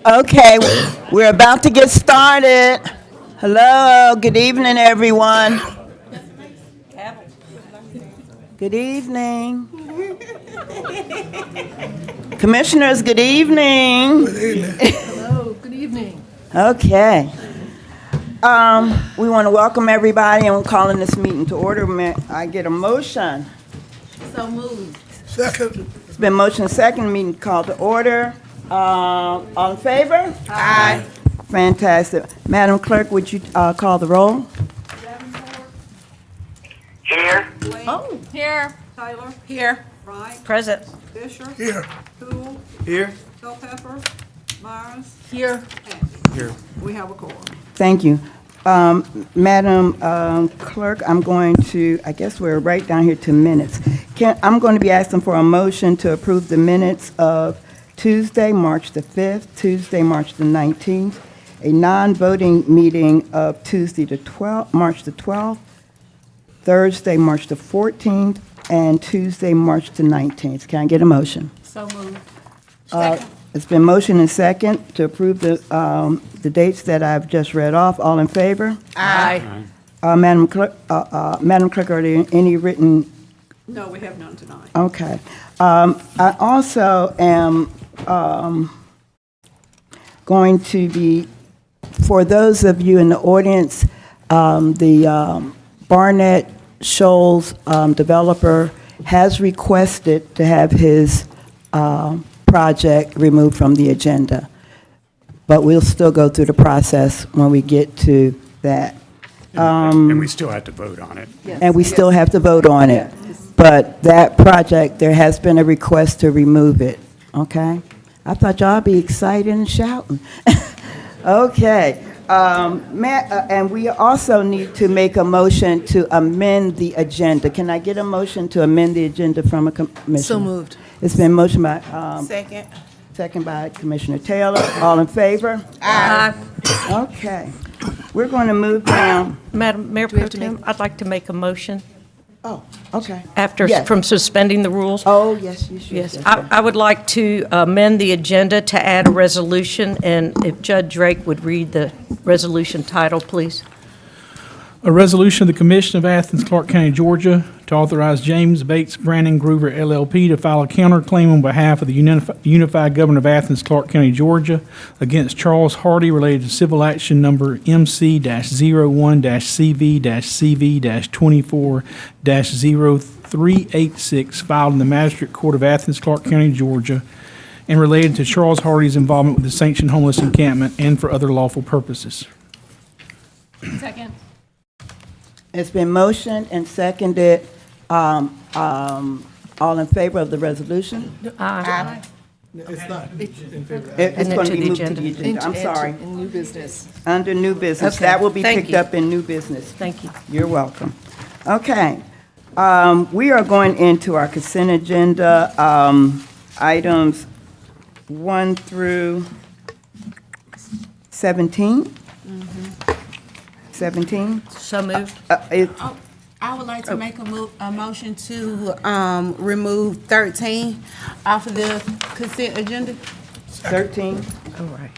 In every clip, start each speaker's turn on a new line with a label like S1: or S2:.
S1: Okay, we're about to get started. Hello, good evening, everyone. Good evening. Commissioners, good evening.
S2: Hello, good evening.
S1: Okay. We want to welcome everybody, and we're calling this meeting to order. May I get a motion?
S2: So moved.
S3: Second.
S1: It's been motion second, meeting called to order. All in favor?
S2: Aye.
S1: Fantastic. Madam Clerk, would you call the roll?
S4: Here.
S2: Oh, here.
S5: Taylor,
S2: Here.
S5: Wright,
S2: Present.
S5: Fisher,
S3: Here.
S5: Poole,
S3: Here.
S5: Culpepper, Myers,
S2: Here.
S5: Atkins.
S3: Here.
S5: We have a quorum.
S1: Thank you. Madam Clerk, I'm going to, I guess we're right down here to minutes. I'm going to be asking for a motion to approve the minutes of Tuesday, March the 5th, Tuesday, March the 19th, a non-voting meeting of Tuesday, March the 12th, Thursday, March the 14th, and Tuesday, March the 19th. Can I get a motion?
S2: So moved.
S1: It's been motion and second to approve the dates that I've just read off. All in favor?
S2: Aye.
S1: Madam Clerk, are there any written?
S5: No, we have none tonight.
S1: Okay. I also am going to be, for those of you in the audience, the Barnett Shoals developer has requested to have his project removed from the agenda. But we'll still go through the process when we get to that.
S6: And we still have to vote on it.
S1: And we still have to vote on it. But that project, there has been a request to remove it, okay? I thought y'all be excited and shouting. Okay. And we also need to make a motion to amend the agenda. Can I get a motion to amend the agenda from a commissioner?
S2: So moved.
S1: It's been motioned by, second by Commissioner Taylor. All in favor?
S2: Aye.
S1: Okay. We're going to move down.
S7: Madam Mayor Pro Tem, I'd like to make a motion
S1: Oh, okay.
S7: after,
S1: Yes.
S7: from suspending the rules.
S1: Oh, yes, you should.
S7: Yes, I would like to amend the agenda to add a resolution, and if Judge Drake would read the resolution title, please.
S8: A resolution of the Commission of Athens-Clarke County, Georgia, to authorize James Bates Brannon Groover LLP to file a counterclaim on behalf of the Unified Government of Athens-Clarke County, Georgia, against Charles Hardy related to civil action number MC-01-CV-CV-24-0386 filed in the Magistrate Court of Athens-Clarke County, Georgia, and related to Charles Hardy's involvement with the sanctioned homeless encampment and for other lawful purposes.
S2: Second.
S1: It's been motioned and seconded. All in favor of the resolution?
S7: Aye.
S3: It's not.
S1: It's
S7: And
S1: going
S7: then
S1: to
S7: to
S1: be
S7: the
S1: moved to
S7: agenda.
S1: the agenda. I'm sorry.
S2: In new business.
S1: Under new business.
S7: Okay,
S1: That will be
S7: thank
S1: picked
S7: you.
S1: up in new business.
S7: Thank you.
S1: You're welcome. Okay. We are going into our consent agenda, items 1 through 17. 17?
S7: So moved.
S9: I would like to make a motion to remove 13 off of the consent agenda.
S1: 13?
S7: All right.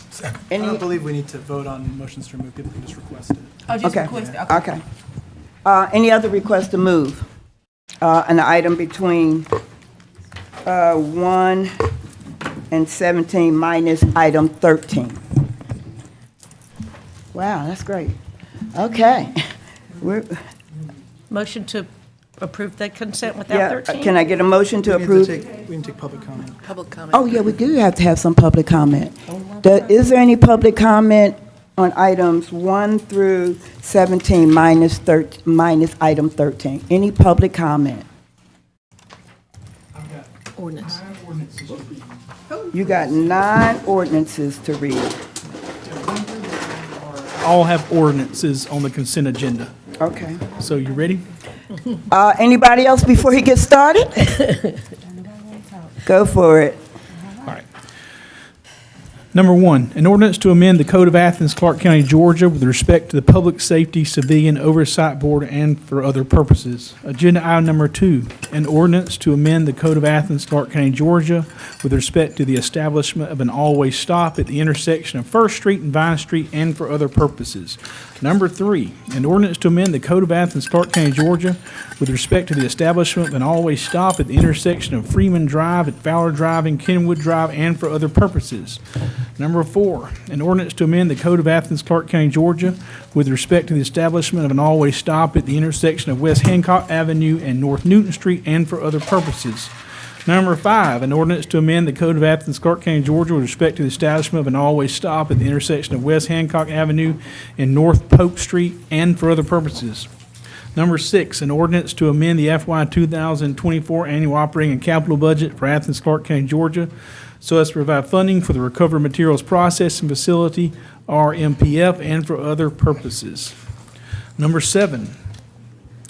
S3: Second.
S10: I don't believe we need to vote on motions to remove. People can just request it.
S9: Oh, just
S1: Okay.
S9: request it.
S1: Okay. Any other requests to move? An item between 1 and 17 minus item 13. Wow, that's great. Okay.
S7: Motion to approve the consent
S1: Yeah,
S7: without 13?
S1: can I get a motion to
S10: We
S1: approve?
S10: need to take public comment.
S2: Public comment.
S1: Oh, yeah, we do have to have some public comment. Is there any public comment on items 1 through 17 minus item 13? Any public comment?
S2: Ordinance.
S1: You got 9 ordinances to read.
S8: All have ordinances on the consent agenda.
S1: Okay.
S8: So you ready?
S1: Anybody else before he gets started? Go for it.
S8: All right. Number one, an ordinance to amend the Code of Athens-Clarke County, Georgia with respect to the Public Safety Civilian Oversight Board and for other purposes. Agenda item number two, an ordinance to amend the Code of Athens-Clarke County, Georgia with respect to the establishment of an all-way stop at the intersection of First Street and Vine Street and for other purposes. Number three, an ordinance to amend the Code of Athens-Clarke County, Georgia with respect to the establishment of an all-way stop at the intersection of Freeman Drive at Fowler Drive and Kenwood Drive and for other purposes. Number four, an ordinance to amend the Code of Athens-Clarke County, Georgia with respect to the establishment of an all-way stop at the intersection of West Hancock Avenue and North Newton Street and for other purposes. Number five, an ordinance to amend the Code of Athens-Clarke County, Georgia with respect to the establishment of an all-way stop at the intersection of West Hancock Avenue and North Pope Street and for other purposes. Number six, an ordinance to amend the FY 2024 annual operating and capital budget for Athens-Clarke County, Georgia, so as to provide funding for the Recovered Materials Processing Facility, RMPF, and for other purposes. Number seven,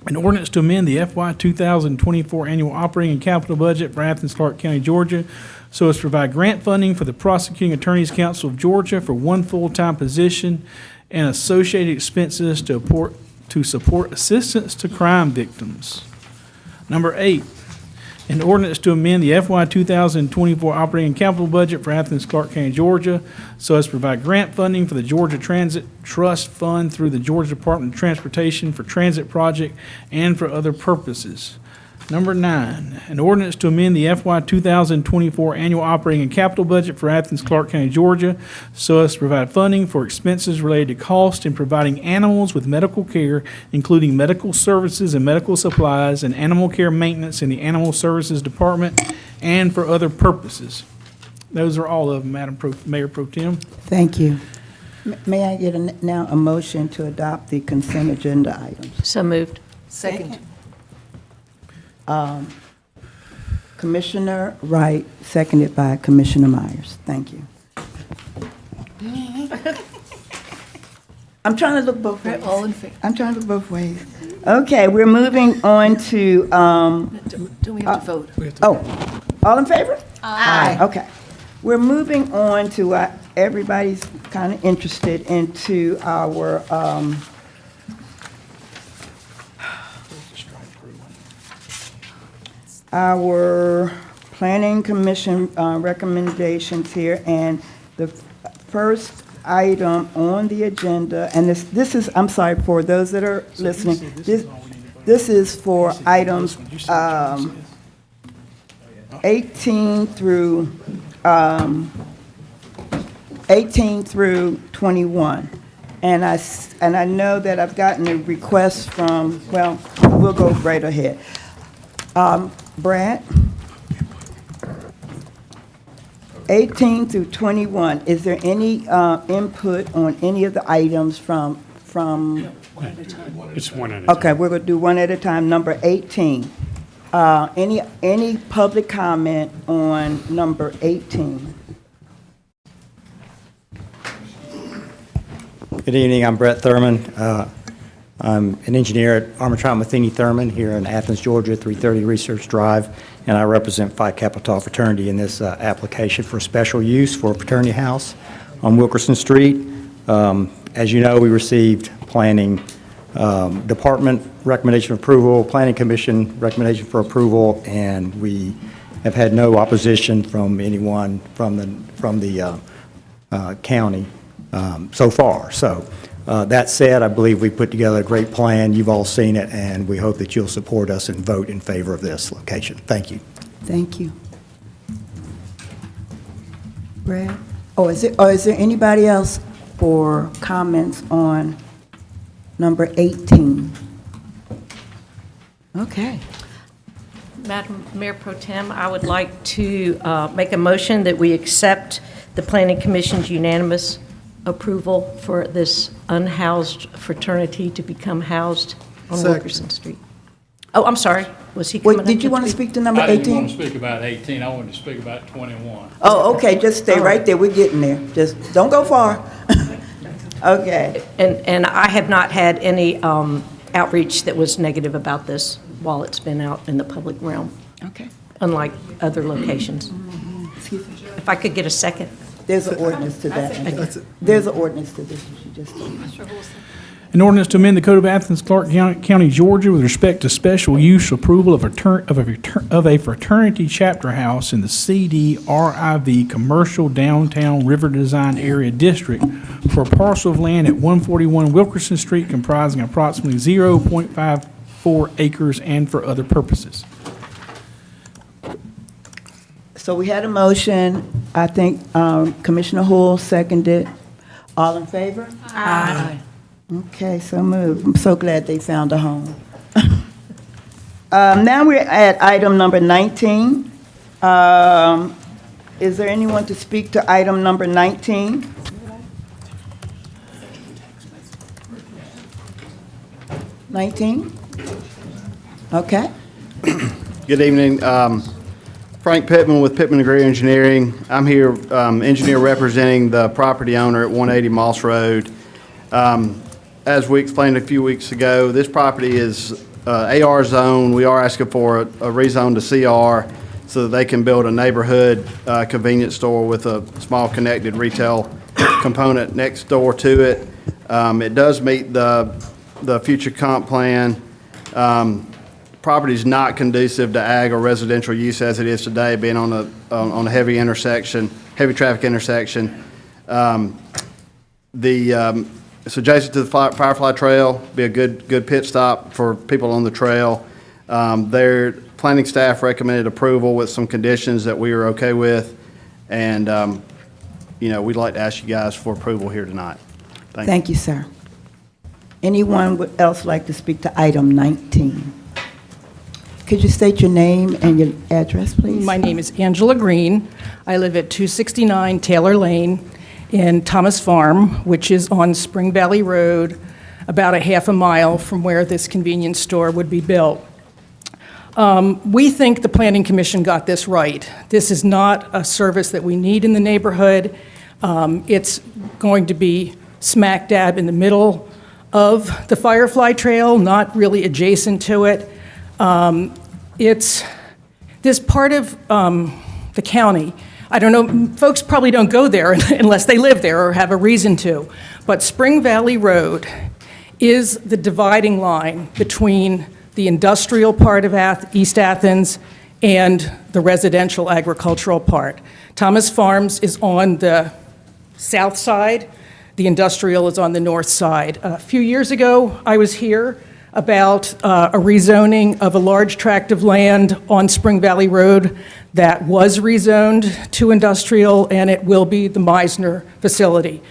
S8: an ordinance to amend the FY 2024 annual operating and capital budget for Athens-Clarke County, Georgia, so as to provide grant funding for the Prosecuting Attorney's Council of Georgia for one full-time position and associated expenses to support assistance to crime victims. Number eight, an ordinance to amend the FY 2024 operating and capital budget for Athens-Clarke County, Georgia, so as to provide grant funding for the Georgia Transit Trust Fund through the Georgia Department of Transportation for transit project and for other purposes. Number nine, an ordinance to amend the FY 2024 annual operating and capital budget for Athens-Clarke County, Georgia, so as to provide funding for expenses related to cost in providing animals with medical care, including medical services and medical supplies, and animal care maintenance in the Animal Services Department, and for other purposes. Those are all of them, Mayor Pro Tem.
S1: Thank you. May I get now a motion to adopt the consent agenda items?
S7: So moved.
S2: Second.
S1: Commissioner Wright, seconded by Commissioner Myers. Thank you. I'm trying to look both ways.
S2: All in favor?
S1: I'm trying to look both ways. Okay, we're moving on to,
S2: Do we have to vote?
S1: all in favor? Aye. Okay. We're moving on to what everybody's kind of interested into our Planning Commission recommendations here, and the first item on the agenda, and this is, I'm sorry, for those that are listening, this is for items 18 through 21. And I know that I've gotten a request from, well, we'll go right ahead. Brad? 18 through 21, is there any input on any of the items from?
S6: It's one at a time.
S1: Okay, we're going to do one at a time. Number 18. Any public comment on number 18?
S4: Good evening, I'm Brett Thurman. I'm an engineer at Armatron Matheny Thurman here in Athens, Georgia, 330 Research Drive, and I represent Phi Kappa Tau Fraternity in this application for special use for a fraternity house on Wilkerson Street. As you know, we received Planning Department recommendation of approval, Planning Commission recommendation for approval, and we have had no opposition from anyone from the county so far. So that said, I believe we put together a great plan. You've all seen it, and we hope that you'll support us and vote in favor of this location. Thank you.
S1: Thank you. Brad? Is there anybody else for comments on number 18? Okay.
S7: Madam Mayor Pro Tem, I would like to make a motion that we accept the Planning Commission's unanimous approval for this unhoused fraternity to become housed on
S3: Second.
S7: Wilkerson Street. Oh, I'm sorry. Was he coming
S1: Wait,
S7: up
S1: did you want to
S7: speak?
S1: speak to number
S11: I didn't want
S1: 18?
S11: to speak about 18, I wanted to speak about 21.
S1: Oh, okay, just stay right there. We're getting there. Just don't go far. Okay.
S7: And I have not had any outreach that was negative about this while it's been out in the public realm,
S1: Okay.
S7: unlike other locations.
S1: Excuse me.
S7: If I could get a second.
S1: There's an ordinance to that.
S3: That's it.
S1: There's an ordinance to this, you should just told me.
S8: An ordinance to amend the Code of Athens-Clarke County, Georgia with respect to special use approval of a fraternity chapter house in the CDRIV Commercial Downtown River Design Area District for a parcel of land at 141 Wilkerson Street comprising approximately 0.54 acres and for other purposes.
S1: So we had a motion, I think Commissioner Hull seconded. All in favor?
S2: Aye.
S1: Okay, so moved. I'm so glad they found a home. Now we're at item number 19. Is there anyone to speak to item number 19? Okay.
S12: Good evening. Frank Pittman with Pittman Agree Engineering. I'm here, engineer representing the property owner at 180 Moss Road. As we explained a few weeks ago, this property is AR zone. We are asking for a rezone to CR so that they can build a neighborhood convenience store with a small connected retail component next door to it. It does meet the future comp plan. Property is not conducive to ag or residential use as it is today, being on a heavy traffic intersection. It's adjacent to the Firefly Trail, be a good pit stop for people on the trail. Their planning staff recommended approval with some conditions that we are okay with, and we'd like to ask you guys for approval here tonight.
S1: Thank you, sir. Anyone else like to speak to item 19? Could you state your name and your address, please?
S2: My name is Angela Green. I live at 269 Taylor Lane in Thomas Farm, which is on Spring Valley Road, about a half a mile from where this convenience store would be built. We think the Planning Commission got this right. This is not a service that we need in the neighborhood. It's going to be smack dab in the middle of the Firefly Trail, not really adjacent to it. It's this part of the county. I don't know, folks probably don't go there unless they live there or have a reason to, but Spring Valley Road is the dividing line between the industrial part of East Athens and the residential agricultural part. Thomas Farms is on the south side, the industrial is on the north side. A few years ago, I was here about a rezoning of a large tract of land on Spring Valley Road that was rezoned to industrial, and it will be the Meisner facility.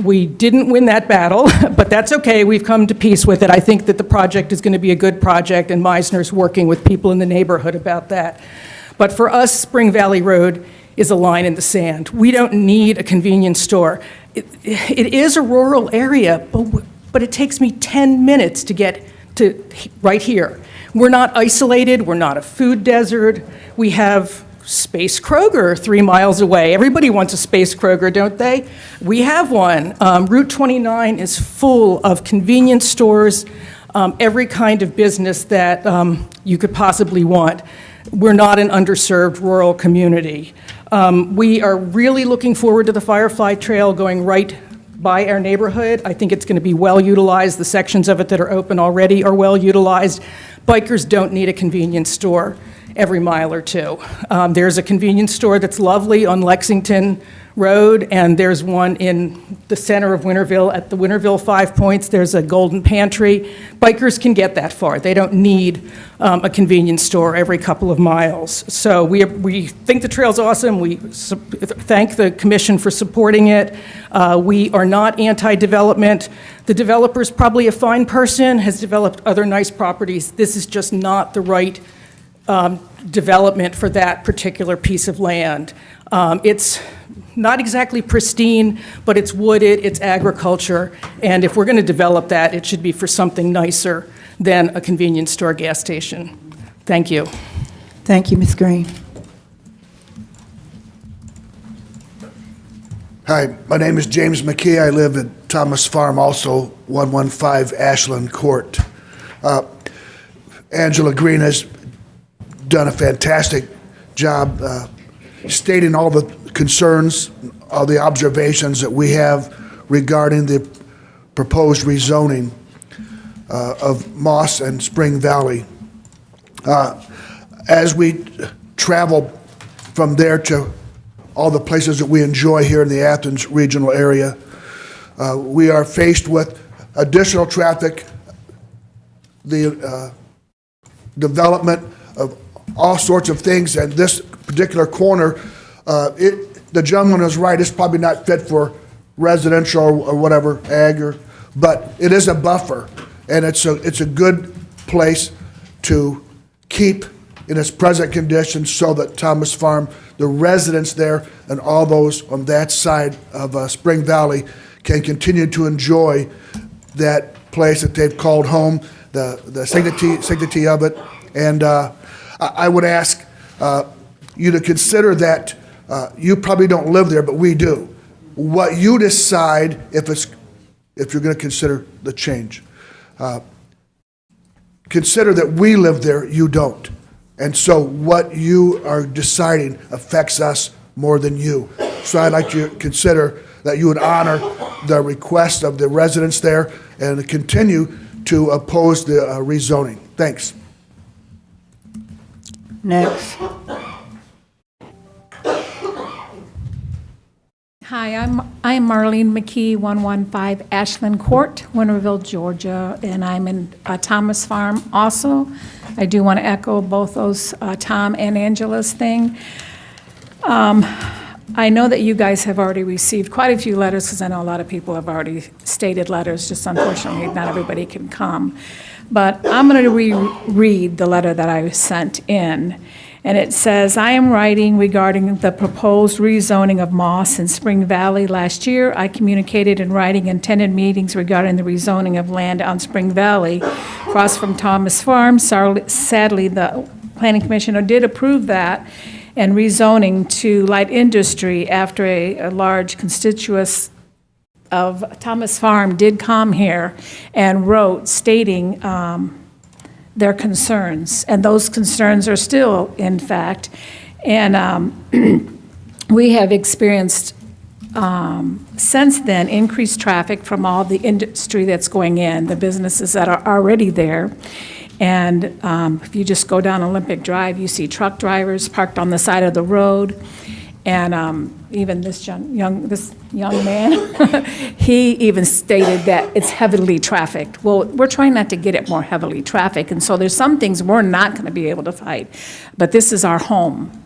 S2: We didn't win that battle, but that's okay. We've come to peace with it. I think that the project is going to be a good project, and Meisner's working with people in the neighborhood about that. But for us, Spring Valley Road is a line in the sand. We don't need a convenience store. It is a rural area, but it takes me 10 minutes to get to right here. We're not isolated, we're not a food desert. We have Space Kroger 3 miles away. Everybody wants a Space Kroger, don't they? We have one. Route 29 is full of convenience stores, every kind of business that you could possibly want. We're not an underserved rural community. We are really looking forward to the Firefly Trail going right by our neighborhood. I think it's going to be well utilized. The sections of it that are open already are well utilized. Bikers don't need a convenience store every mile or two. There's a convenience store that's lovely on Lexington Road, and there's one in the center of Winterville at the Winterville 5 Points. There's a Golden Pantry. Bikers can get that far. They don't need a convenience store every couple of miles. So we think the trail's awesome. We thank the commission for supporting it. We are not anti-development. The developer's probably a fine person, has developed other nice properties. This is just not the right development for that particular piece of land. It's not exactly pristine, but it's wooded, it's agriculture, and if we're going to develop that, it should be for something nicer than a convenience store gas station. Thank you.
S1: Thank you, Ms. Green.
S3: Hi, my name is James McKee. I live at Thomas Farm, also 115 Ashland Court. Angela Green has done a fantastic job stating all the concerns, all the observations that we have regarding the proposed rezoning of Moss and Spring Valley. As we travel from there to all the places that we enjoy here in the Athens regional area, we are faced with additional traffic, the development of all sorts of things, and this particular corner, the gentleman is right, it's probably not fit for residential or whatever, ag, but it is a buffer, and it's a good place to keep in its present condition so that Thomas Farm, the residents there, and all those on that side of Spring Valley can continue to enjoy that place that they've called home, the sanctity of it. And I would ask you to consider that you probably don't live there, but we do. What you decide if you're going to consider the change. Consider that we live there, you don't. And so what you are deciding affects us more than you. So I'd like you to consider that you would honor the request of the residents there and continue to oppose the rezoning. Thanks.
S1: Next.
S13: Hi, I'm Marlene McKee, 115 Ashland Court, Winterville, Georgia, and I'm in Thomas Farm also. I do want to echo both those Tom and Angela's thing. I know that you guys have already received quite a few letters, because I know a lot of people have already stated letters, just unfortunately not everybody can come. But I'm going to reread the letter that I sent in. And it says, I am writing regarding the proposed rezoning of Moss and Spring Valley. Last year, I communicated in writing and attended meetings regarding the rezoning of land on Spring Valley across from Thomas Farm. Sadly, the Planning Commission did approve that and rezoning to light industry after a large constituent of Thomas Farm did come here and wrote stating their concerns, and those concerns are still in fact. And we have experienced since then increased traffic from all the industry that's going in, the businesses that are already there. And if you just go down Olympic Drive, you see truck drivers parked on the side of the road. And even this young man, he even stated that it's heavily trafficked. Well, we're trying not to get it more heavily trafficked, and so there's some things we're not going to be able to fight. But this is our home,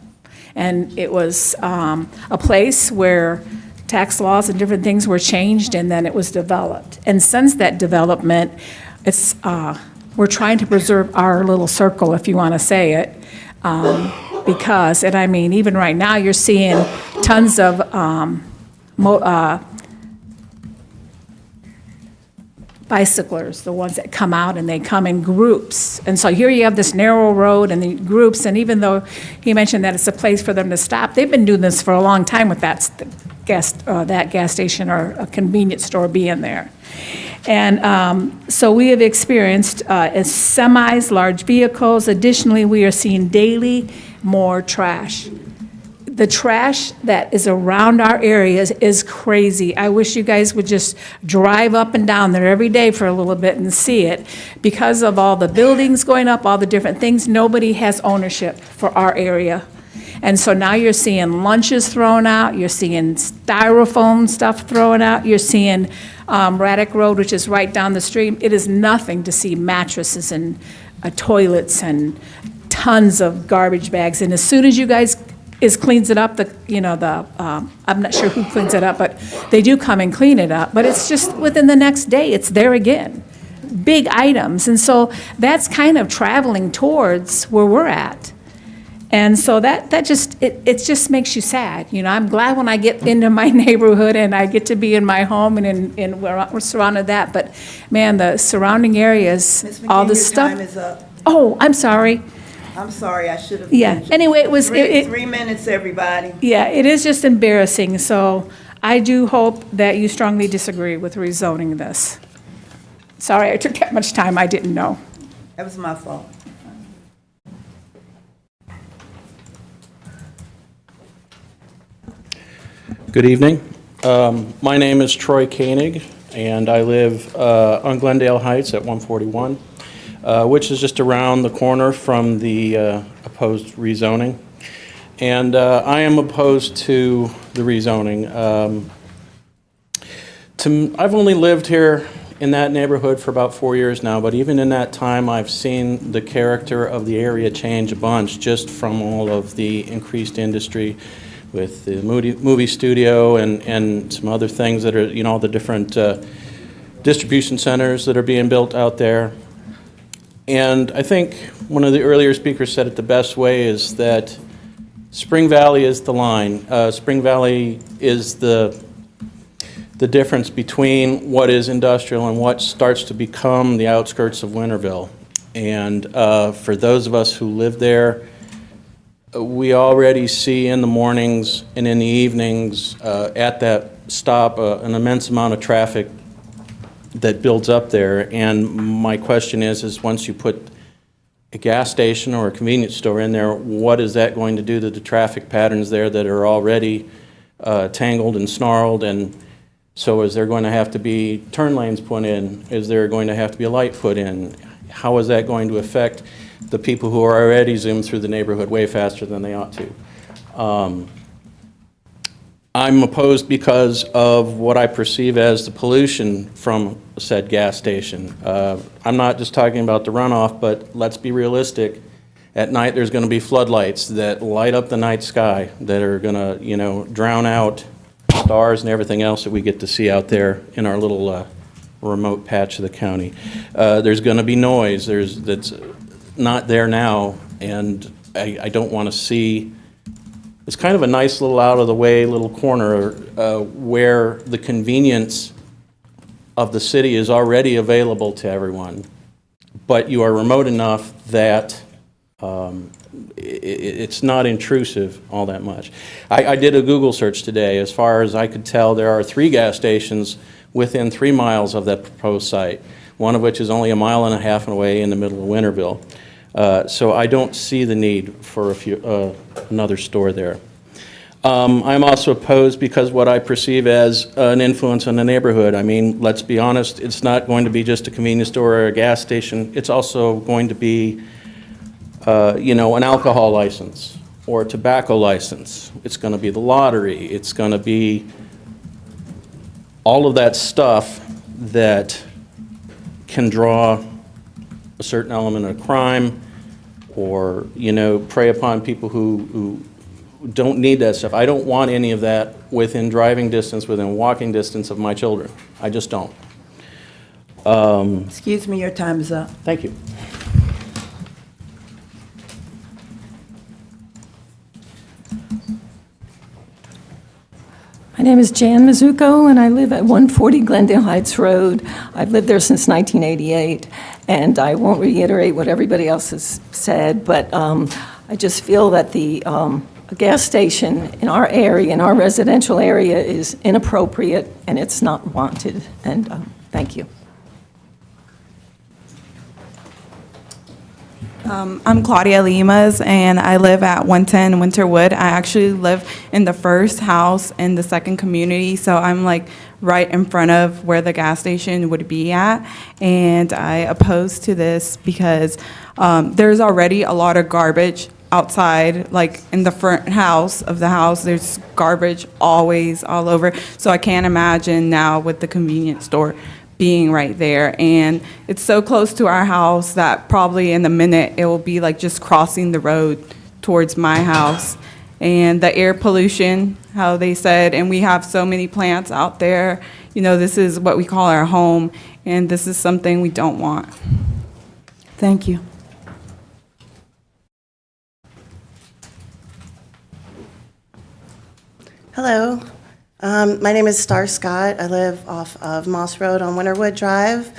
S13: and it was a place where tax laws and different things were changed, and then it was developed. And since that development, it's we're trying to preserve our little circle, if you want to say it. Because, and I mean, even right now, you're seeing tons of bicyclers, the ones that come out and they come in groups. And so here you have this narrow road and the groups, and even though he mentioned that it's a place for them to stop, they've been doing this for a long time with that gas station or a convenience store being there. And so we have experienced semis, large vehicles. Additionally, we are seeing daily more trash. The trash that is around our areas is crazy. I wish you guys would just drive up and down there every day for a little bit and see it. Because of all the buildings going up, all the different things, nobody has ownership for our area. And so now you're seeing lunches thrown out, you're seeing styrofoam stuff thrown out, you're seeing Raddick Road, which is right down the street. It is nothing to see mattresses and toilets and tons of garbage bags. And as soon as you guys cleans it up, I'm not sure who cleans it up, but they do come and clean it up. But it's just within the next day, it's there again. Big items. And so that's kind of traveling towards where we're at. And so that just, it just makes you sad. You know, I'm glad when I get into my neighborhood and I get to be in my home and we're surrounded that. But man, the surrounding areas,
S1: Ms. McKean,
S13: all the
S1: your
S13: stuff.
S1: time is up.
S13: Oh, I'm sorry.
S1: I'm sorry, I should have.
S13: Yeah, anyway, it was.
S1: 3 minutes, everybody.
S13: Yeah, it is just embarrassing. So I do hope that you strongly disagree with rezoning this. Sorry I took that much time, I didn't know.
S1: That was my fault.
S14: Good evening. My name is Troy Koenig, and I live on Glendale Heights at 141, which is just around the corner from the opposed rezoning. And I am opposed to the rezoning. I've only lived here in that neighborhood for about 4 years now, but even in that time, I've seen the character of the area change a bunch just from all of the increased industry with the movie studio and some other things that are, you know, the different distribution centers that are being built out there. And I think one of the earlier speakers said it the best way, is that Spring Valley is the line. Spring Valley is the difference between what is industrial and what starts to become the outskirts of Winterville. And for those of us who live there, we already see in the mornings and in the evenings at that stop an immense amount of traffic that builds up there. And my question is once you put a gas station or a convenience store in there, what is that going to do to the traffic patterns there that are already tangled and snarled? And so is there going to have to be turn lanes put in? Is there going to have to be a light put in? How is that going to affect the people who are already zoomed through the neighborhood way faster than they ought to? I'm opposed because of what I perceive as the pollution from said gas station. I'm not just talking about the runoff, but let's be realistic. At night, there's going to be floodlights that light up the night sky that are going to, you know, drown out stars and everything else that we get to see out there in our little remote patch of the county. There's going to be noise that's not there now, and I don't want to see. It's kind of a nice little out-of-the-way little corner where the convenience of the city is already available to everyone, but you are remote enough that it's not intrusive all that much. I did a Google search today. As far as I could tell, there are 3 gas stations within 3 miles of that proposed site, one of which is only 1.5 miles away in the middle of Winterville. So I don't see the need for another store there. I'm also opposed because what I perceive as an influence on the neighborhood. I mean, let's be honest, it's not going to be just a convenience store or a gas station. It's also going to be, you know, an alcohol license or a tobacco license. It's going to be the lottery. It's going to be all of that stuff that can draw a certain element of crime or, you know, prey upon people who don't need that stuff. I don't want any of that within driving distance, within walking distance of my children. I just don't.
S1: Excuse me, your time is up.
S14: Thank you.
S15: My name is Jan Mizuko, and I live at 140 Glendale Heights Road. I've lived there since 1988, and I won't reiterate what everybody else has said, but I just feel that a gas station in our area, in our residential area, is inappropriate, and it's not wanted, and thank you.
S16: I'm Claudia Limas, and I live at 110 Winterwood. I actually live in the first house in the second community, so I'm like right in front of where the gas station would be at. And I oppose to this because there's already a lot of garbage outside, like in the front house of the house. There's garbage always all over. So I can't imagine now with the convenience store being right there. And it's so close to our house that probably in a minute it will be like just crossing the road towards my house. And the air pollution, how they said, and we have so many plants out there. You know, this is what we call our home, and this is something we don't want.
S1: Thank you.
S17: Hello. My name is Star Scott. I live off of Moss Road on Winterwood Drive,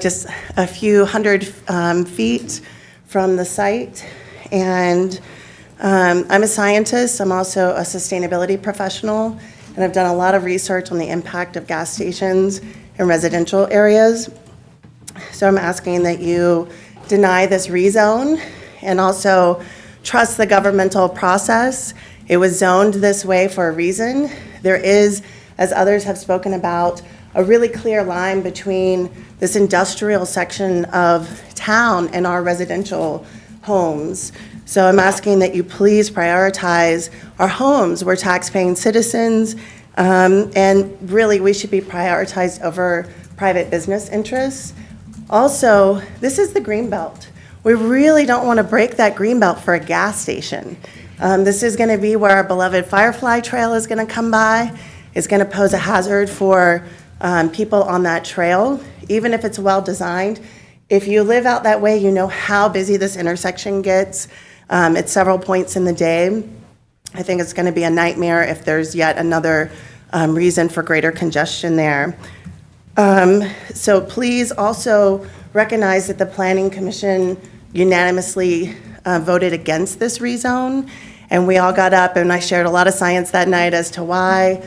S17: just a few hundred feet from the site. And I'm a scientist. I'm also a sustainability professional, and I've done a lot of research on the impact of gas stations in residential areas. So I'm asking that you deny this rezone and also trust the governmental process. It was zoned this way for a reason. There is, as others have spoken about, a really clear line between this industrial section of town and our residential homes. So I'm asking that you please prioritize our homes. We're tax-paying citizens, and really we should be prioritized over private business interests. Also, this is the Greenbelt. We really don't want to break that Greenbelt for a gas station. This is going to be where our beloved Firefly Trail is going to come by. It's going to pose a hazard for people on that trail, even if it's well-designed. If you live out that way, you know how busy this intersection gets at several points in the day. I think it's going to be a nightmare if there's yet another reason for greater congestion there. So please also recognize that the Planning Commission unanimously voted against this rezone, and we all got up and I shared a lot of science that night as to why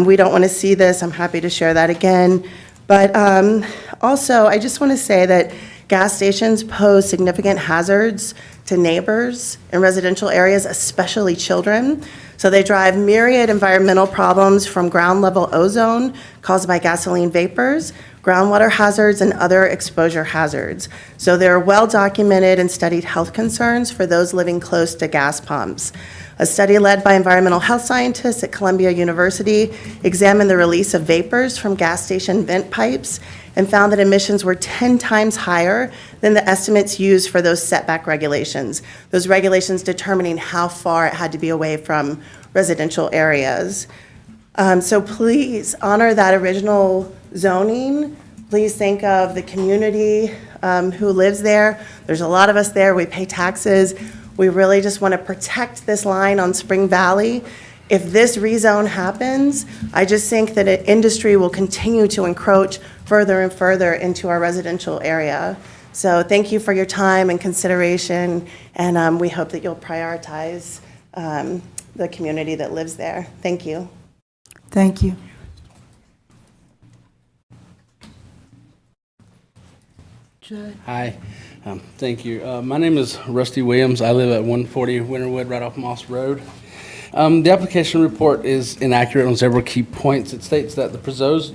S17: we don't want to see this. I'm happy to share that again. But also, I just want to say that gas stations pose significant hazards to neighbors in residential areas, especially children. So they drive myriad environmental problems from ground level ozone caused by gasoline vapors, groundwater hazards, and other exposure hazards. So there are well-documented and studied health concerns for those living close to gas pumps. A study led by environmental health scientists at Columbia University examined the release of vapors from gas station vent pipes and found that emissions were 10 times higher than the estimates used for those setback regulations, those regulations determining how far it had to be away from residential areas. So please honor that original zoning. Please think of the community who lives there. There's a lot of us there. We pay taxes. We really just want to protect this line on Spring Valley. If this rezone happens, I just think that industry will continue to encroach further and further into our residential area. So thank you for your time and consideration, and we hope that you'll prioritize the community that lives there. Thank you.
S1: Thank you.
S18: Hi, thank you. My name is Rusty Williams. I live at 140 Winterwood, right off Moss Road. The application report is inaccurate on several key points. It states that the proposed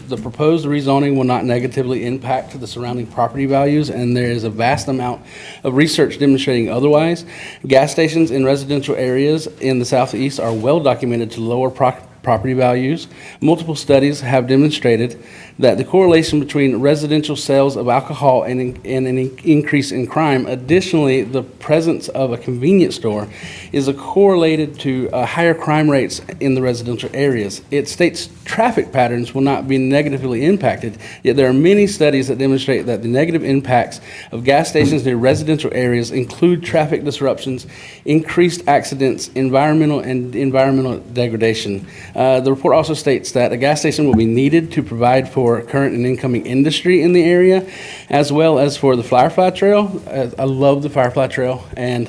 S18: rezoning will not negatively impact the surrounding property values, and there is a vast amount of research demonstrating otherwise. Gas stations in residential areas in the southeast are well documented to lower property values. Multiple studies have demonstrated that the correlation between residential sales of alcohol and an increase in crime. Additionally, the presence of a convenience store is correlated to higher crime rates in the residential areas. It states traffic patterns will not be negatively impacted, yet there are many studies that demonstrate that the negative impacts of gas stations near residential areas include traffic disruptions, increased accidents, environmental degradation. The report also states that a gas station will be needed to provide for current and incoming industry in the area, as well as for the Firefly Trail. I love the Firefly Trail, and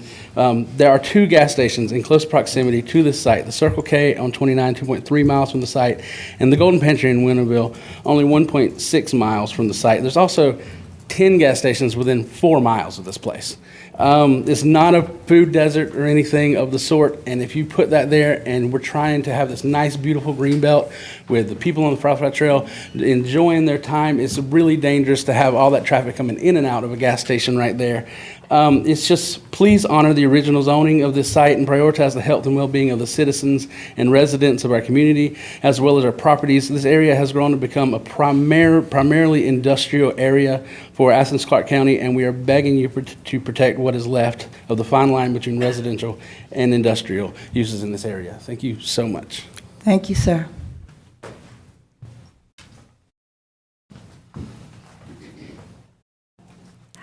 S18: there are 2 gas stations in close proximity to this site, the Circle K on 29, 2.3 miles from the site, and the Golden Pantry in Winterville, only 1.6 miles from the site. There's also 10 gas stations within 4 miles of this place. It's not a food desert or anything of the sort, and if you put that there and we're trying to have this nice, beautiful green belt with the people on the Firefly Trail enjoying their time, it's really dangerous to have all that traffic coming in and out of a gas station right there. It's just, please honor the original zoning of this site and prioritize the health and well-being of the citizens and residents of our community, as well as our properties. This area has grown to become a primarily industrial area for Athens-Clarke County, and we are begging you to protect what is left of the fine line between residential and industrial uses in this area. Thank you so much.
S1: Thank you, sir.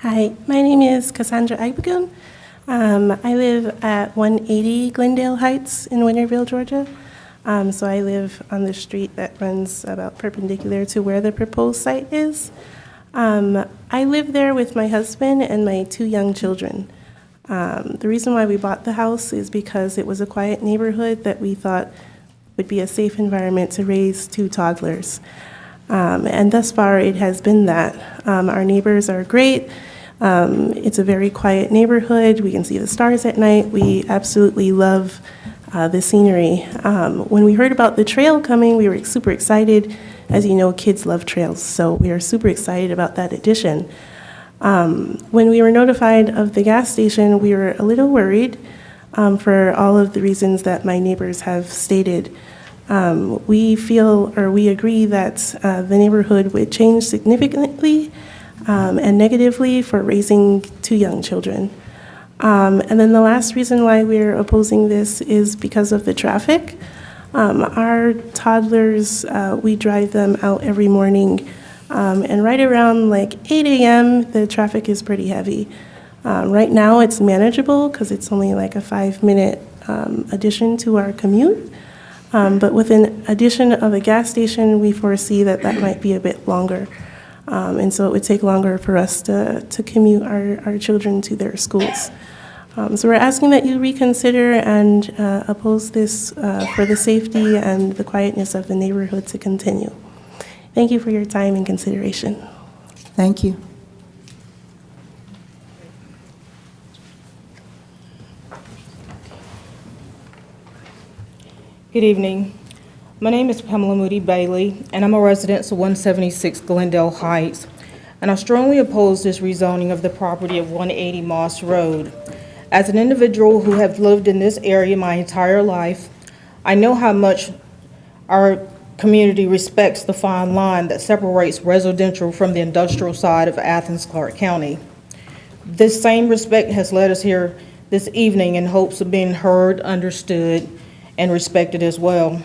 S19: Hi, my name is Cassandra Agbagun. I live at 180 Glendale Heights in Winterville, Georgia. So I live on the street that runs about perpendicular to where the proposed site is. I live there with my husband and my 2 young children. The reason why we bought the house is because it was a quiet neighborhood that we thought would be a safe environment to raise 2 toddlers. And thus far, it has been that. Our neighbors are great. It's a very quiet neighborhood. We can see the stars at night. We absolutely love the scenery. When we heard about the trail coming, we were super excited. As you know, kids love trails, so we are super excited about that addition. When we were notified of the gas station, we were a little worried for all of the reasons that my neighbors have stated. We feel, or we agree that the neighborhood would change significantly and negatively for raising 2 young children. And then the last reason why we're opposing this is because of the traffic. Our toddlers, we drive them out every morning, and right around like 8 a.m., the traffic is pretty heavy. Right now, it's manageable because it's only like a 5-minute addition to our commute. But with an addition of a gas station, we foresee that that might be a bit longer. And so it would take longer for us to commute our children to their schools. So we're asking that you reconsider and oppose this for the safety and the quietness of the neighborhood to continue. Thank you for your time and consideration.
S1: Thank you.
S2: Good evening. My name is Pamela Moody Bailey, and I'm a resident of 176 Glendale Heights. And I strongly oppose this rezoning of the property of 180 Moss Road. As an individual who has lived in this area my entire life, I know how much our community respects the fine line that separates residential from the industrial side of Athens-Clarke County. This same respect has led us here this evening in hopes of being heard, understood, and respected as well.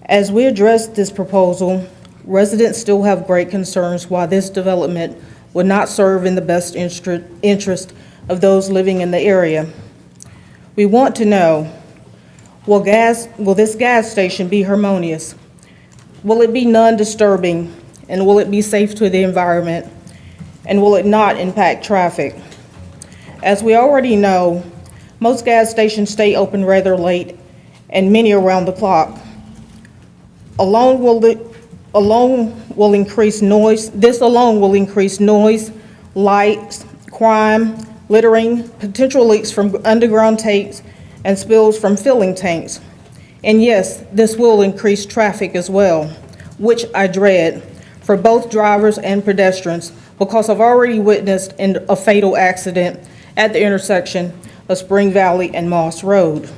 S2: As we address this proposal, residents still have great concerns why this development would not serve in the best interest of those living in the area. We want to know, will this gas station be harmonious? Will it be non-disturbing? And will it be safe to the environment? And will it not impact traffic? As we already know, most gas stations stay open rather late, and many around the clock. This alone will increase noise, lights, crime, littering, potential leaks from underground tanks, and spills from filling tanks. And yes, this will increase traffic as well, which I dread for both drivers and pedestrians, because I've already witnessed a fatal accident at the intersection of Spring Valley and Moss Road.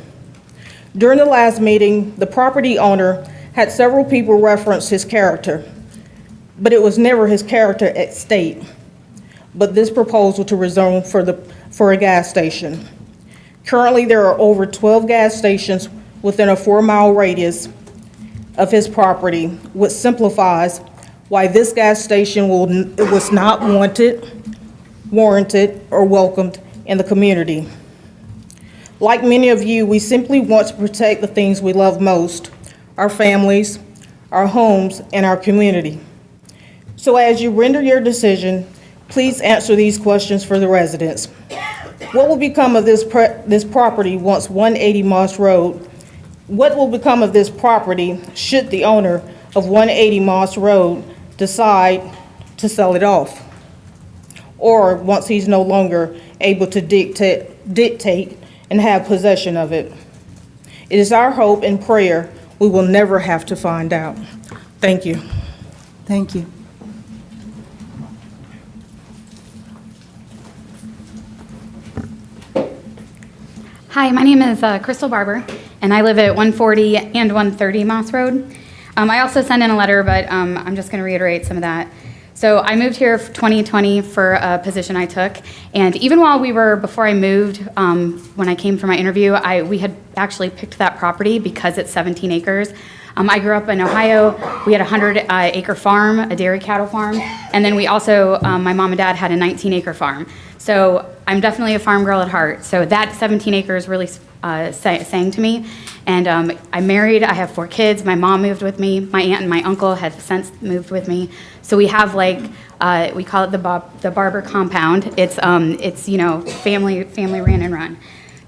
S2: During the last meeting, the property owner had several people reference his character, but it was never his character at stake, but this proposal to rezone for a gas station. Currently, there are over 12 gas stations within a 4-mile radius of his property, which simplifies why this gas station was not wanted, warranted, or welcomed in the community. Like many of you, we simply want to protect the things we love most: our families, our homes, and our community. So as you render your decision, please answer these questions for the residents. What will become of this property once 180 Moss Road? What will become of this property should the owner of 180 Moss Road decide to sell it off? Or once he's no longer able to dictate and have possession of it? It is our hope and prayer we will never have to find out. Thank you.
S1: Thank you.
S20: Hi, my name is Crystal Barber, and I live at 140 and 130 Moss Road. I also sent in a letter, but I'm just going to reiterate some of that. So I moved here for 2020 for a position I took, and even while before I moved, when I came for my interview, we had actually picked that property because it's 17 acres. I grew up in Ohio. We had a 100-acre farm, a dairy cattle farm, and then we also, my mom and dad had a 19-acre farm. So I'm definitely a farm girl at heart. So that 17 acres really sang to me. And I'm married. I have 4 kids. My mom moved with me. My aunt and my uncle have since moved with me. So we have we call it the Barber compound. It's family ran and run.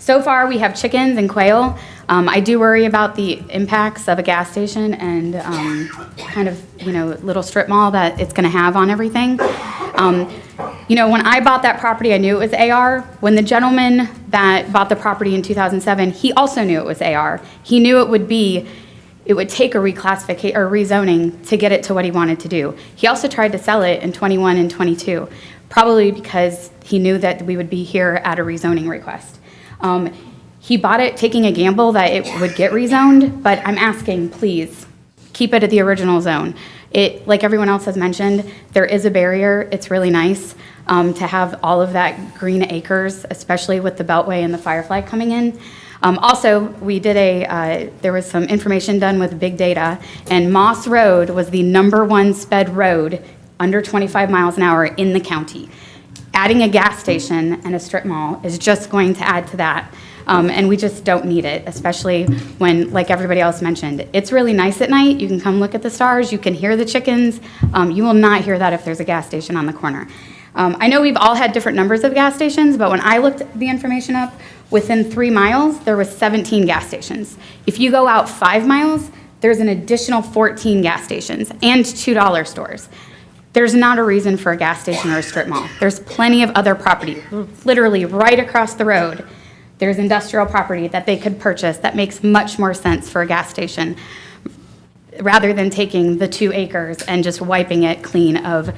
S20: So far, we have chickens and quail. I do worry about the impacts of a gas station and kind of little strip mall that it's going to have on everything. You know, when I bought that property, I knew it was AR. When the gentleman that bought the property in 2007, he also knew it was AR. He knew it would take a reclassification or rezoning to get it to what he wanted to do. He also tried to sell it in 21 and 22, probably because he knew that we would be here at a rezoning request. He bought it taking a gamble that it would get rezoned, but I'm asking, please, keep it at the original zone. Like everyone else has mentioned, there is a barrier. It's really nice to have all of that green acres, especially with the Beltway and the Firefly coming in. Also, we did there was some information done with big data, and Moss Road was the #1 sped road under 25 miles an hour in the county. Adding a gas station and a strip mall is just going to add to that. And we just don't need it, especially when, like everybody else mentioned, it's really nice at night. You can come look at the stars. You can hear the chickens. You will not hear that if there's a gas station on the corner. I know we've all had different numbers of gas stations, but when I looked the information up, within 3 miles, there was 17 gas stations. If you go out 5 miles, there's an additional 14 gas stations and $2 stores. There's not a reason for a gas station or a strip mall. There's plenty of other property, literally right across the road. There's industrial property that they could purchase that makes much more sense for a gas station rather than taking the 2 acres and just wiping it clean of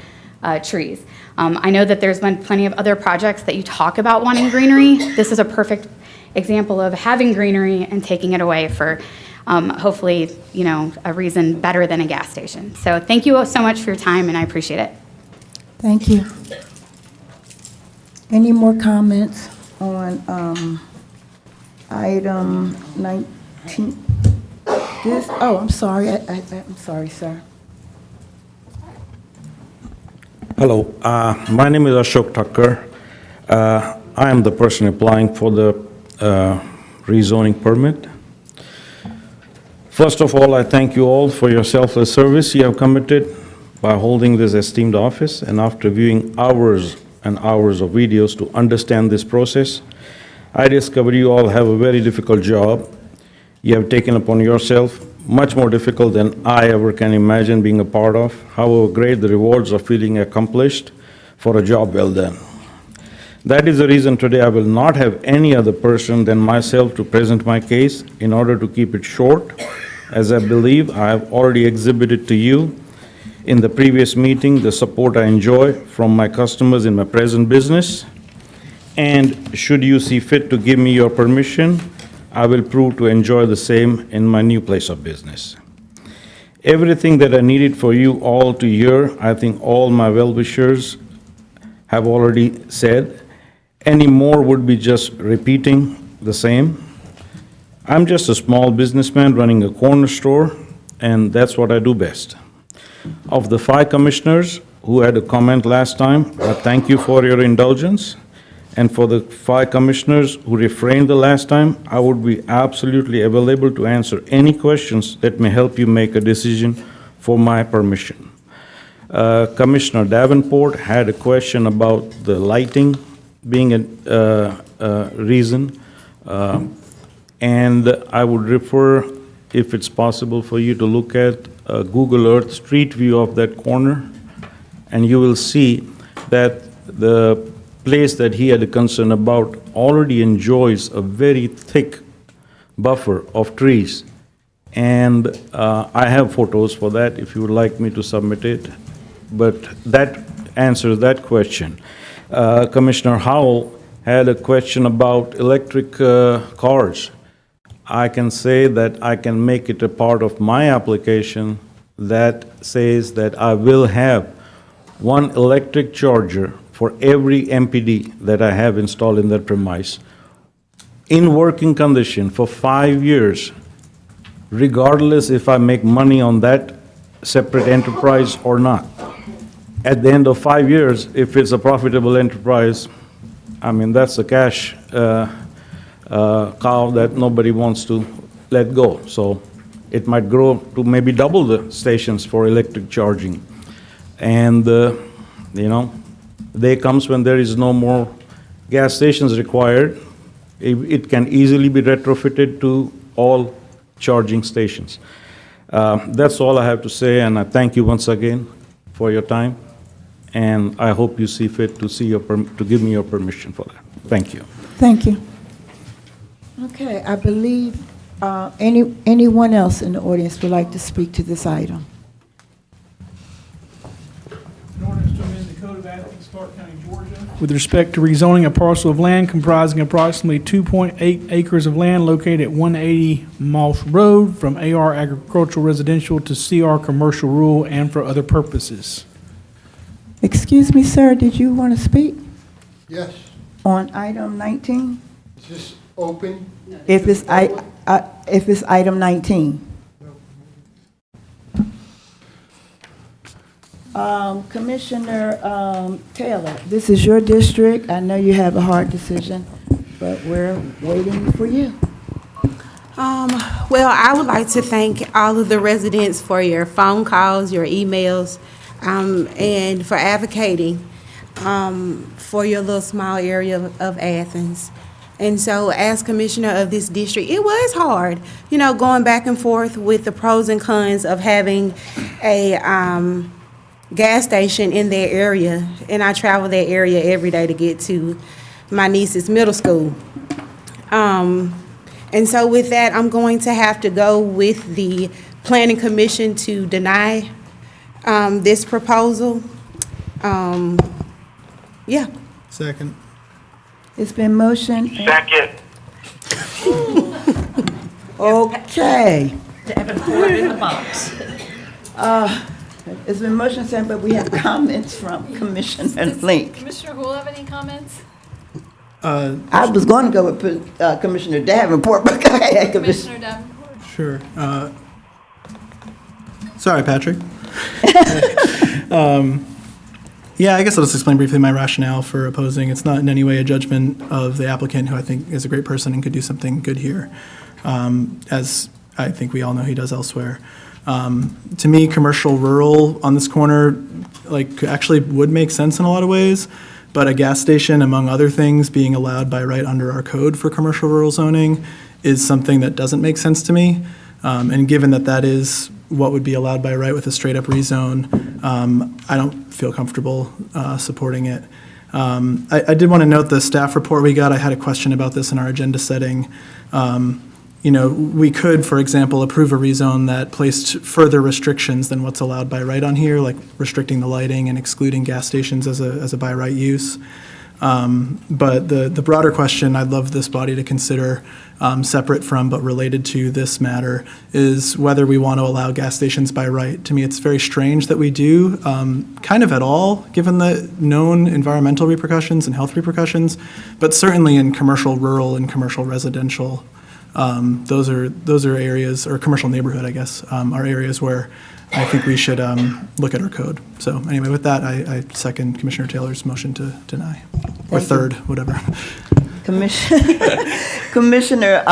S20: trees. I know that there's been plenty of other projects that you talk about wanting greenery. This is a perfect example of having greenery and taking it away for hopefully, you know, a reason better than a gas station. So thank you so much for your time, and I appreciate it.
S1: Thank you. Any more comments on item 19? I'm sorry. I'm sorry, sir.
S21: Hello, my name is Ashok Thakkar. I am the person applying for the rezoning permit. First of all, I thank you all for your selfless service you have committed by holding this esteemed office, and after viewing hours and hours of videos to understand this process, I discovered you all have a very difficult job. You have taken upon yourself, much more difficult than I ever can imagine being a part of. However great the rewards of feeling accomplished for a job well done. That is the reason today I will not have any other person than myself to present my case in order to keep it short, as I believe I have already exhibited to you in the previous meeting the support I enjoy from my customers in my present business. And should you see fit to give me your permission, I will prove to enjoy the same in my new place of business. Everything that I needed for you all to hear, I think all my well-wishers have already said. Any more would be just repeating the same. I'm just a small businessman running a corner store, and that's what I do best. Of the 5 commissioners who had a comment last time, I thank you for your indulgence. And for the 5 commissioners who refrained the last time, I would be absolutely available to answer any questions that may help you make a decision for my permission. Commissioner Davenport had a question about the lighting being a reason. And I would refer, if it's possible for you to look at a Google Earth street view of that corner, and you will see that the place that he had a concern about already enjoys a very thick buffer of trees. And I have photos for that if you would like me to submit it. But that answers that question. Commissioner Howell had a question about electric cars. I can say that I can make it a part of my application that says that I will have 1 electric charger for every MPD that I have installed in that premise, in working condition for 5 years, regardless if I make money on that separate enterprise or not. At the end of 5 years, if it's a profitable enterprise, I mean, that's a cash cow that nobody wants to let go. So it might grow to maybe double the stations for electric charging. And, you know, day comes when there is no more gas stations required. It can easily be retrofitted to all charging stations. That's all I have to say, and I thank you once again for your time and I hope you see fit to give me your permission for that. Thank you.
S1: Thank you. Okay, I believe anyone else in the audience would like to speak to this item.
S8: An ordinance to amend the Code of Athens-Clarke County, Georgia, with respect to rezoning a parcel of land comprising approximately 2.8 acres of land located at 180 Moss Road from AR agricultural residential to CR commercial rural and for other purposes.
S1: Excuse me, sir, did you want to speak
S5: Yes.
S1: on item 19?
S5: Is this open?
S1: If it's item 19. Commissioner Taylor, this is your district. I know you have a hard decision, but we're waiting for you.
S9: Well, I would like to thank all of the residents for your phone calls, your emails, and for advocating for your little small area of Athens. And so as commissioner of this district, it was hard, you know, going back and forth with the pros and cons of having a gas station in their area. And I travel that area every day to get to my niece's middle school. And so with that, I'm going to have to go with the planning commission to deny this proposal. Yeah.
S10: Second.
S1: It's been motioned.
S5: Second.
S1: Okay.
S7: To have it poured in the box.
S1: It's been motion sent, but we have comments from Commissioner Link.
S22: Commissioner Houle have any comments?
S1: I was going to go with Commissioner Davenport, but go ahead, Commissioner.
S22: Commissioner Davenport?
S10: Sure. Sorry, Patrick. Yeah, I guess I'll just explain briefly my rationale for opposing. It's not in any way a judgment of the applicant, who I think is a great person and could do something good here, as I think we all know he does elsewhere. To me, commercial rural on this corner, like, actually would make sense in a lot of ways, but a gas station, among other things, being allowed by right under our code for commercial rural zoning is something that doesn't make sense to me. And given that that is what would be allowed by right with a straight-up rezone, I don't feel comfortable supporting it. I did want to note the staff report we got. I had a question about this in our agenda setting. You know, we could, for example, approve a rezone that placed further restrictions than what's allowed by right on here, like restricting the lighting and excluding gas stations as a by right use. But the broader question I'd love this body to consider, separate from but related to this matter, is whether we want to allow gas stations by right. To me, it's very strange that we do, kind of at all, given the known environmental repercussions and health repercussions, but certainly in commercial rural and commercial residential. Those are areas, or commercial neighborhood, I guess, are areas where I think we should look at our code. So anyway, with that, I second Commissioner Taylor's motion to deny, or third, whatever.
S1: Commissioner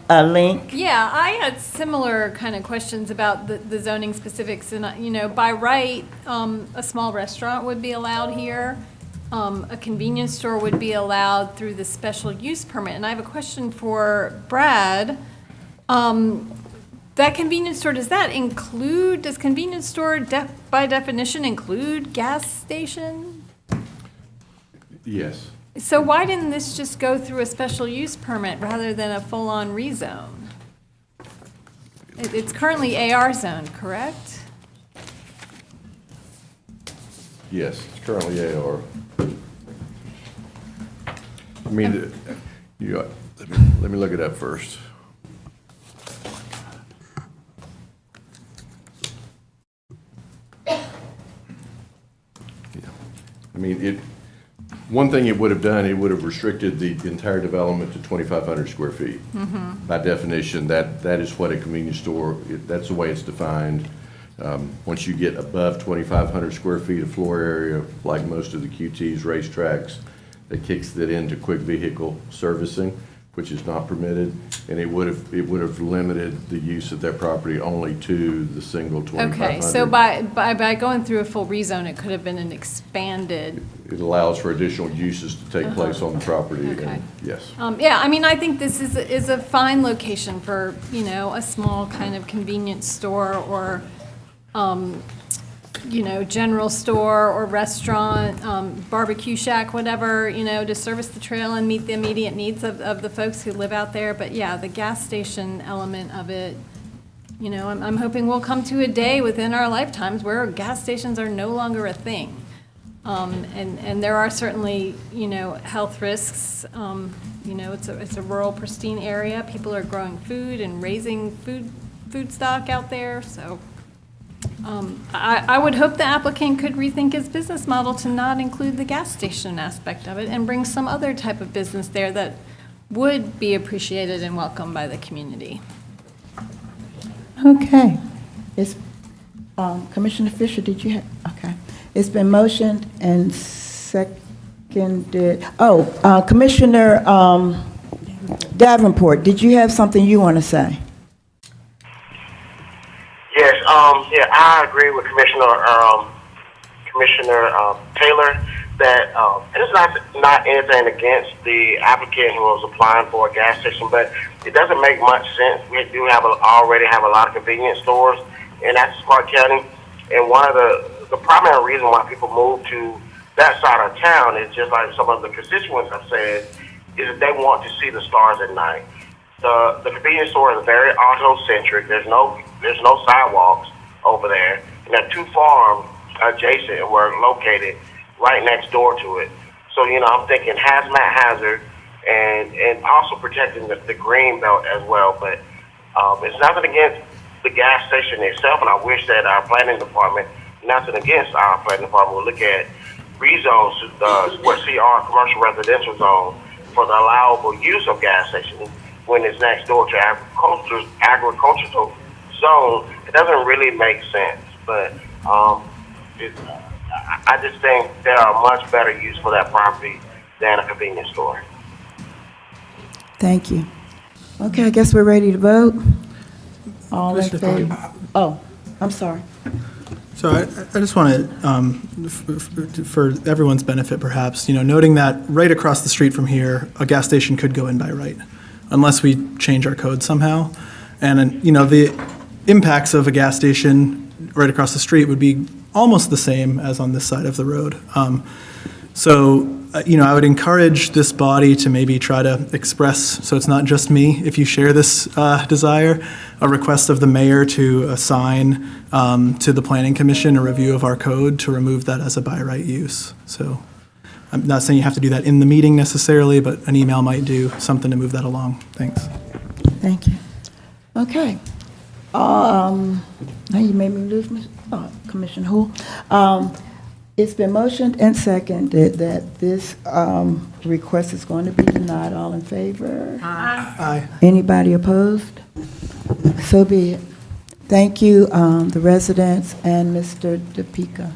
S1: Link?
S22: Yeah, I had similar kind of questions about the zoning specifics. And, you know, by right, a small restaurant would be allowed here. A convenience store would be allowed through the special use permit. And I have a question for Brad. That convenience store, does convenience store by definition include gas station?
S23: Yes.
S22: So why didn't this just go through a special use permit rather than a full-on rezone? It's currently AR zone, correct?
S23: Yes, it's currently AR. I mean, let me look it up first. I mean, one thing it would have done, it would have restricted the entire development to 2,500 square feet.
S22: Mm-hmm.
S23: By definition, that is what a convenience store, that's the way it's defined. Once you get above 2,500 square feet of floor area, like most of the QTs, racetracks, that kicks it into quick vehicle servicing, which is not permitted, and it would have limited the use of that property only to the single 2,500.
S22: Okay, so by going through a full rezone, it could have been an expanded.
S23: It allows for additional uses to take place on the property.
S22: Okay.
S23: And yes.
S22: Yeah, I mean, I think this is a fine location for, you know, a small kind of convenience store or general store or restaurant, barbecue shack, whatever, to service the trail and meet the immediate needs of the folks who live out there. But yeah, the gas station element of it, I'm hoping we'll come to a day within our lifetimes where gas stations are no longer a thing. And there are certainly, health risks. It's a rural, pristine area. People are growing food and raising food stock out there. So I would hope the applicant could rethink his business model to not include the gas station aspect of it and bring some other type of business there that would be appreciated and welcomed by the community.
S1: Okay. It's, Commissioner Fisher, did you have, okay. It's been motioned and seconded. Commissioner Davenport, did you have something you want to say?
S4: Yes, I agree with Commissioner Taylor that it's not anything against the applicant who was applying for a gas station, but it doesn't make much sense. We do already have a lot of convenience stores in Athens-Clarke County, and one of the primary reason why people move to that side of town is just like some of the constituents have said, is that they want to see the stars at night. The convenience store is very auto-centric. There's no sidewalks over there, and there are two farms adjacent and we're located right next door to it. So, I'm thinking hazmat hazard and also protecting the green belt as well. But it's nothing against the gas station itself, and I wish that our planning department, nothing against our planning department, will look at rezones to the CR, commercial residential zone, for the allowable use of gas stations when it's next door to agricultural zone. It doesn't really make sense, but I just think there are much better use for that property than a convenience store.
S1: Thank you. Okay, I guess we're ready to vote. All in favor? Oh, I'm sorry.
S10: So I just want to, for everyone's benefit perhaps, noting that right across the street from here, a gas station could go in by right, unless we change our code somehow. And, the impacts of a gas station right across the street would be almost the same as on this side of the road. I would encourage this body to maybe try to express, so it's not just me, if you share this desire, a request of the mayor to assign to the Planning Commission a review of our code to remove that as a by right use. So I'm not saying you have to do that in the meeting necessarily, but an email might do something to move that along. Thanks.
S1: Thank you. Okay. Now you made me lose my, Commissioner Hull. It's been motioned and seconded that this request is going to be denied. All in favor?
S10: Aye.
S1: Anybody opposed? So be it. Thank you, the residents and Mr. DePica.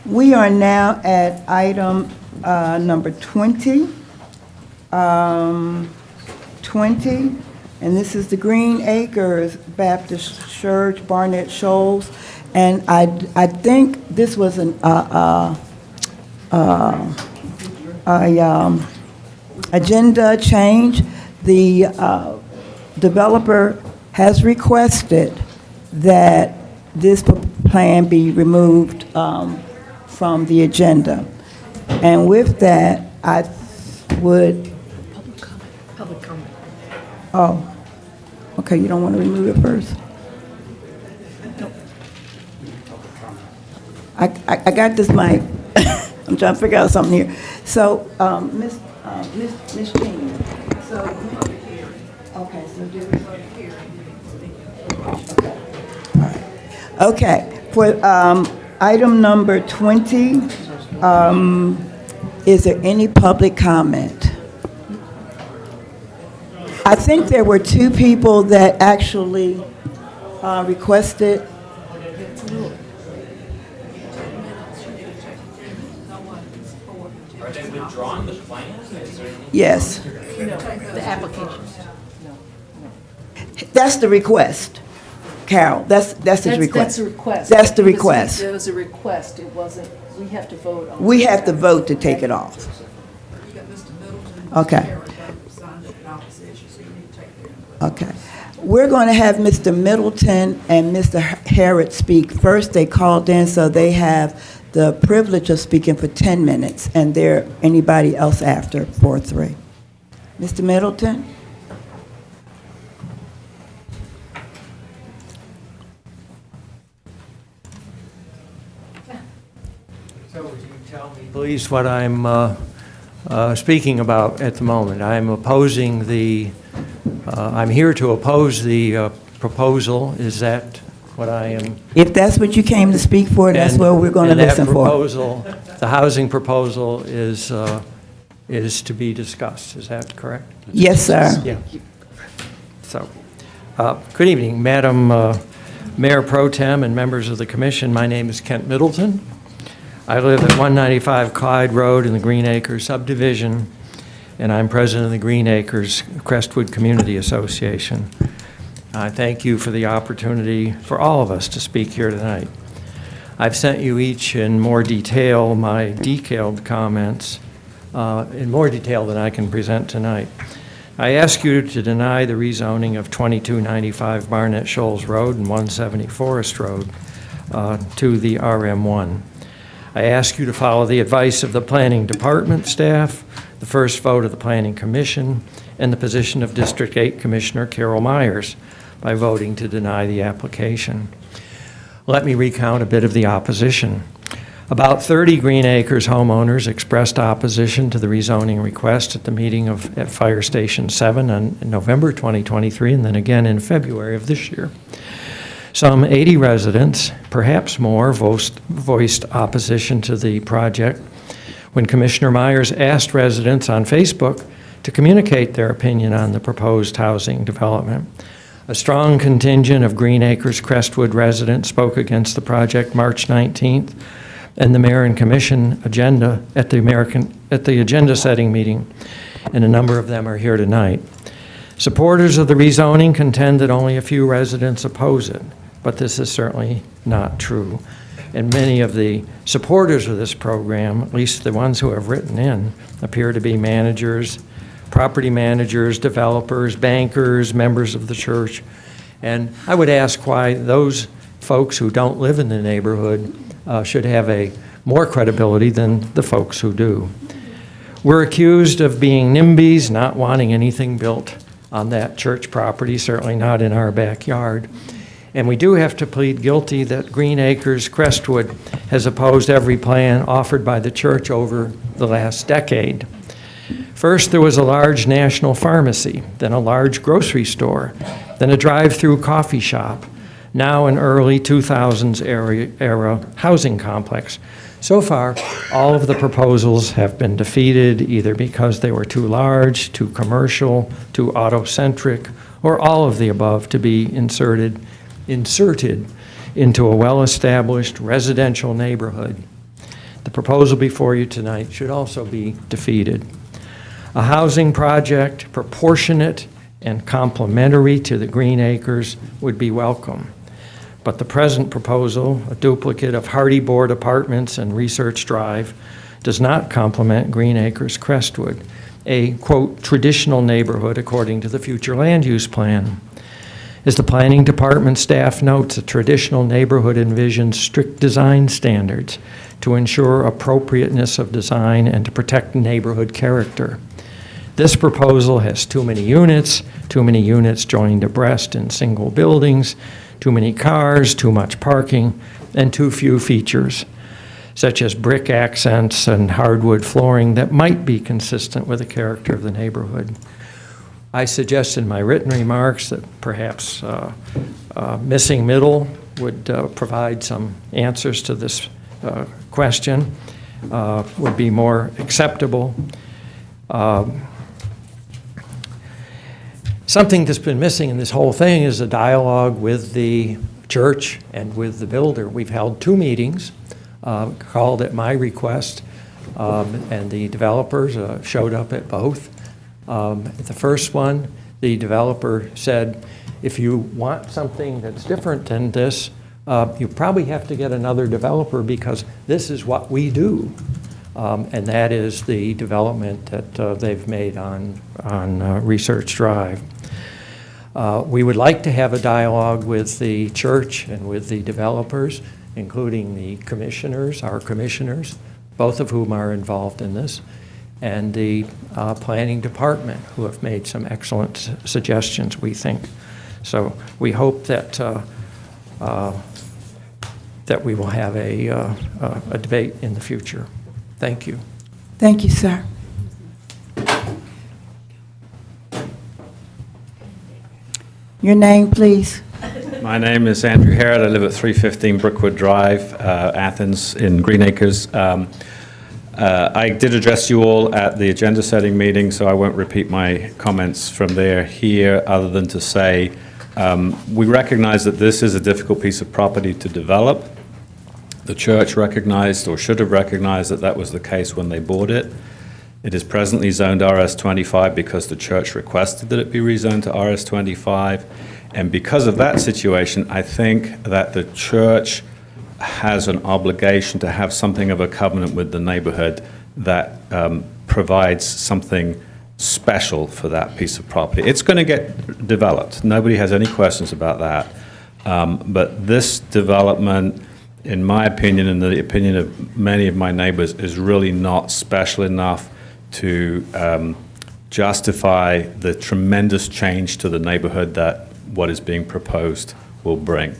S1: We are now at item number 20. 20, and this is the Green Acres Baptist Church, Barnett Shoals, and I think this was an agenda change. The developer has requested that this plan be removed from the agenda, and with that, I would.
S7: Public comment.
S1: Oh, okay, you don't want to remove it first? I got this mic. I'm trying to figure out something here. So, Miss Jean, so, okay, so do we go here? Okay, all right. Okay, for item number 20, is there any public comment? I think there were two people that actually requested.
S6: Are they withdrawing the plan?
S1: Yes.
S7: The application.
S1: That's the request, Carol. That's his request.
S11: That's a request.
S1: That's the request.
S11: It was a request. It wasn't, we have to vote on it.
S1: We have to vote to take it off. Okay. Okay. We're going to have Mr. Middleton and Mr. Harrod speak first. They called in, so they have the privilege of speaking for 10 minutes, and there anybody else after for 3. Mr. Middleton?
S3: So would you tell me, please, what I'm speaking about at the moment? I'm opposing the, I'm here to oppose the proposal. Is that what I am?
S1: If that's what you came to speak for, that's what we're going to listen for.
S3: Proposal, the housing proposal is to be discussed. Is that correct?
S1: Yes, sir.
S3: Yeah. So, good evening, Madam Mayor Pro Tem and members of the commission. My name is Kent Middleton. I live at 195 Clyde Road in the Green Acres subdivision, and I'm president of the Green Acres Crestwood Community Association. I thank you for the opportunity for all of us to speak here tonight. I've sent you each in more detail my detailed comments, in more detail than I can present tonight. I ask you to deny the rezoning of 2295 Barnett Shoals Road and 170 Forest Road to the RM1. I ask you to follow the advice of the Planning Department staff, the first vote of the Planning Commission, and the position of District 8 Commissioner Carol Myers by voting to deny the application. Let me recount a bit of the opposition. About 30 Green Acres homeowners expressed opposition to the rezoning request at the meeting at Fire Station 7 in November 2023, and then again in February of this year. Some 80 residents, perhaps more, voiced opposition to the project when Commissioner Myers asked residents on Facebook to communicate their opinion on the proposed housing development. A strong contingent of Green Acres Crestwood residents spoke against the project March 19th, and the Mayor and Commission agenda at the agenda setting meeting, and a number of them are here tonight. Supporters of the rezoning contend that only a few residents oppose it, but this is certainly not true. And many of the supporters of this program, at least the ones who have written in, appear to be managers, property managers, developers, bankers, members of the church. And I would ask why those folks who don't live in the neighborhood should have more credibility than the folks who do. We're accused of being NIMBYs, not wanting anything built on that church property, certainly not in our backyard. And we do have to plead guilty that Green Acres Crestwood has opposed every plan offered by the church over the last decade. First, there was a large national pharmacy, then a large grocery store, then a drive-through coffee shop, now an early 2000s era housing complex. So far, all of the proposals have been defeated either because they were too large, too commercial, too auto-centric, or all of the above to be inserted into a well-established residential neighborhood. The proposal before you tonight should also be defeated. A housing project proportionate and complementary to the Green Acres would be welcome. But the present proposal, a duplicate of Hardy Board Apartments and Research Drive, does not complement Green Acres Crestwood, a, quote, traditional neighborhood according to the future land use plan. As the Planning Department staff notes, a traditional neighborhood envisions strict design standards to ensure appropriateness of design and to protect neighborhood character. This proposal has too many units joined abreast in single buildings, too many cars, too much parking, and too few features, such as brick accents and hardwood flooring that might be consistent with the character of the neighborhood. I suggest in my written remarks that perhaps missing middle would provide some answers to this question, would be more acceptable. Something that's been missing in this whole thing is a dialogue with the church and with the builder. We've held 2 meetings called at my request, and the developers showed up at both. At the first one, the developer said, if you want something that's different than this, you probably have to get another developer because this is what we do. And that is the development that they've made on Research Drive. We would like to have a dialogue with the church and with the developers, including the commissioners, our commissioners, both of whom are involved in this, and the planning department, who have made some excellent suggestions, we think. So we hope that that we will have a debate in the future. Thank you.
S1: Thank you, sir. Your name, please.
S6: My name is Andrew Harrod. I live at 315 Brookwood Drive, Athens in Green Acres. I did address you all at the agenda setting meeting, so I won't repeat my comments from there here, other than to say we recognize that this is a difficult piece of property to develop. The church recognized, or should have recognized, that that was the case when they bought it. It is presently zoned RS25 because the church requested that it be rezoned to RS25. And because of that situation, I think that the church has an obligation to have something of a covenant with the neighborhood that provides something special for that piece of property. It's going to get developed. Nobody has any questions about that. But this development, in my opinion, and the opinion of many of my neighbors, is really not special enough to justify the tremendous change to the neighborhood that what is being proposed will bring.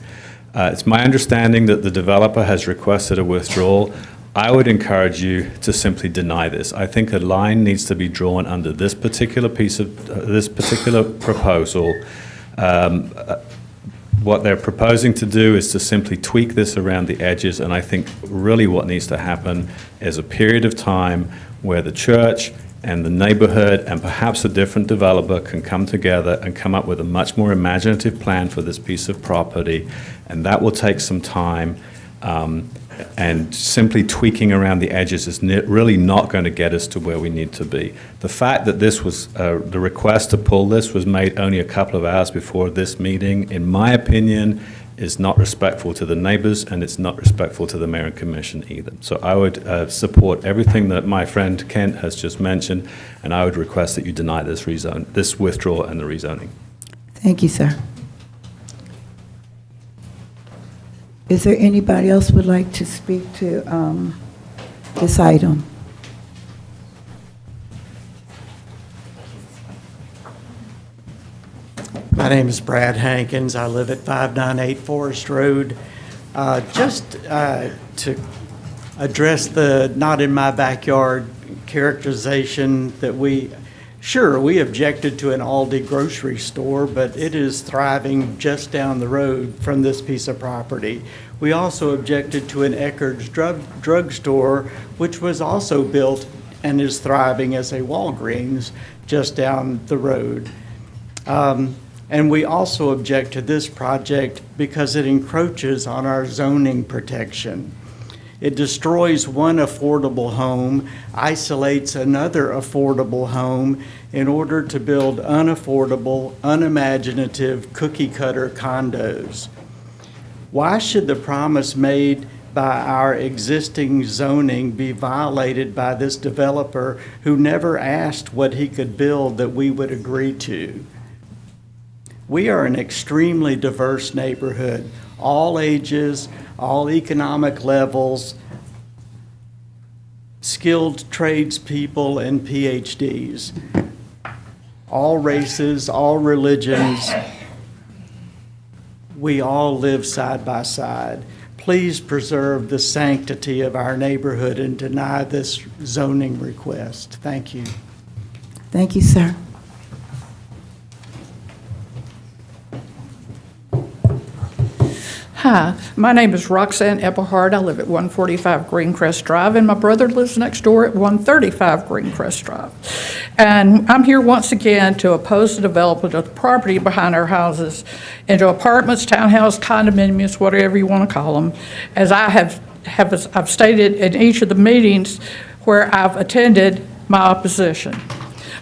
S6: It's my understanding that the developer has requested a withdrawal. I would encourage you to simply deny this. I think a line needs to be drawn under this particular piece of this particular proposal. What they're proposing to do is to simply tweak this around the edges, and I think really what needs to happen is a period of time where the church and the neighborhood and perhaps a different developer can come together and come up with a much more imaginative plan for this piece of property, and that will take some time. And simply tweaking around the edges is really not going to get us to where we need to be. The fact that this was, the request to pull this was made only a couple of hours before this meeting, in my opinion, is not respectful to the neighbors, and it's not respectful to the mayor and commission either. So I would support everything that my friend Kent has just mentioned, and I would request that you deny this withdrawal and the rezoning.
S1: Thank you, sir. Is there anybody else who would like to speak to this item?
S12: My name is Brad Hankins. I live at 598 Forest Road. Just to address the not in my backyard characterization that we objected to an Aldi grocery store, but it is thriving just down the road from this piece of property. We also objected to an Eckerd's drugstore, which was also built and is thriving as a Walgreens just down the road. And we also object to this project because it encroaches on our zoning protection. It destroys one affordable home, isolates another affordable home in order to build unaffordable, unimaginative cookie-cutter condos. Why should the promise made by our existing zoning be violated by this developer who never asked what he could build that we would agree to? We are an extremely diverse neighborhood, all ages, all economic levels, skilled tradespeople and PhDs, all races, all religions. We all live side by side. Please preserve the sanctity of our neighborhood and deny this zoning request. Thank you.
S1: Thank you, sir.
S13: Hi, my name is Roxanne Eppelhard. I live at 145 Greencrest Drive, and my brother lives next door at 135 Greencrest Drive. And I'm here once again to oppose the development of the property behind our houses into apartments, townhouse, condominiums, whatever you want to call them. As I've stated in each of the meetings where I've attended my opposition.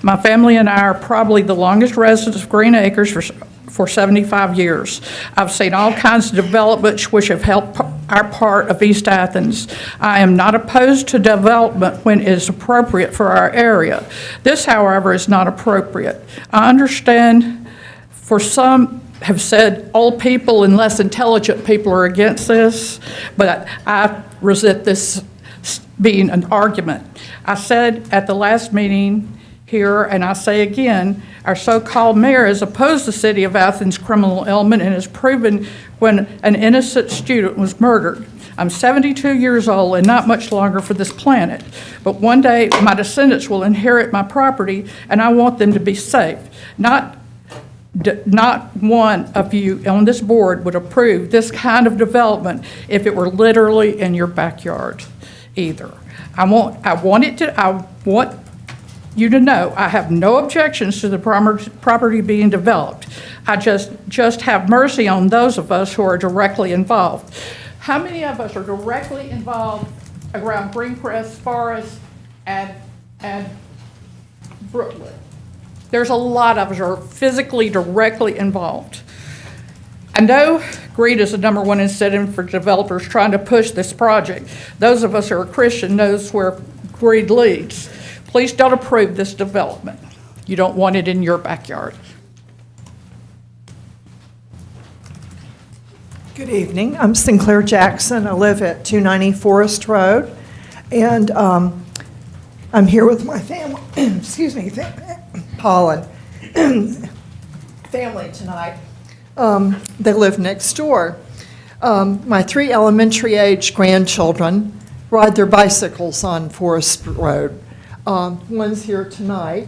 S13: My family and I are probably the longest residents of Green Acres for 75 years. I've seen all kinds of developments which have helped our part of East Athens. I am not opposed to development when it is appropriate for our area. This, however, is not appropriate. I understand for some have said old people and less intelligent people are against this, but I resent this being an argument. I said at the last meeting here, and I say again, our so-called mayor has opposed the city of Athens' criminal element and has proven when an innocent student was murdered. I'm 72 years old and not much longer for this planet, but one day my descendants will inherit my property and I want them to be safe. Not one of you on this board would approve this kind of development if it were literally in your backyard either. I want you to know I have no objections to the property being developed. I just have mercy on those of us who are directly involved. How many of us are directly involved around Greencrest Forest and Brookwood? There's a lot of us who are physically directly involved. I know greed is the #1 incentive for developers trying to push this project. Those of us who are Christian knows where greed leads. Please don't approve this development. You don't want it in your backyard.
S14: Good evening. I'm Sinclair Jackson. I live at 290 Forest Road, and I'm here with my family. Excuse me, Paul and family tonight. They live next door. My 3 elementary-age grandchildren ride their bicycles on Forest Road. One's here tonight.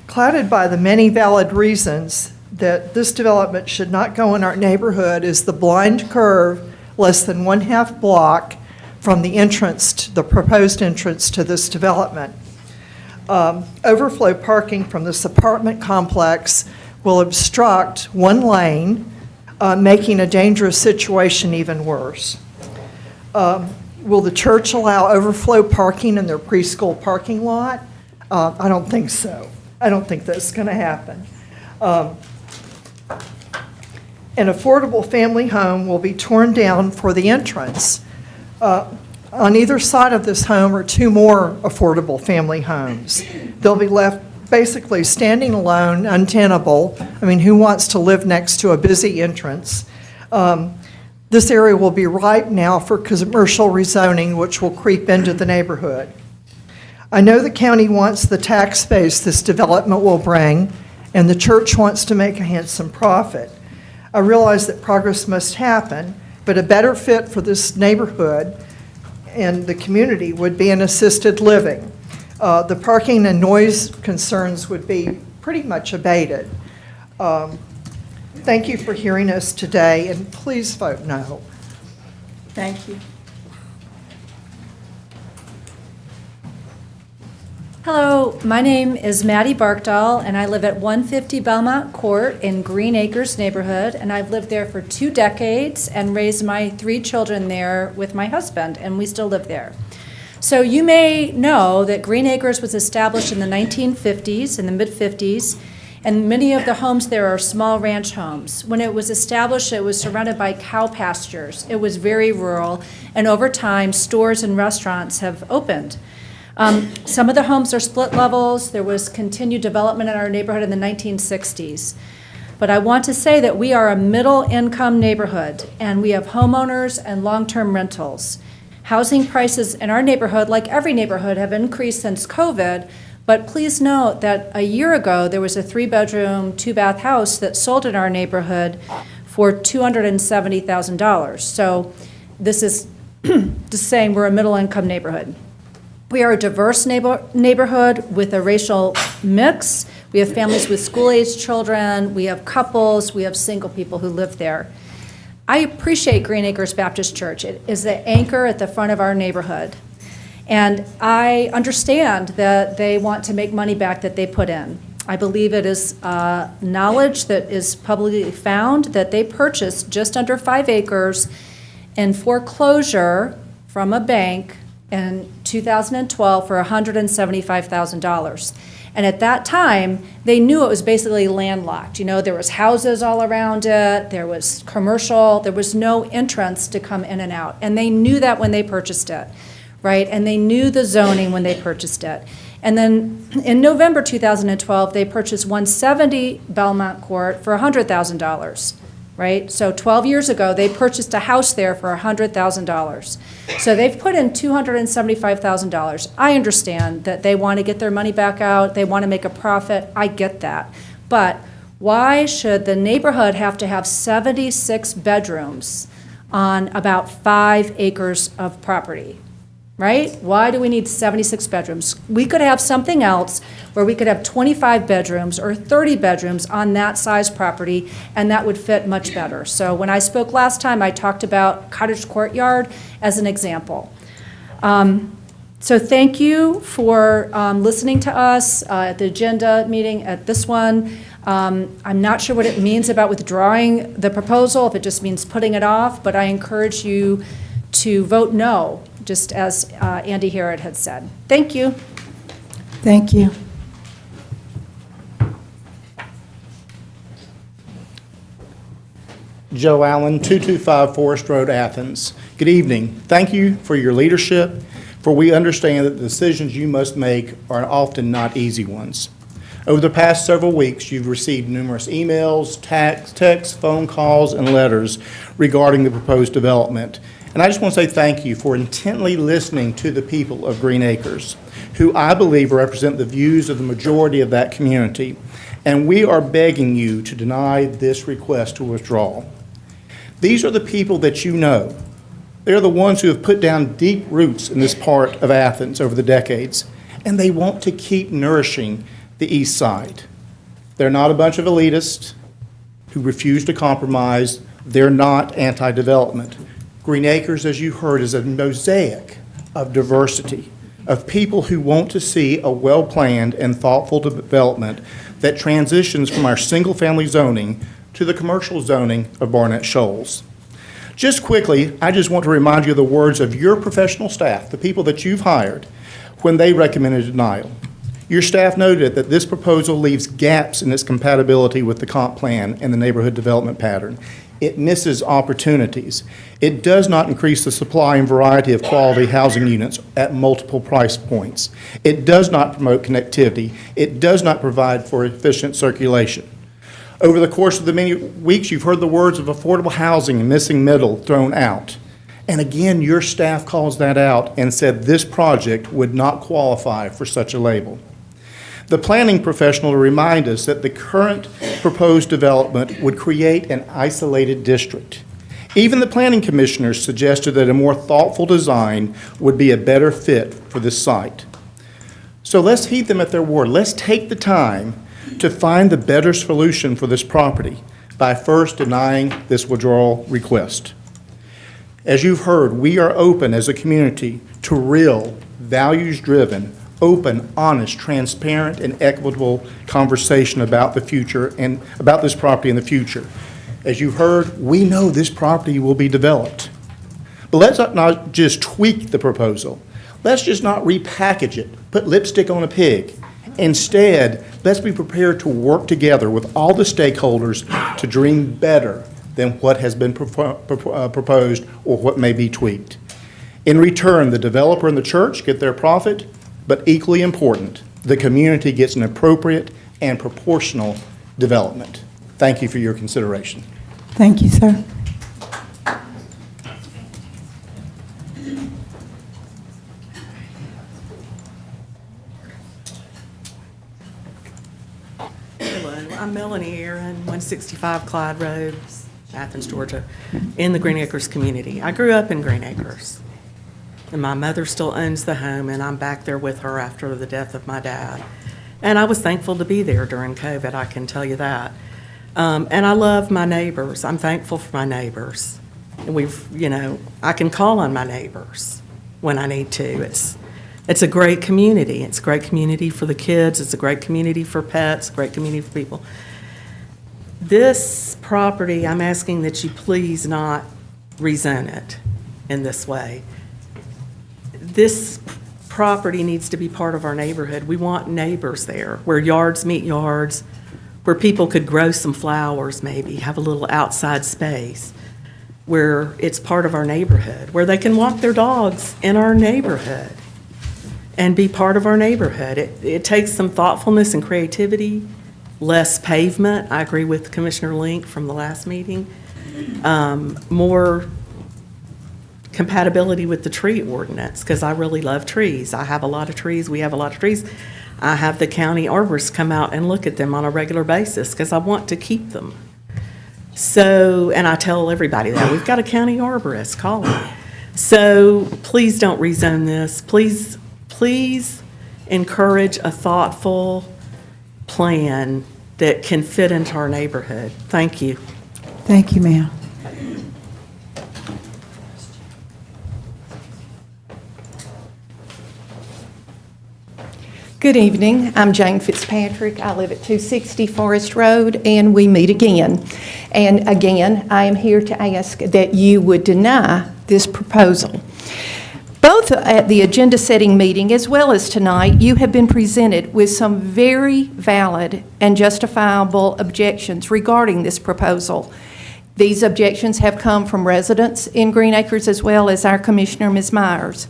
S14: Clouded by the many valid reasons that this development should not go in our neighborhood is the blind curve less than 1/2 block from the proposed entrance to this development. Overflow parking from this apartment complex will obstruct one lane, making a dangerous situation even worse. Will the church allow overflow parking in their preschool parking lot? I don't think so. I don't think that's going to happen. An affordable family home will be torn down for the entrance. On either side of this home are 2 more affordable family homes. They'll be left basically standing alone, untenable. I mean, who wants to live next to a busy entrance? This area will be ripe now for commercial rezoning, which will creep into the neighborhood. I know the county wants the tax base this development will bring, and the church wants to make a handsome profit. I realize that progress must happen, but a better fit for this neighborhood and the community would be an assisted living. The parking and noise concerns would be pretty much abated. Thank you for hearing us today, and please vote no. Thank you.
S15: Hello, my name is Maddie Barkdahl, and I live at 150 Belmont Court in Green Acres neighborhood, and I've lived there for 2 decades and raised my 3 children there with my husband, and we still live there. So you may know that Green Acres was established in the 1950s, in the mid-50s, and many of the homes there are small ranch homes. When it was established, it was surrounded by cow pastures. It was very rural, and over time, stores and restaurants have opened. Some of the homes are split levels. There was continued development in our neighborhood in the 1960s. But I want to say that we are a middle-income neighborhood, and we have homeowners and long-term rentals. Housing prices in our neighborhood, like every neighborhood, have increased since COVID, but please note that a year ago, there was a 3-bedroom, 2-bath house that sold in our neighborhood for $270,000. So this is just saying we're a middle-income neighborhood. We are a diverse neighborhood with a racial mix. We have families with school-aged children. We have couples. We have single people who live there. I appreciate Green Acres Baptist Church. It is the anchor at the front of our neighborhood. And I understand that they want to make money back that they put in. I believe it is knowledge that is publicly found that they purchased just under 5 acres in foreclosure from a bank in 2012 for $175,000. And at that time, they knew it was basically landlocked. You know, there was houses all around it, there was commercial, there was no entrance to come in and out. And they knew that when they purchased it, right? And they knew the zoning when they purchased it. And then in November 2012, they purchased 170 Belmont Court for $100,000, right? So 12 years ago, they purchased a house there for $100,000. So they've put in $275,000. I understand that they want to get their money back out, they want to make a profit, I get that. But why should the neighborhood have to have 76 bedrooms on about 5 acres of property? Right? Why do we need 76 bedrooms? We could have something else where we could have 25 bedrooms or 30 bedrooms on that size property, and that would fit much better. So when I spoke last time, I talked about cottage courtyard as an example. So thank you for listening to us at the agenda meeting, at this one. I'm not sure what it means about withdrawing the proposal, if it just means putting it off, but I encourage you to vote no, just as Andy Harrod had said. Thank you.
S1: Thank you.
S16: Joe Allen, 225 Forest Road, Athens. Good evening. Thank you for your leadership, for we understand that the decisions you must make are often not easy ones. Over the past several weeks, you've received numerous emails, texts, phone calls, and letters regarding the proposed development. And I just want to say thank you for intently listening to the people of Green Acres, who I believe represent the views of the majority of that community. And we are begging you to deny this request to withdraw. These are the people that you know. They're the ones who have put down deep roots in this part of Athens over the decades, and they want to keep nourishing the east side. They're not a bunch of elitists who refuse to compromise. They're not anti-development. Green Acres, as you heard, is a mosaic of diversity, of people who want to see a well-planned and thoughtful development that transitions from our single-family zoning to the commercial zoning of Barnett Shoals. Just quickly, I just want to remind you of the words of your professional staff, the people that you've hired, when they recommended denial. Your staff noted that this proposal leaves gaps in its compatibility with the comp plan and the neighborhood development pattern. It misses opportunities. It does not increase the supply and variety of quality housing units at multiple price points. It does not promote connectivity. It does not provide for efficient circulation. Over the course of the many weeks, you've heard the words of affordable housing and missing middle thrown out. And again, your staff calls that out and said this project would not qualify for such a label. The planning professional remind us that the current proposed development would create an isolated district. Even the planning commissioners suggested that a more thoughtful design would be a better fit for this site. So let's heed them at their word. Let's take the time to find the better solution for this property by first denying this withdrawal request. As you've heard, we are open as a community to real, values-driven, open, honest, transparent, and equitable conversation about the future and about this property in the future. As you've heard, we know this property will be developed. But let's not just tweak the proposal. Let's just not repackage it, put lipstick on a pig. Instead, let's be prepared to work together with all the stakeholders to dream better than what has been proposed or what may be tweaked. In return, the developer and the church get their profit, but equally important, the community gets an appropriate and proportional development. Thank you for your consideration.
S1: Thank you, sir.
S17: Hello, I'm Melanie Aaron, 165 Clyde Road, Athens, Georgia, in the Green Acres community. I grew up in Green Acres. And my mother still owns the home, and I'm back there with her after the death of my dad. And I was thankful to be there during COVID, I can tell you that. And I love my neighbors. I'm thankful for my neighbors. And I can call on my neighbors when I need to. It's a great community. It's a great community for the kids. It's a great community for pets, a great community for people. This property, I'm asking that you please not rezone it in this way. This property needs to be part of our neighborhood. We want neighbors there, where yards meet yards, where people could grow some flowers maybe, have a little outside space, where it's part of our neighborhood, where they can walk their dogs in our neighborhood. and be part of our neighborhood. It takes some thoughtfulness and creativity, less pavement. I agree with Commissioner Link from the last meeting. More compatibility with the tree ordinance, because I really love trees. I have a lot of trees. We have a lot of trees. I have the county arborists come out and look at them on a regular basis because I want to keep them. So, and I tell everybody that. We've got a county arborist, call it. So please don't rezone this. Please encourage a thoughtful plan that can fit into our neighborhood. Thank you.
S1: Thank you, ma'am.
S2: Good evening. I'm Jane Fitzpatrick. I live at 260 Forest Road, and we meet again. And again, I am here to ask that you would deny this proposal. Both at the agenda-setting meeting as well as tonight, you have been presented with some very valid and justifiable objections regarding this proposal. These objections have come from residents in Green Acres as well as our Commissioner, Ms. Myers.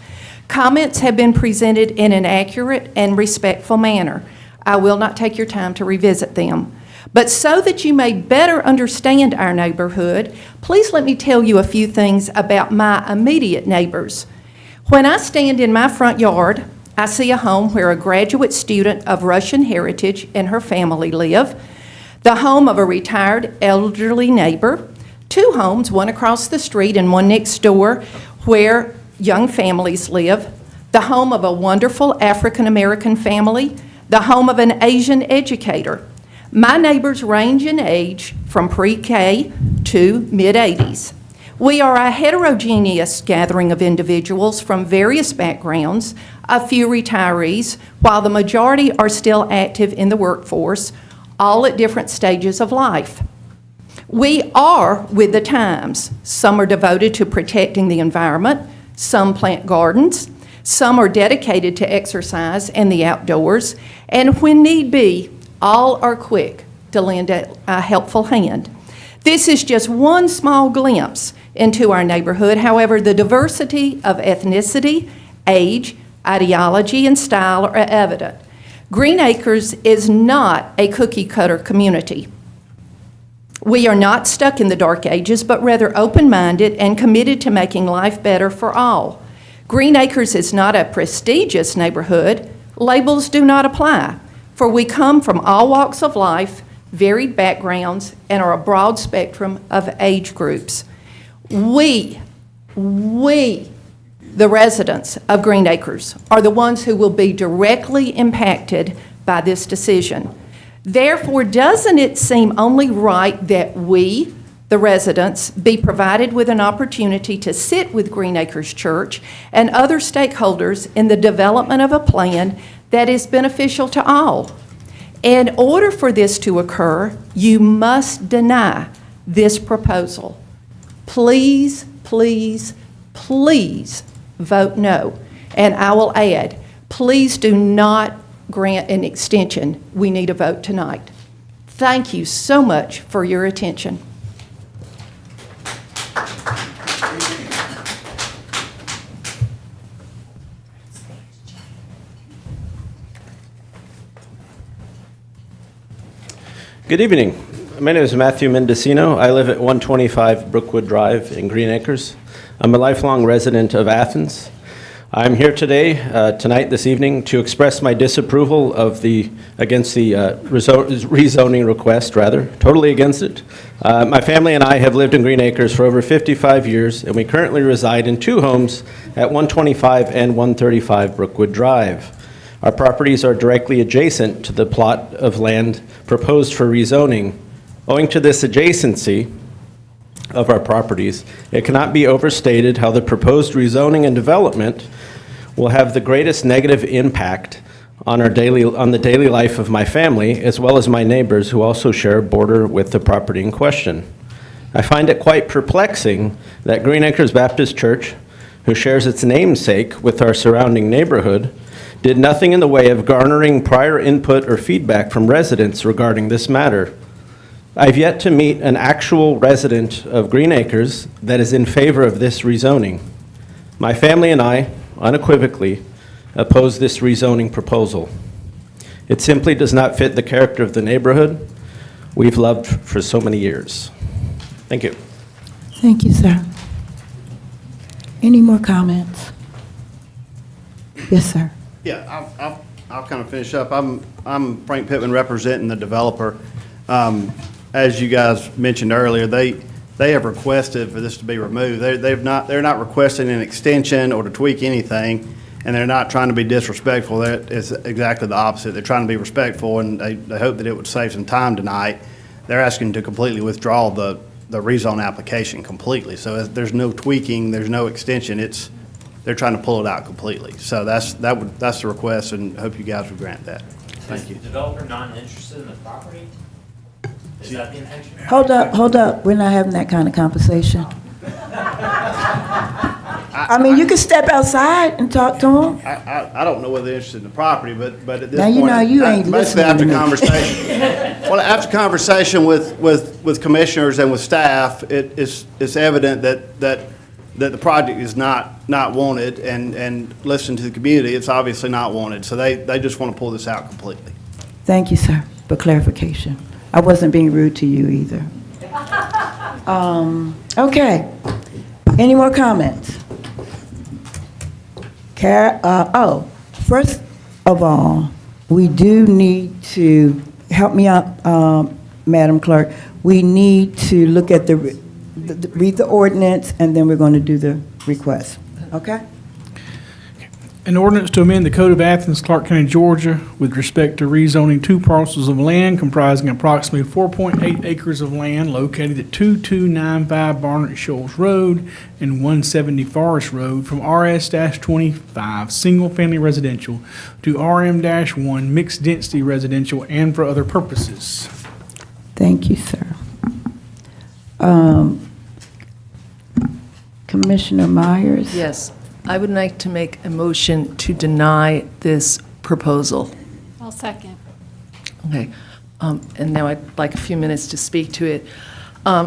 S2: Comments have been presented in an accurate and respectful manner. I will not take your time to revisit them. But so that you may better understand our neighborhood, please let me tell you a few things about my immediate neighbors. When I stand in my front yard, I see a home where a graduate student of Russian heritage and her family live, the home of a retired elderly neighbor, two homes, one across the street and one next door, where young families live, the home of a wonderful African-American family, the home of an Asian educator. My neighbors range in age from pre-K to mid-80s. We are a heterogeneous gathering of individuals from various backgrounds, a few retirees, while the majority are still active in the workforce, all at different stages of life. We are with the times. Some are devoted to protecting the environment, some plant gardens, some are dedicated to exercise and the outdoors, and when need be, all are quick to lend a helpful hand. This is just one small glimpse into our neighborhood. However, the diversity of ethnicity, age, ideology, and style are evident. Green Acres is not a cookie-cutter community. We are not stuck in the dark ages, but rather open-minded and committed to making life better for all. Green Acres is not a prestigious neighborhood. Labels do not apply, for we come from all walks of life, varied backgrounds, and are a broad spectrum of age groups. We, the residents of Green Acres, are the ones who will be directly impacted by this decision. Therefore, doesn't it seem only right that we, the residents, be provided with an opportunity to sit with Green Acres Church and other stakeholders in the development of a plan that is beneficial to all? In order for this to occur, you must deny this proposal. Please, please, please vote no. And I will add, please do not grant an extension. We need a vote tonight. Thank you so much for your attention.
S18: Good evening. My name is Matthew Mendocino. I live at 125 Brookwood Drive in Green Acres. I'm a lifelong resident of Athens. I'm here today, this evening, to express my disapproval against the rezoning request, totally against it. My family and I have lived in Green Acres for over 55 years, and we currently reside in two homes at 125 and 135 Brookwood Drive. Our properties are directly adjacent to the plot of land proposed for rezoning. Owing to this adjacency of our properties, it cannot be overstated how the proposed rezoning and development will have the greatest negative impact on the daily life of my family, as well as my neighbors who also share a border with the property in question. I find it quite perplexing that Green Acres Baptist Church, who shares its namesake with our surrounding neighborhood, did nothing in the way of garnering prior input or feedback from residents regarding this matter. I've yet to meet an actual resident of Green Acres that is in favor of this rezoning. My family and I, unequivocally, oppose this rezoning proposal. It simply does not fit the character of the neighborhood we've loved for so many years. Thank you.
S19: Thank you, sir. Any more comments? Yes, sir.
S20: Yeah, I'll kind of finish up. I'm Frank Pittman representing the developer. As you guys mentioned earlier, they have requested for this to be removed. They're not requesting an extension or to tweak anything, and they're not trying to be disrespectful. It's exactly the opposite. They're trying to be respectful, and they hope that it would save some time tonight. They're asking to completely withdraw the rezone application completely. So there's no tweaking, there's no extension. They're trying to pull it out completely. So that's the request, and hope you guys would grant that. Thank you.
S21: Is the developer not interested in the property? Is that the intention?
S19: Hold up. We're not having that kind of conversation. I mean, you can step outside and talk to them.
S20: I don't know whether they're interested in the property, but at this
S19: Now,
S20: point.
S19: you know you ain't
S20: basically
S19: listening
S20: after
S19: to me.
S20: conversation. Well, after conversation with commissioners and with staff, it's evident that the project is not wanted, and listening to the community, it's obviously not wanted. So they just want to pull this out completely.
S19: Thank you, sir, for clarification. I wasn't being rude to you either. Okay. Any more comments? First of all, we do need to, help me out, Madam Clerk, we need to look at read the ordinance, and then we're going to do the request. Okay?
S8: An ordinance to amend the Code of Athens-Clarke County, Georgia with respect to rezoning 2 parcels of land comprising approximately 4.8 acres of land located at 2295 Barnett Shoals Road and 170 Forest Road from RS-25 single-family residential to RM-1 mixed-density residential and for other purposes.
S19: Thank you, sir. Commissioner Myers?
S11: Yes, I would like to make a motion to deny this proposal.
S22: I'll second.
S11: Okay, and now I'd like a few minutes to speak to it.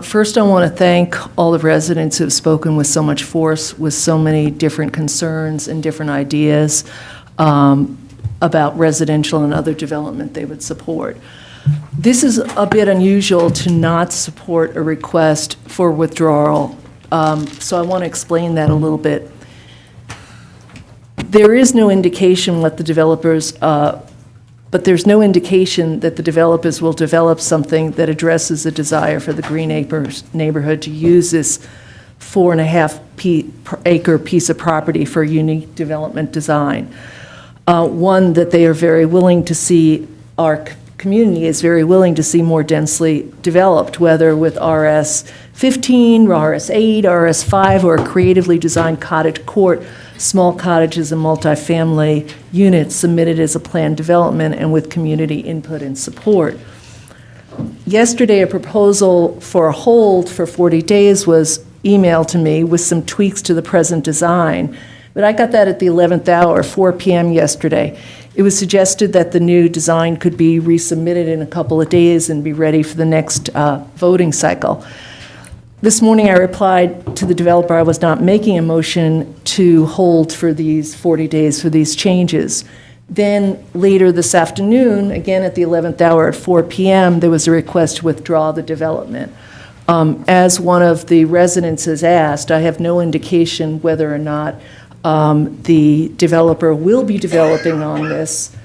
S11: First, I want to thank all the residents who have spoken with so much force, with so many different concerns and different ideas about residential and other development they would support. This is a bit unusual to not support a request for withdrawal, so I want to explain that a little bit. There is no indication what the developers, but there's no indication that the developers will develop something that addresses the desire for the Green Acres neighborhood to use this 4.5 acre piece of property for a unique development design. One that they are very willing to see, our community is very willing to see more densely developed, whether with RS-15, RS-8, RS-5, or a creatively designed cottage court, small cottages and multifamily units submitted as a planned development and with community input and support. Yesterday, a proposal for a hold for 40 days was emailed to me with some tweaks to the present design, but I got that at the 11th hour, 4 p.m. yesterday. It was suggested that the new design could be resubmitted in a couple of days and be ready for the next voting cycle. This morning, I replied to the developer I was not making a motion to hold for these 40 days for these changes. Then later this afternoon, again at the 11th hour at 4 p.m., there was a request to withdraw the development. As one of the residents has asked, I have no indication whether or not the developer will be developing on this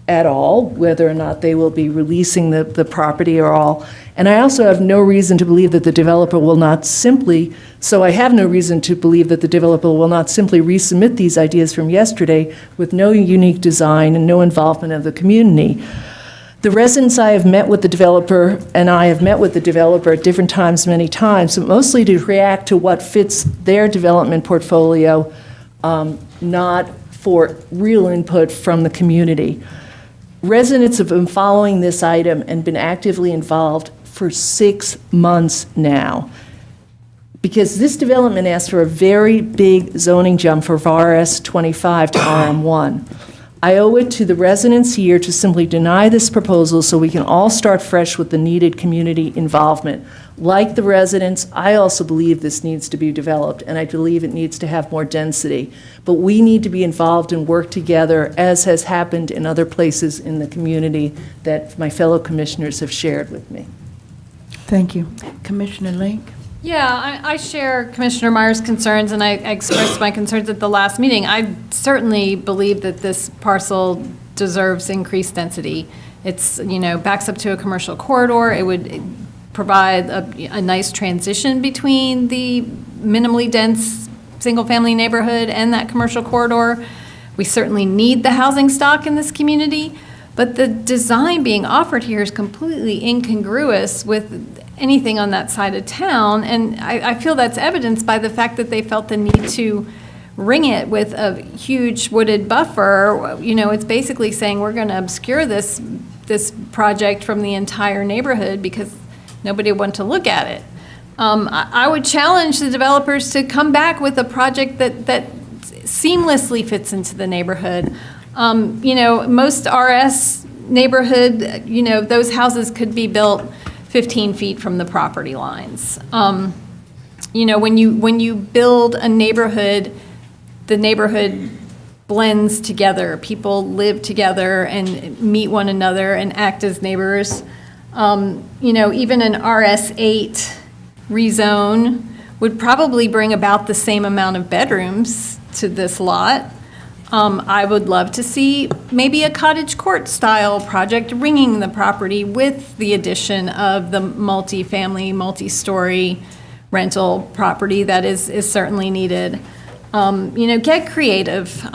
S11: at all, whether or not they will be releasing the property or all. And I also have no reason to believe that the developer will not simply, so I have no reason to believe that the developer will not simply resubmit these ideas from yesterday with no unique design and no involvement of the community. The residents I have met with the developer, and I have met with the developer at different times, many times, but mostly to react to what fits their development portfolio, not for real input from the community. Residents have been following this item and been actively involved for 6 months now, because this development asks for a very big zoning jump from RS-25 to RM-1. I owe it to the residents here to simply deny this proposal so we can all start fresh with the needed community involvement. Like the residents, I also believe this needs to be developed, and I believe it needs to have more density. But we need to be involved and work together, as has happened in other places in the community that my fellow commissioners have shared with me.
S19: Thank you. Commissioner Link?
S22: Yeah, I share Commissioner Meyer's concerns, and I expressed my concerns at the last meeting. I certainly believe that this parcel deserves increased density. It's, backs up to a commercial corridor. It would provide a nice transition between the minimally dense single-family neighborhood and that commercial corridor. We certainly need the housing stock in this community, but the design being offered here is completely incongruous with anything on that side of town, and I feel that's evidenced by the fact that they felt the need to ring it with a huge wooded buffer. It's basically saying we're going to obscure this project from the entire neighborhood because nobody would want to look at it. I would challenge the developers to come back with a project that seamlessly fits into the neighborhood. Most RS neighborhood, those houses could be built 15 feet from the property lines. When you build a neighborhood, the neighborhood blends together. People live together and meet one another and act as neighbors. Even an RS8 rezone would probably bring about the same amount of bedrooms to this lot. I would love to see maybe a cottage court style project ringing the property with the addition of the multi-family, multi-story rental property that is certainly needed. Get creative.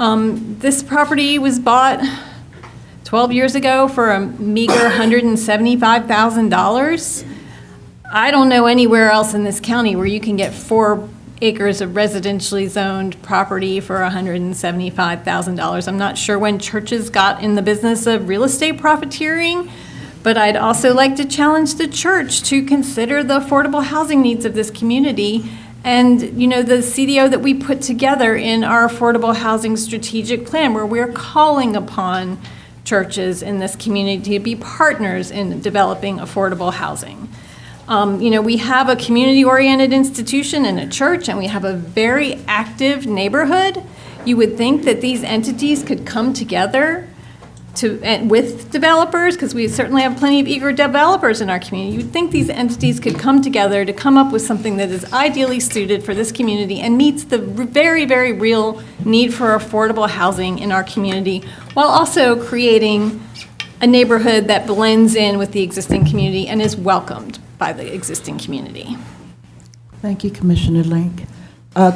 S22: This property was bought 12 years ago for a meager $175,000. I don't know anywhere else in this county where you can get 4 acres of residentially zoned property for $175,000. I'm not sure when churches got in the business of real estate profiteering, but I'd also like to challenge the church to consider the affordable housing needs of this community. And, the CDO that we put together in our affordable housing strategic plan, where we're calling upon churches in this community to be partners in developing affordable housing. We have a community-oriented institution and a church, and we have a very active neighborhood. You would think that these entities could come together with developers, because we certainly have plenty of eager developers in our community. You'd think these entities could come together to come up with something that is ideally suited for this community and meets the very, very real need for affordable housing in our community, while also creating a neighborhood that blends in with the existing community and is welcomed by the existing community.
S19: Thank you, Commissioner Link.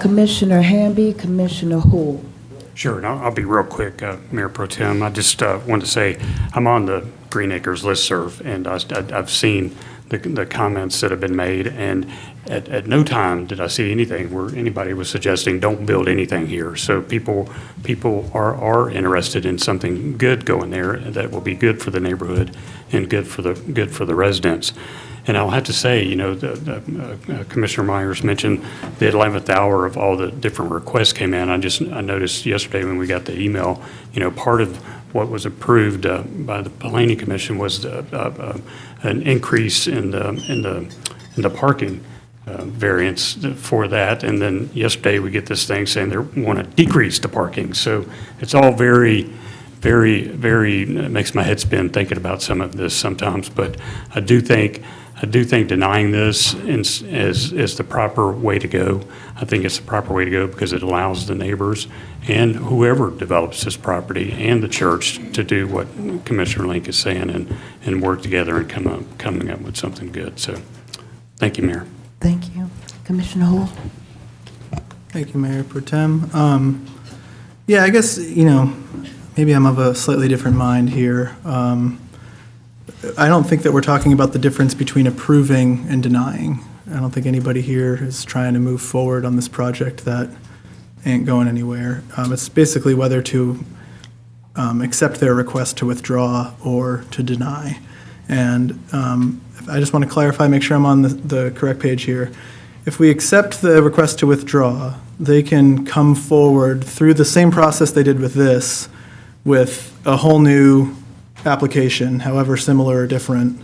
S19: Commissioner Hamby, Commissioner Hull.
S5: Sure, and I'll be real quick, Mayor Pro Tem. I just wanted to say I'm on the Green Acres listserv, and I've seen the comments that have been made, and at no time did I see anything where anybody was suggesting don't build anything here. So people are interested in something good going there that will be good for the neighborhood and good for the residents. And I'll have to say, Commissioner Myers mentioned the 11th hour of all the different requests came in. I noticed yesterday when we got the email, part of what was approved by the Planning Commission was an increase in the parking variance for that. And then yesterday we get this thing saying they want to decrease the parking. So it's all very, very, it makes my head spin thinking about some of this sometimes. But I do think denying this is the proper way to go. I think it's the proper way to go because it allows the neighbors and whoever develops this property and the church to do what Commissioner Link is saying and work together and coming up with something good. So thank you, Mayor.
S19: Thank you. Commissioner Hull.
S10: Thank you, Mayor Pro Tem. I guess, maybe I'm of a slightly different mind here. I don't think that we're talking about the difference between approving and denying. I don't think anybody here is trying to move forward on this project that ain't going anywhere. It's basically whether to accept their request to withdraw or to deny. And I just want to clarify, make sure I'm on the correct page here. If we accept the request to withdraw, they can come forward through the same process they did with this, with a whole new application, however similar or different,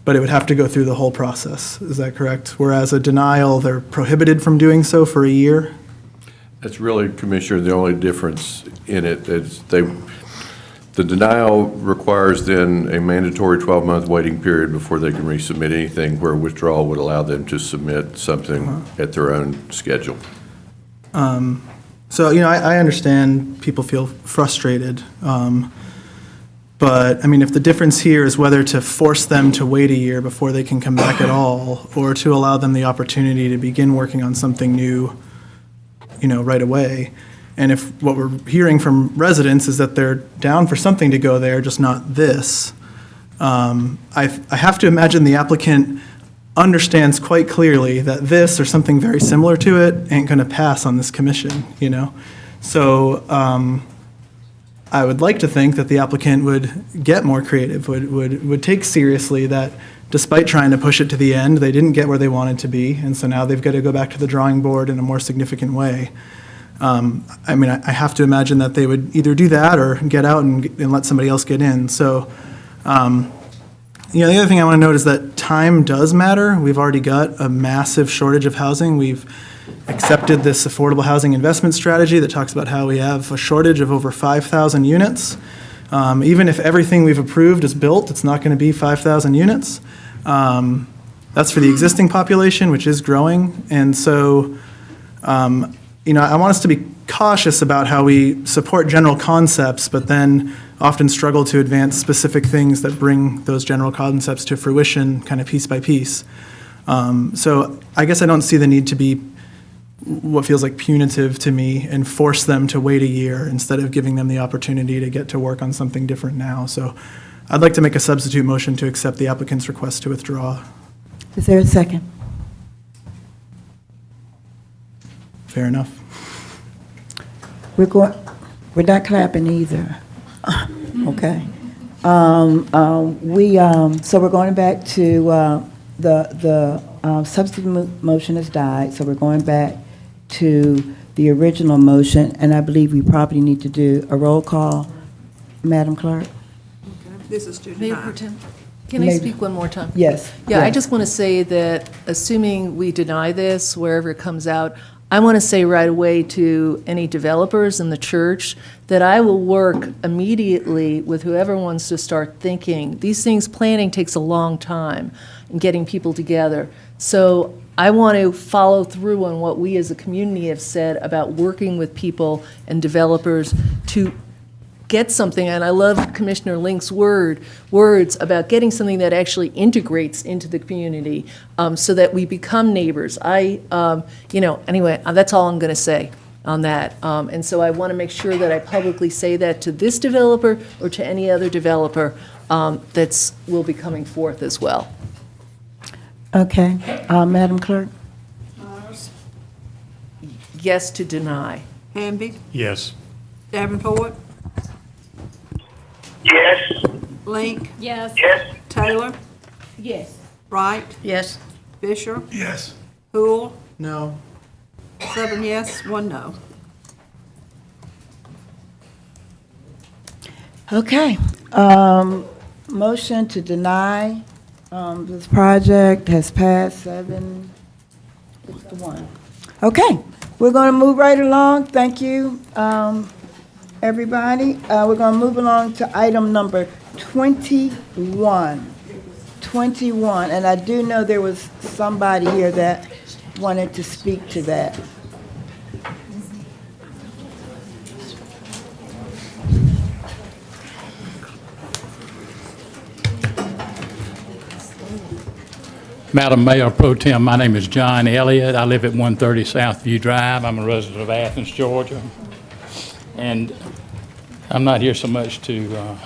S10: but it would have to go through the whole process. Is that correct? Whereas a denial, they're prohibited from doing so for a year?
S4: That's really, Commissioner, the only difference in it is the denial requires then a mandatory 12-month waiting period before they can resubmit anything, where withdrawal would allow them to submit something at their own schedule.
S10: So, I understand people feel frustrated. But, if the difference here is whether to force them to wait a year before they can come back at all, or to allow them the opportunity to begin working on something new, right away. And if what we're hearing from residents is that they're down for something to go there, just not this, I have to imagine the applicant understands quite clearly that this or something very similar to it ain't going to pass on this commission, So I would like to think that the applicant would get more creative, would take seriously that despite trying to push it to the end, they didn't get where they wanted to be, and so now they've got to go back to the drawing board in a more significant way. I have to imagine that they would either do that or get out and let somebody else get in. So, the other thing I want to note is that time does matter. We've already got a massive shortage of housing. We've accepted this affordable housing investment strategy that talks about how we have a shortage of over 5,000 units. Even if everything we've approved is built, it's not going to be 5,000 units. That's for the existing population, which is growing. And so, I want us to be cautious about how we support general concepts, but then often struggle to advance specific things that bring those general concepts to fruition kind of piece by piece. So I guess I don't see the need to be what feels like punitive to me and force them to wait a year instead of giving them the opportunity to get to work on something different now. So I'd like to make a substitute motion to accept the applicant's request to withdraw.
S19: Is there a second?
S10: Fair enough.
S19: We're not clapping either. Okay. So we're going back to, the substitute motion has died, so we're going back to the original motion, and I believe we probably need to do a roll call. Madam Clerk?
S11: This is to Mayor Pro Tem, can I
S19: Maybe.
S11: speak one more time?
S19: Yes.
S11: Yeah, I
S19: Yes.
S11: just want to say that, assuming we deny this, wherever it comes out, I want to say right away to any developers in the church that I will work immediately with whoever wants to start thinking. These things, planning takes a long time in getting people together. So I want to follow through on what we as a community have said about working with people and developers to get something, and I love Commissioner Link's words about getting something that actually integrates into the community, so that we become neighbors. Anyway, that's all I'm going to say on that. And so I want to make sure that I publicly say that to this developer or to any other developer will be coming forth as well.
S19: Okay. Madam Clerk?
S11: Yes to deny.
S9: Hamby,
S5: Yes.
S9: Davenport,
S21: Yes.
S9: Link,
S22: Yes.
S21: Yes.
S9: Taylor,
S22: Yes.
S9: Wright,
S7: Yes.
S9: Fisher,
S5: Yes.
S9: Hool,
S10: No.
S9: 7 yes, 1 no.
S19: Okay. Motion to deny this project has passed 7-1. Okay, we're going to move right along. Thank you, everybody. We're going to move along to item number 21. 21, and I do know there was somebody here that wanted to speak to that.
S23: Madam Mayor Pro Tem, my name is John Elliott. I live at 130 Southview Drive. I'm a resident of Athens, Georgia. And I'm not here so much to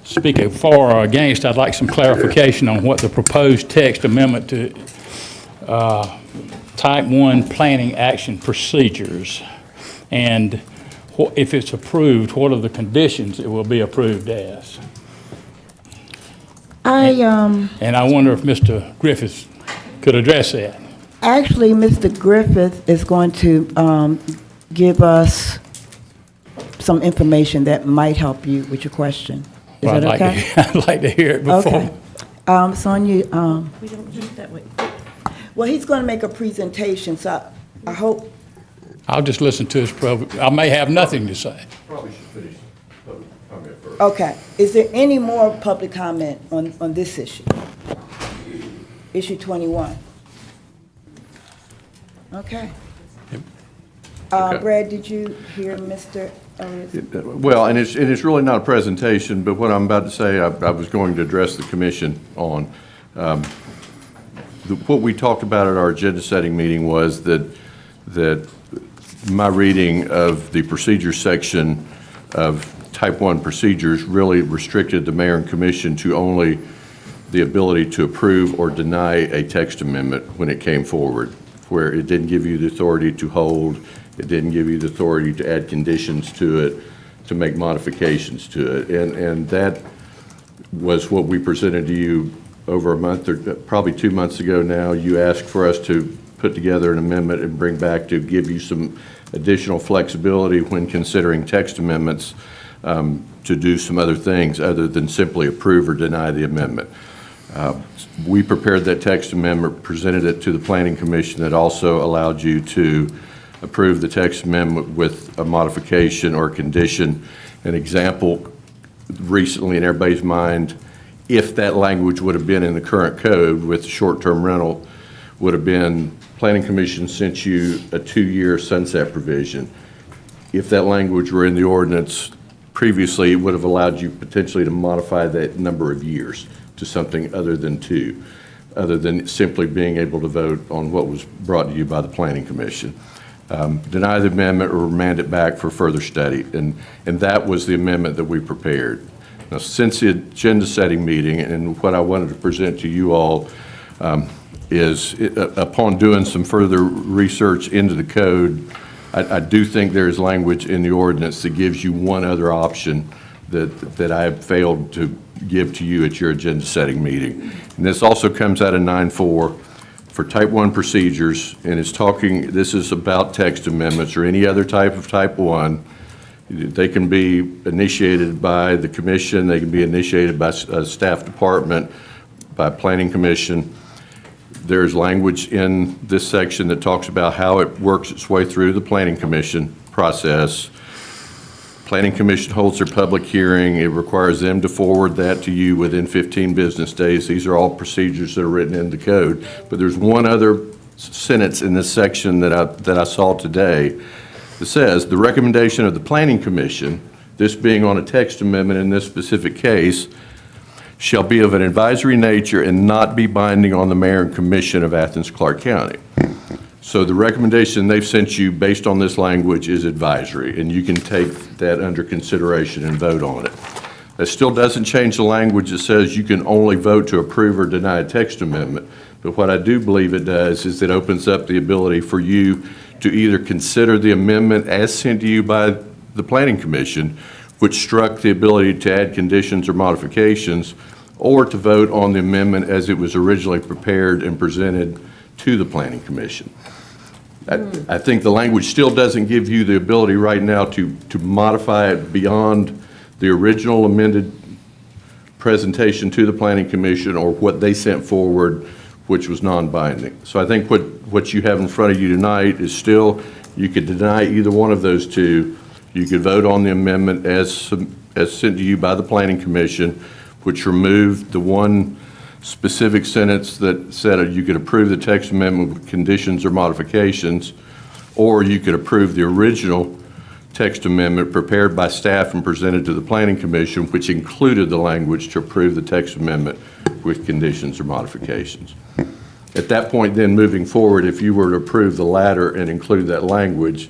S23: speak for or against. I'd like some clarification on what the proposed text amendment to Type 1 Planning Action Procedures, and if it's approved, what are the conditions it will be approved as? And I wonder if Mr. Griffith could address that.
S19: Actually, Mr. Griffith is going to give us some information that might help you with your question. Is
S23: Well,
S19: that okay?
S23: I'd like to hear it before.
S19: Sonia,
S7: We don't do it that way.
S19: well, he's going to make a presentation, so I hope,
S23: I'll just listen to his I may have nothing to say.
S4: Probably should finish public comment first.
S19: okay. Is there any more public comment on this issue? Issue 21? Okay.
S4: Okay.
S19: Brad, did you hear Mr. Elliott?
S4: Well, and it's really not a presentation, but what I'm about to say, I was going to address the commission on. What we talked about at our agenda-setting meeting was that my reading of the procedure section of Type 1 procedures really restricted the mayor and commission to only the ability to approve or deny a text amendment when it came forward, where it didn't give you the authority to hold, it didn't give you the authority to add conditions to it, to make modifications to it. And that was what we presented to you over a month, or probably 2 months ago now. You asked for us to put together an amendment and bring back to give you some additional flexibility when considering text amendments, to do some other things other than simply approve or deny the amendment. We prepared that text amendment, presented it to the Planning Commission, that also allowed you to approve the text amendment with a modification or condition. An example recently in everybody's mind, if that language would have been in the current code with short-term rental, would have been, Planning Commission sent you a 2-year sunset provision. If that language were in the ordinance previously, it would have allowed you potentially to modify that number of years to something other than 2, other than simply being able to vote on what was brought to you by the Planning Commission. Deny the amendment or remand it back for further study. And that was the amendment that we prepared. Now, since the agenda-setting meeting, and what I wanted to present to you all is, upon doing some further research into the code, I do think there is language in the ordinance that gives you one other option that I have failed to give to you at your agenda-setting meeting. And this also comes out of 9.4 for Type 1 procedures, and it's talking, this is about text amendments or any other type of Type 1. They can be initiated by the commission, they can be initiated by a staff department, by Planning Commission. There's language in this section that talks about how it works its way through the Planning Commission process. Planning Commission holds their public hearing. It requires them to forward that to you within 15 business days. These are all procedures that are written in the code. But there's one other sentence in this section that I saw today that says, the recommendation of the Planning Commission, this being on a text amendment in this specific case, shall be of an advisory nature and not be binding on the mayor and commission of Athens-Clarke County. So the recommendation they've sent you based on this language is advisory, and you can take that under consideration and vote on it. That still doesn't change the language that says you can only vote to approve or deny a text amendment. But what I do believe it does is it opens up the ability for you to either consider the amendment as sent to you by the Planning Commission, which struck the ability to add conditions or modifications, or to vote on the amendment as it was originally prepared and presented to the Planning Commission. I think the language still doesn't give you the ability right now to modify it beyond the original amended presentation to the Planning Commission or what they sent forward, which was non-binding. So I think what you have in front of you tonight is still, you could deny either one of those two. You could vote on the amendment as sent to you by the Planning Commission, which removed the one specific sentence that said you could approve the text amendment with conditions or modifications, or you could approve the original text amendment prepared by staff and presented to the Planning Commission, which included the language to approve the text amendment with conditions or modifications. At that point then, moving forward, if you were to approve the latter and include that language,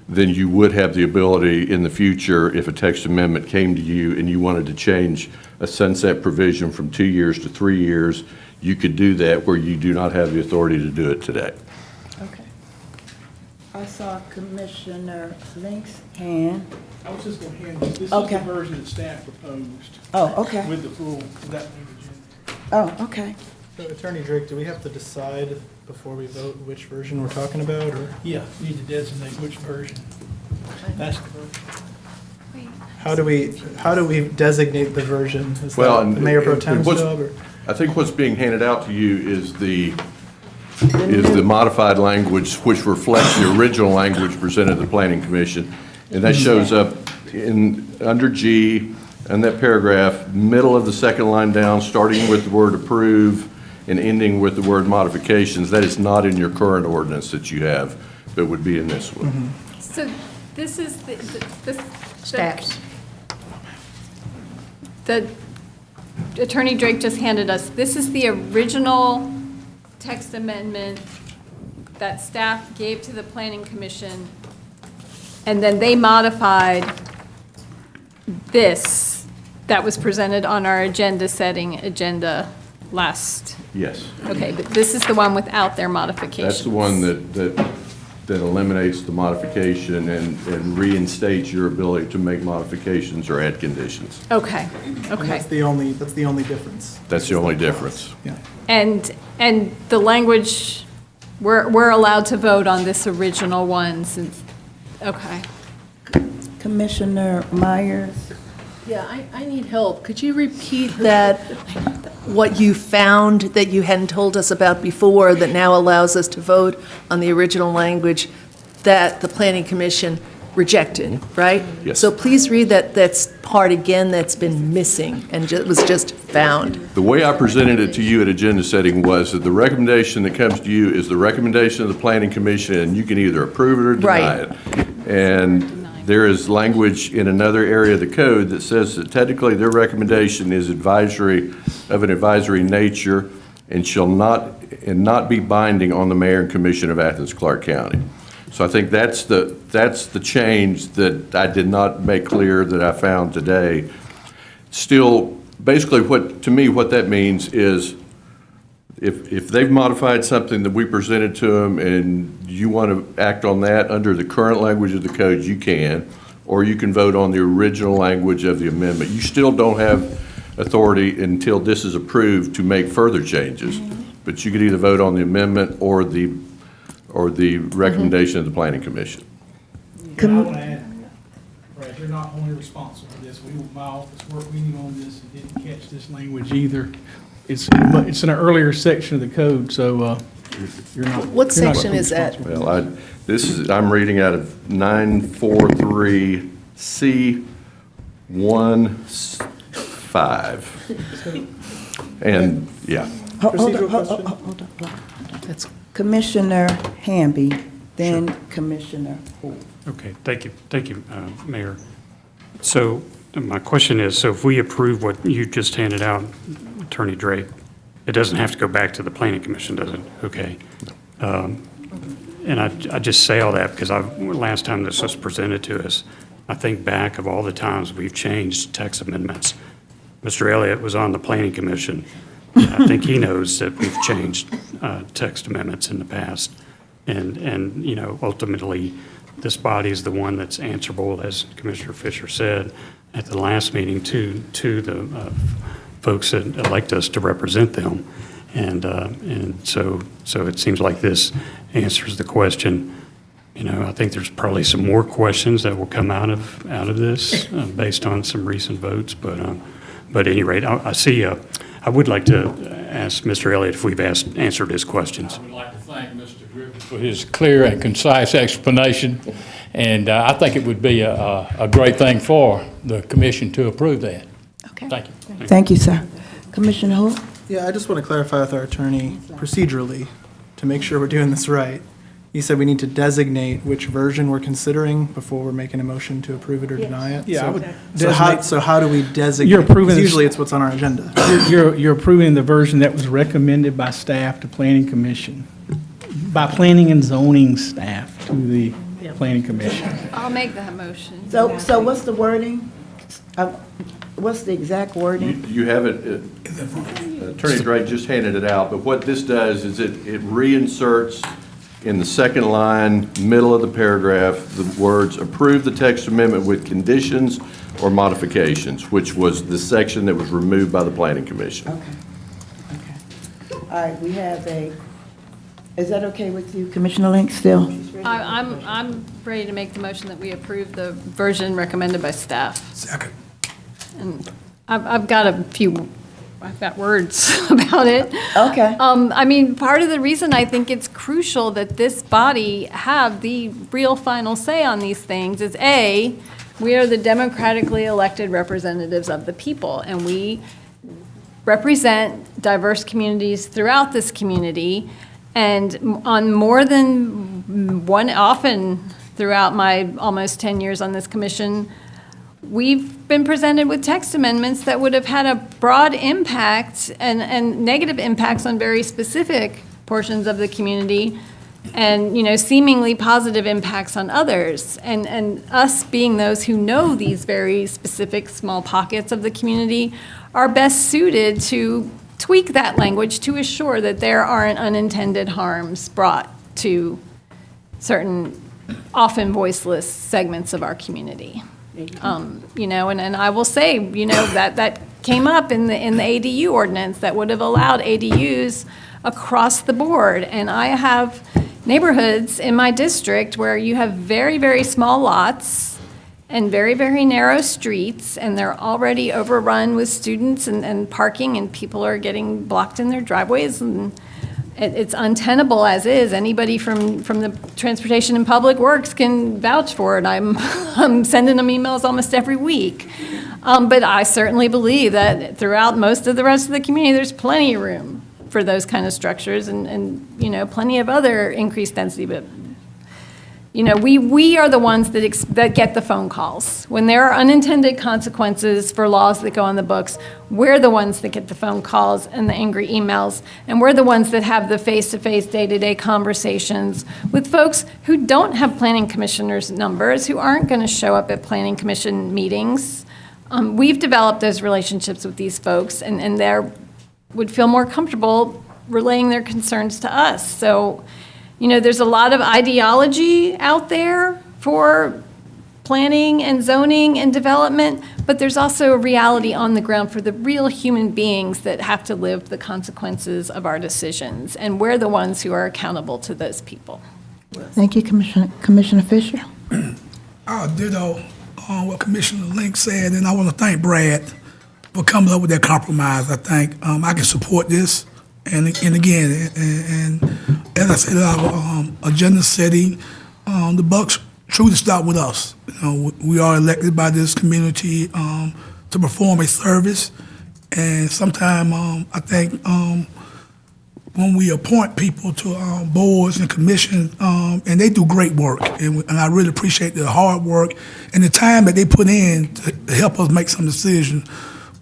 S4: then you would have the ability in the future, if a text amendment came to you and you wanted to change a sunset provision from 2 years to 3 years, you could do that where you do not have the authority to do it today.
S19: Okay. I saw Commissioner Link's hand.
S8: I was just going to hand you, this is
S19: Okay.
S8: the version that staff proposed.
S19: Oh, okay.
S8: With the full, with that language in.
S19: Oh, okay.
S10: So Attorney Drake, do we have to decide before we vote which version we're talking about, or?
S8: Yeah, you need to designate which version. That's the version.
S10: How do we designate the version? Is
S4: Well,
S10: that the Mayor Pro Tem's
S4: what's-
S10: job, or?
S4: I think what's being handed out to you is the modified language, which reflects the original language presented to the Planning Commission. And that shows up under G, in that paragraph, middle of the second line down, starting with the word approve and ending with the word modifications. That is not in your current ordinance that you have, but would be in this one.
S22: So this is the
S7: Staff's.
S22: the Attorney Drake just handed us. This is the original text amendment that staff gave to the Planning Commission, and then they modified this that was presented on our agenda last.
S4: Yes.
S22: Okay, but this is the one without their modifications.
S4: That's the one that eliminates the modification and reinstates your ability to make modifications or add conditions.
S22: Okay,
S10: And
S22: okay.
S10: that's the only difference.
S4: That's the only difference.
S10: Yeah.
S22: And the language, we're allowed to vote on this original one since, okay.
S19: Commissioner Myers?
S11: Yeah, I need help. Could you repeat that, what you found that you hadn't told us about before that now allows us to vote on the original language that the Planning Commission rejected, right?
S4: Yes.
S11: So please read that's part again that's been missing and was just found.
S4: The way I presented it to you at agenda setting was that the recommendation that comes to you is the recommendation of the Planning Commission, and you can either approve it or deny it. And there is language in another area of the code that says that technically their recommendation is advisory, of an advisory nature, and shall not be binding on the mayor and commission of Athens-Clarke County. So I think that's the change that I did not make clear that I found today. Still, basically to me, what that means is if they've modified something that we presented to them and you want to act on that under the current language of the code, you can, or you can vote on the original language of the amendment. You still don't have authority until this is approved to make further changes, but you could either vote on the amendment or the recommendation of the Planning Commission.
S8: I want to add, Brad, you're not only responsible for this. My office worked with you on this and didn't catch this language either. It's in an earlier section of the code, so you're not.
S11: What section is that?
S4: Well, I'm reading out of 943C15. And, yeah.
S19: Hold on.
S11: That's
S19: Commissioner Hamby, then Commissioner Holt.
S5: Okay, thank you, Mayor. So my question is, so if we approve what you just handed out, Attorney Drake, it doesn't have to go back to the Planning Commission, does it? Okay. And I just say all that because last time this was presented to us, I think back of all the times we've changed text amendments. Mr. Elliott was on the Planning Commission. I think he knows that we've changed text amendments in the past. And ultimately, this body is the one that's answerable, as Commissioner Fisher said at the last meeting, to the folks that elect us to represent them. And so it seems like this answers the question. I think there's probably some more questions that will come out of this based on some recent votes. But at any rate, I would like to ask Mr. Elliott if we've answered his questions.
S23: I would like to thank Mr. Griffin for his clear and concise explanation, and I think it would be a great thing for the commission to approve that.
S19: Okay.
S23: Thank you.
S19: Thank you, sir. Commissioner Holt?
S10: Yeah, I just want to clarify with our attorney procedurally to make sure we're doing this right. You said we need to designate which version we're considering before we're making a motion to approve it or deny it?
S8: Yeah, I would
S10: So how do we designate?
S8: You're approving
S10: 'cause
S8: this-
S10: usually it's what's on our agenda.
S8: You're approving the version that was recommended by staff to Planning Commission, by Planning and Zoning staff to the Planning Commission.
S22: I'll make that motion.
S19: So what's the wording? What's the exact wording?
S4: You have it, Attorney Drake just handed it out, but what this does is it reinserts in the second line, middle of the paragraph, the words, approve the text amendment with conditions or modifications, which was the section that was removed by the Planning Commission.
S19: Okay. All right, we have is that okay with you, Commissioner Link, still?
S22: I'm ready to make the motion that we approve the version recommended by staff.
S10: Second.
S22: And I've got a few I've got words about it.
S1: Okay.
S22: I mean, part of the reason I think it's crucial that this body have the real final say on these things is A, we are the democratically elected representatives of the people, and we represent diverse communities throughout this community. And on more than one, often throughout my almost 10 years on this commission, we've been presented with text amendments that would have had a broad impact and negative impacts on very specific portions of the community, and, you know, seemingly positive impacts on others. And us being those who know these very specific small pockets of the community are best suited to tweak that language to assure that there aren't unintended harms brought to certain often voiceless segments of our community. You know, and I will say, you know, that came up in the ADU ordinance that would have allowed ADUs across the board. And I have neighborhoods in my district where you have very, very small lots and very, very narrow streets, and they're already overrun with students and parking, and people are getting blocked in their driveways, and it's untenable as is. Anybody from the Transportation and Public Works can vouch for it. I'm sending them emails almost every week. But I certainly believe that throughout most of the rest of the community, there's plenty of room for those kind of structures and you know, plenty of other increased density. But, you know, we are the ones that get the phone calls. When there are unintended consequences for laws that go on the books, we're the ones that get the phone calls and the angry emails, and we're the ones that have the face-to-face, day-to-day conversations with folks who don't have planning commissioners' numbers, who aren't going to show up at planning commission meetings. We've developed those relationships with these folks, and they would feel more comfortable relaying their concerns to us. So, you know, there's a lot of ideology out there for planning and zoning and development, but there's also a reality on the ground for the real human beings that have to live the consequences of our decisions, and we're the ones who are accountable to those people.
S19: Thank you, Commissioner Fisher.
S3: I'll ditto what Commissioner Link said, and I want to thank Brad for coming up with that compromise. I think I can support this, and again, and as I said, our agenda setting, the bucks truly stop with us. You know, we are elected by this community to perform a service, and sometimes I think when we appoint people to boards and commissions, and they do great work, and I really appreciate the hard work and the time that they put in to help us make some decisions.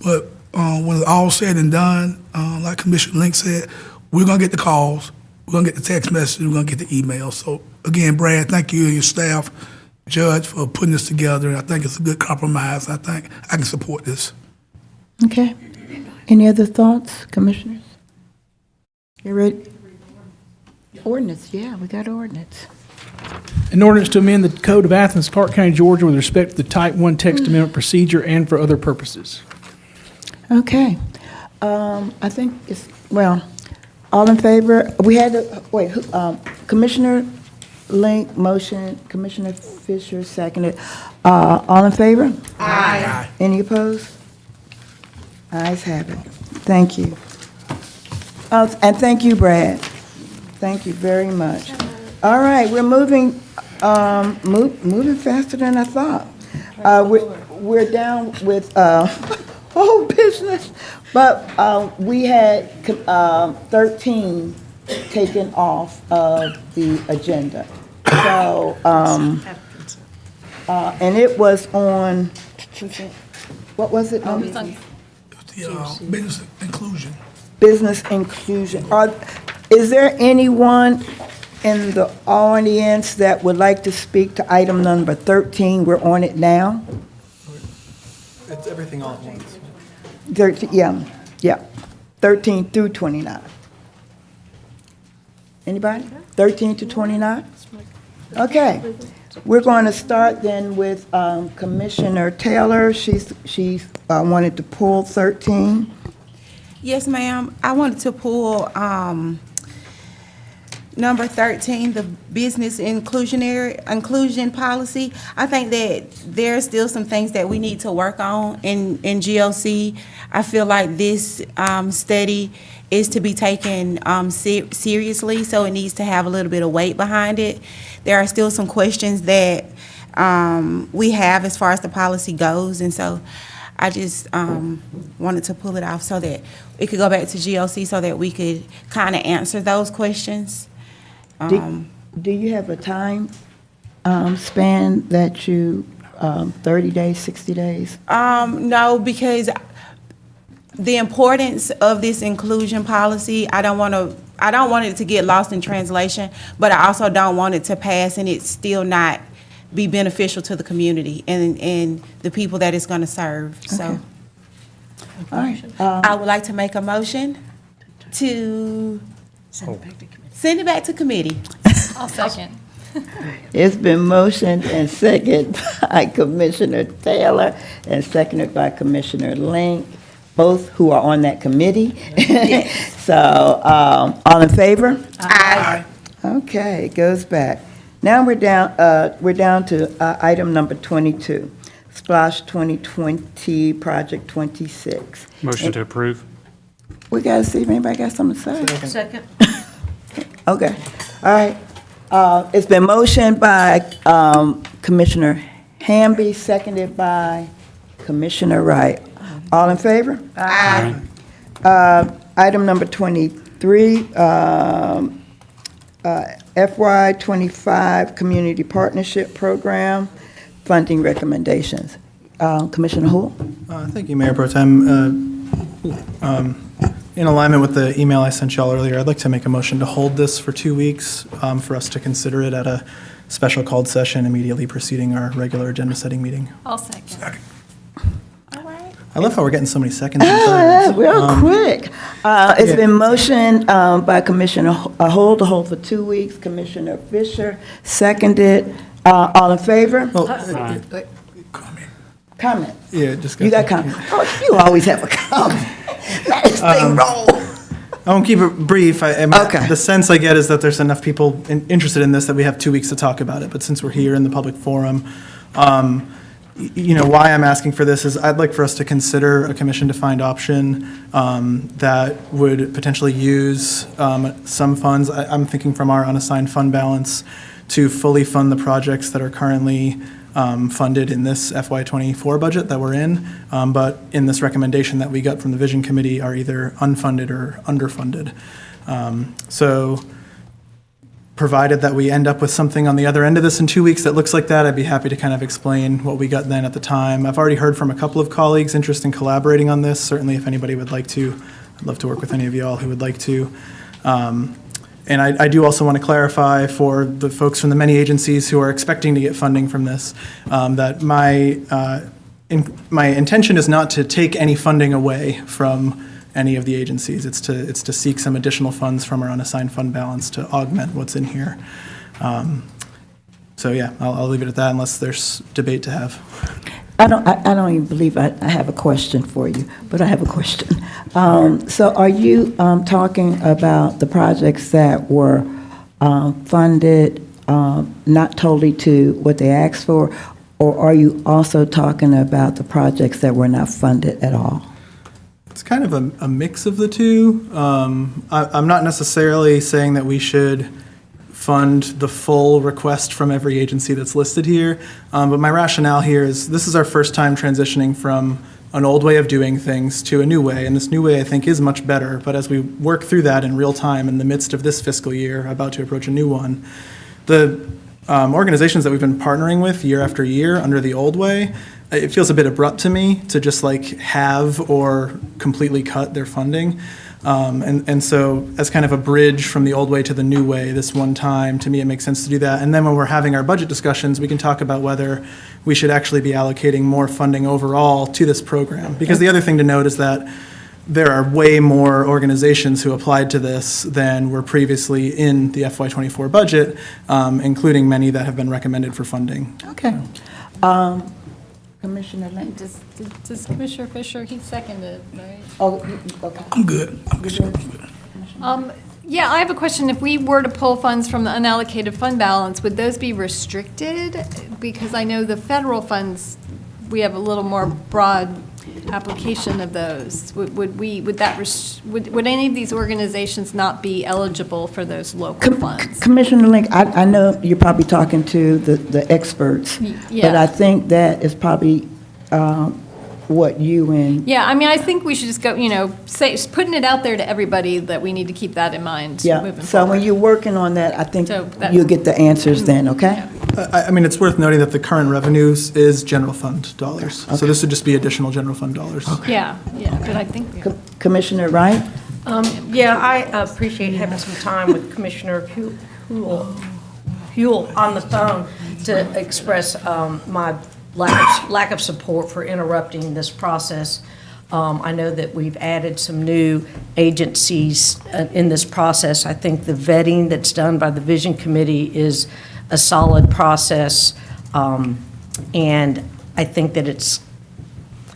S3: But when it's all said and done, like Commissioner Link said, we're going to get the calls, we're going to get the text messages, we're going to get the emails. So again, Brad, thank you and your staff, Judge, for putting this together. I think it's a good compromise. I think I can support this.
S19: Okay. Any other thoughts, Commissioners? You ready? Ordinance, yeah, we got ordinance.
S8: An ordinance to amend the Code of Athens-Clarke County, Georgia with respect to the Type 1 text amendment procedure and for other purposes.
S19: Okay. I think it's, well, all in favor? We had to, wait, Commissioner Link motion, Commissioner Fisher seconded. All in favor? Aye. Any opposed? Ayes have it. Thank you. And thank you, Brad. Thank you very much. All right, we're moving, moving faster than I thought. We're down with whole business, but we had 13 taken off of the agenda. So, and it was on, what was it?
S3: Business inclusion.
S19: Business inclusion. Is there anyone in the audience that would like to speak to item number 13? We're on it now.
S10: It's everything all at once.
S19: 13, yeah. 13 through 29. Anybody? 13 to 29? Okay. We're going to start then with Commissioner Taylor. She wanted to pull 13.
S6: Yes, ma'am. I wanted to pull number 13, the business inclusion policy, I think that there's still some things that we need to work on in GLC. I feel like this study is to be taken seriously, so it needs to have a little bit of weight behind it. There are still some questions that we have as far as the policy goes, and so I just wanted to pull it off so that it could go back to GLC so that we could kind of answer those questions.
S19: Do you have a time span that you, 30 days, 60 days?
S6: No, because the importance of this inclusion policy, I don't want it to get lost in translation, but I also don't want it to pass and it still not be beneficial to the community and the people that it's going to serve. So,
S19: All right.
S6: I would like to make a motion to send it back to committee.
S22: I'll second.
S19: It's been motioned and seconded by Commissioner Taylor and seconded by Commissioner Link, both who are on that committee. So, all in favor?
S6: Aye.
S19: Okay, it goes back. Now we're down to item number 22, Splash 2020, Project 26.
S5: Motion to approve.
S19: We got to see if anybody got something to say.
S7: Second.
S19: Okay, all right. It's been motioned by Commissioner Hamby, seconded by Commissioner Wright. All in favor?
S6: Aye.
S19: Item number 23, FY25 Community Partnership Program, funding recommendations. Commissioner Houle?
S10: Thank you, Mayor Pro Tem. In alignment with the email I sent y'all earlier, I'd like to make a motion to hold this for 2 weeks for us to consider it at a special called session immediately preceding our regular agenda-setting meeting.
S22: I'll second.
S10: I love how we're getting so many seconds and thirds.
S19: Real quick. It's been motioned by Commissioner Houle to hold for 2 weeks. Commissioner Fisher seconded. All in favor? Comment.
S10: Yeah, just
S19: You got comment. Oh, you always have a comment. Let this thing roll.
S10: I won't keep it brief.
S19: Okay.
S10: The sense I get is that there's enough people interested in this that we have 2 weeks to talk about it. But since we're here in the public forum, why I'm asking for this is I'd like for us to consider a commission-defined option that would potentially use some funds. I'm thinking from our unassigned fund balance to fully fund the projects that are currently funded in this FY24 budget that we're in, but in this recommendation that we got from the Vision Committee are either unfunded or underfunded. So provided that we end up with something on the other end of this in 2 weeks that looks like that, I'd be happy to kind of explain what we got then at the time. I've already heard from a couple of colleagues interest in collaborating on this. Certainly, if anybody would like to, I'd love to work with any of you all who would like to. And I do also want to clarify for the folks from the many agencies who are expecting to get funding from this, that my intention is not to take any funding away from any of the agencies. It's to seek some additional funds from our unassigned fund balance to augment what's in here. So yeah, I'll leave it at that unless there's debate to have.
S19: I don't even believe I have a question for you, but I have a question. So are you talking about the projects that were funded not totally to what they asked for, or are you also talking about the projects that were not funded at all?
S10: It's kind of a mix of the two. I'm not necessarily saying that we should fund the full request from every agency that's listed here, but my rationale here is this is our first time transitioning from an old way of doing things to a new way, and this new way I think is much better, but as we work through that in real time in the midst of this fiscal year, about to approach a new one, the organizations that we've been partnering with year after year under the old way, it feels a bit abrupt to me to just like have or completely cut their funding. And so as kind of a bridge from the old way to the new way this one time, to me it makes sense to do that. And then when we're having our budget discussions, we can talk about whether we should actually be allocating more funding overall to this program. Because the other thing to note is that there are way more organizations who applied to this than were previously in the FY24 budget, including many that have been recommended for funding.
S19: Okay. Commissioner Lane?
S22: Does Commissioner Fisher, he seconded, right?
S19: Oh, okay.
S3: I'm good. I'm good.
S22: Yeah, I have a question. If we were to pull funds from the unallocated fund balance, would those be restricted? Because I know the federal funds, we have a little more broad application of those. Would any of these organizations not be eligible for those local funds?
S19: Commissioner Link, I know you're probably talking to the experts,
S22: Yeah.
S19: but I think that is probably what you and,
S22: Yeah, I mean, I think we should just go, putting it out there to everybody that we need to keep that in mind
S19: yeah.
S22: moving
S19: So when
S22: forward.
S19: you're working on that, I think
S22: So that-
S19: you'll get the answers then, okay?
S10: I mean, it's worth noting that the current revenues is general fund dollars. So this would just be additional general fund dollars.
S22: Yeah, but I think.
S19: Commissioner Wright?
S7: Yeah, I appreciate having some time with Commissioner Huell on the phone to express my lack of support for interrupting this process. I know that we've added some new agencies in this process. I think the vetting that's done by the Vision Committee is a solid process, and I think that it's,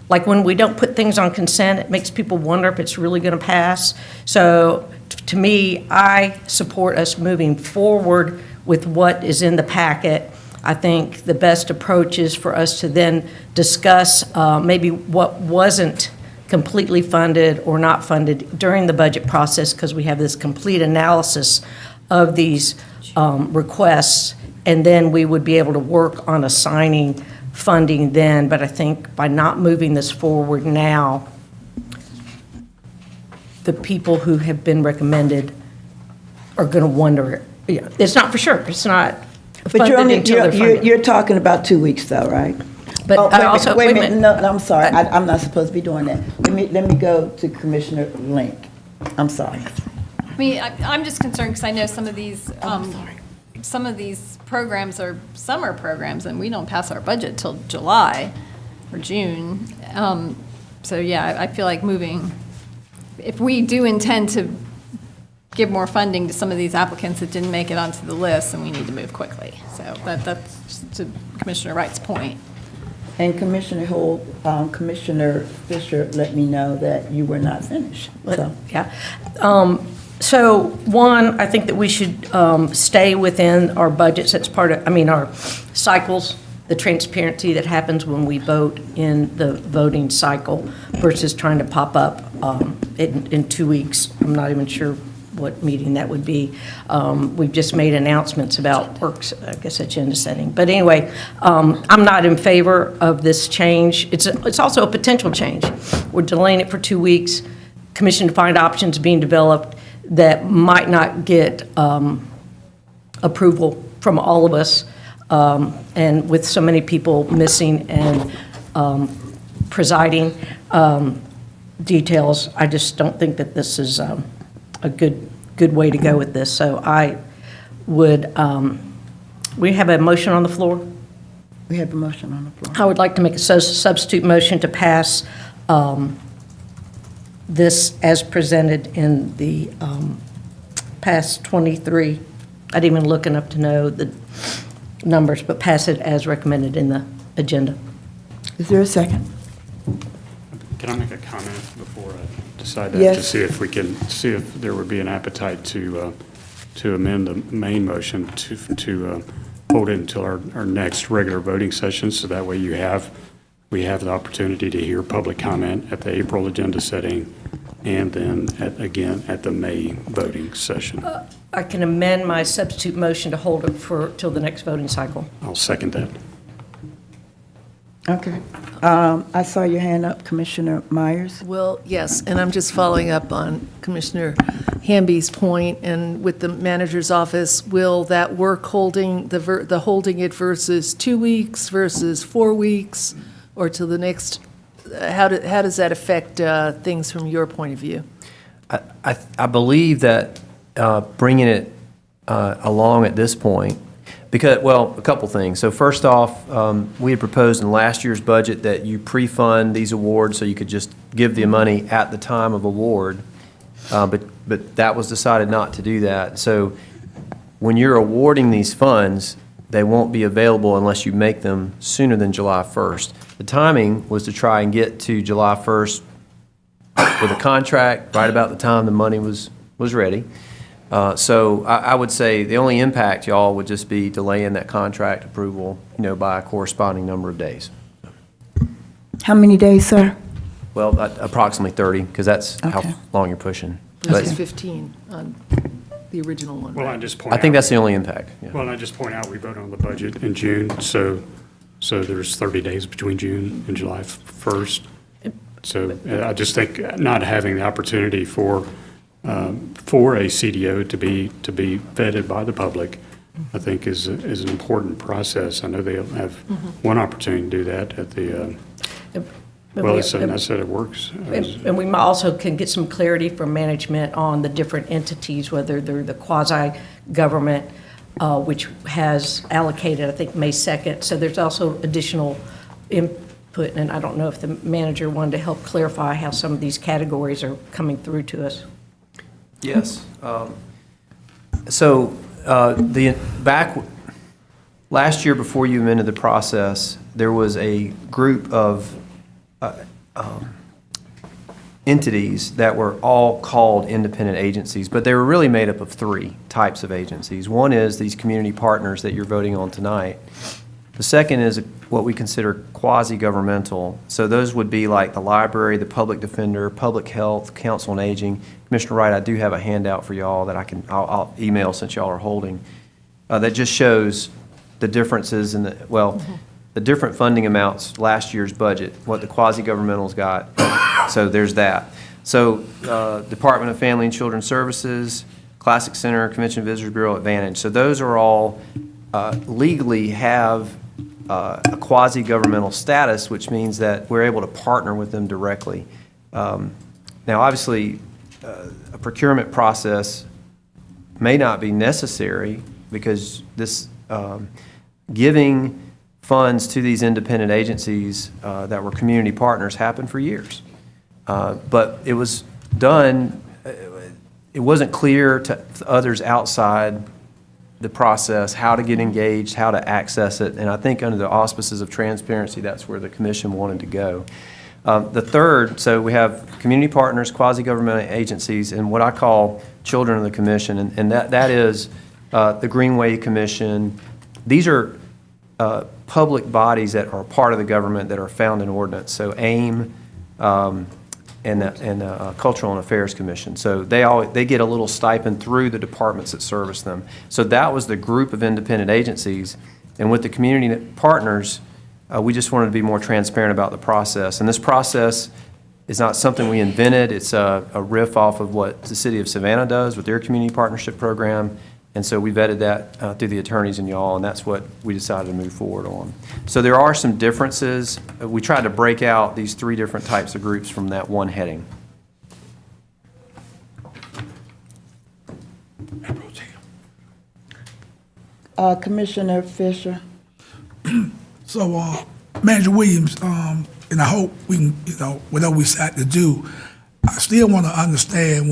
S7: like when we don't put things on consent, it makes people wonder if it's really going to pass. So to me, I support us moving forward with what is in the packet. I think the best approach is for us to then discuss maybe what wasn't completely funded or not funded during the budget process, because we have this complete analysis of these requests, and then we would be able to work on assigning funding then. But I think by not moving this forward now, the people who have been recommended are going to wonder. It's not for sure. It's not
S19: But you're
S7: funded
S19: only,
S7: until they're funded.
S19: you're talking about 2 weeks though, right?
S7: But
S19: Oh,
S7: I also,
S19: wait a minute, no, I'm sorry, I'm not supposed to be doing that. Let me go to Commissioner Link. I'm sorry.
S22: I mean, I'm just concerned because I know some of these programs are summer programs, and we don't pass our budget till July or June. So yeah, I feel like if we do intend to give more funding to some of these applicants that didn't make it onto the list, then we need to move quickly. So that's to Commissioner Wright's point.
S19: And Commissioner Hull, Commissioner Fisher let me know that you were not finished, so.
S7: Yeah. So, one, I think that we should stay within our budgets. That's part of, our cycles, the transparency that happens when we vote in the voting cycle versus trying to pop up in 2 weeks. I'm not even sure what meeting that would be. We've just made announcements about works, I guess, agenda setting. But anyway, I'm not in favor of this change. It's also a potential change. We're delaying it for 2 weeks. Commission to find options being developed that might not get approval from all of us. And with so many people missing and presiding details, I just don't think that this is a good way to go with this. So I would, we have a motion on the floor?
S19: We have a motion on the floor.
S7: I would like to make a substitute motion to pass this as presented in the past 23. I didn't even look enough to know the numbers, but pass it as recommended in the agenda.
S19: Is there a second?
S5: Can I make a comment before I decide that?
S19: Yes.
S5: To see if we can, see if there would be an appetite to amend the main motion to hold it until our next regular voting session, so that way we have the opportunity to hear public comment at the April agenda setting and then again at the May voting session.
S7: I can amend my substitute motion to hold it till the next voting cycle.
S5: I'll second that.
S19: Okay. I saw your hand up, Commissioner Myers.
S11: Well, yes, and I'm just following up on Commissioner Hamby's point, and with the manager's office, will that work holding holding it versus 2 weeks versus 4 weeks, or till the next, how does that affect things from your point of view?
S12: I believe that bringing it along at this point, because, well, a couple things. So first off, we had proposed in last year's budget that you pre-fund these awards so you could just give the money at the time of award, but that was decided not to do that. So when you're awarding these funds, they won't be available unless you make them sooner than July 1st. The timing was to try and get to July 1st with a contract right about the time the money was ready. So I would say the only impact, y'all, would just be delaying that contract approval, by a corresponding number of days.
S19: How many days, sir?
S12: Well, approximately 30, because that's how
S19: Okay.
S12: long you're pushing.
S11: Versus
S12: But
S11: 15 on the original one.
S5: Well, I just point
S12: I
S5: out.
S12: think that's the only impact. Yeah.
S5: Well, and I just point out, we voted on the budget in June, so there's 30 days between June and July 1st. So I just think not having the opportunity for a CDO to be vetted by the public, I think is an important process. I know they'll have one opportunity to do that at the, well, that's how it works.
S7: And we might also can get some clarity from management on the different entities, whether they're the quasi-government, which has allocated, I think, May 2nd. So there's also additional input, and I don't know if the manager wanted to help clarify how some of these categories are coming through to us.
S12: Yes. So back last year, before you amended the process, there was a group of entities that were all called independent agencies, but they were really made up of three types of agencies. One is these community partners that you're voting on tonight. The second is what we consider quasi-governmental. So those would be like the library, the public defender, public health, council on aging. Commissioner Wright, I do have a handout for y'all that I'll email since y'all are holding, that just shows the differences in the different funding amounts, last year's budget, what the quasi-governmentals got. So there's that. So Department of Family and Children's Services, Classic Center, Convention Visitors Bureau, Advantage. So those are all legally have a quasi-governmental status, which means that we're able to partner with them directly. Now, obviously, a procurement process may not be necessary because this giving funds to these independent agencies that were community partners happened for years. But it was done, it wasn't clear to others outside the process how to get engaged, how to access it, and I think under the auspices of transparency, that's where the commission wanted to go. The third, so we have community partners, quasi-governmental agencies, and what I call children of the commission, and that is the Greenway Commission. These are public bodies that are part of the government that are found in ordinance, so AIM and the Cultural and Affairs Commission. So they get a little stipend through the departments that service them. So that was the group of independent agencies, and with the community partners, we just wanted to be more transparent about the process. And this process is not something we invented. It's a riff off of what the city of Savannah does with their community partnership program. And so we vetted that through the attorneys and y'all, and that's what we decided to move forward on. So there are some differences. We tried to break out these three different types of groups from that one heading.
S19: Commissioner Fisher.
S3: So, Manager Williams, and I hope we can, whatever we decide to do, I still want to understand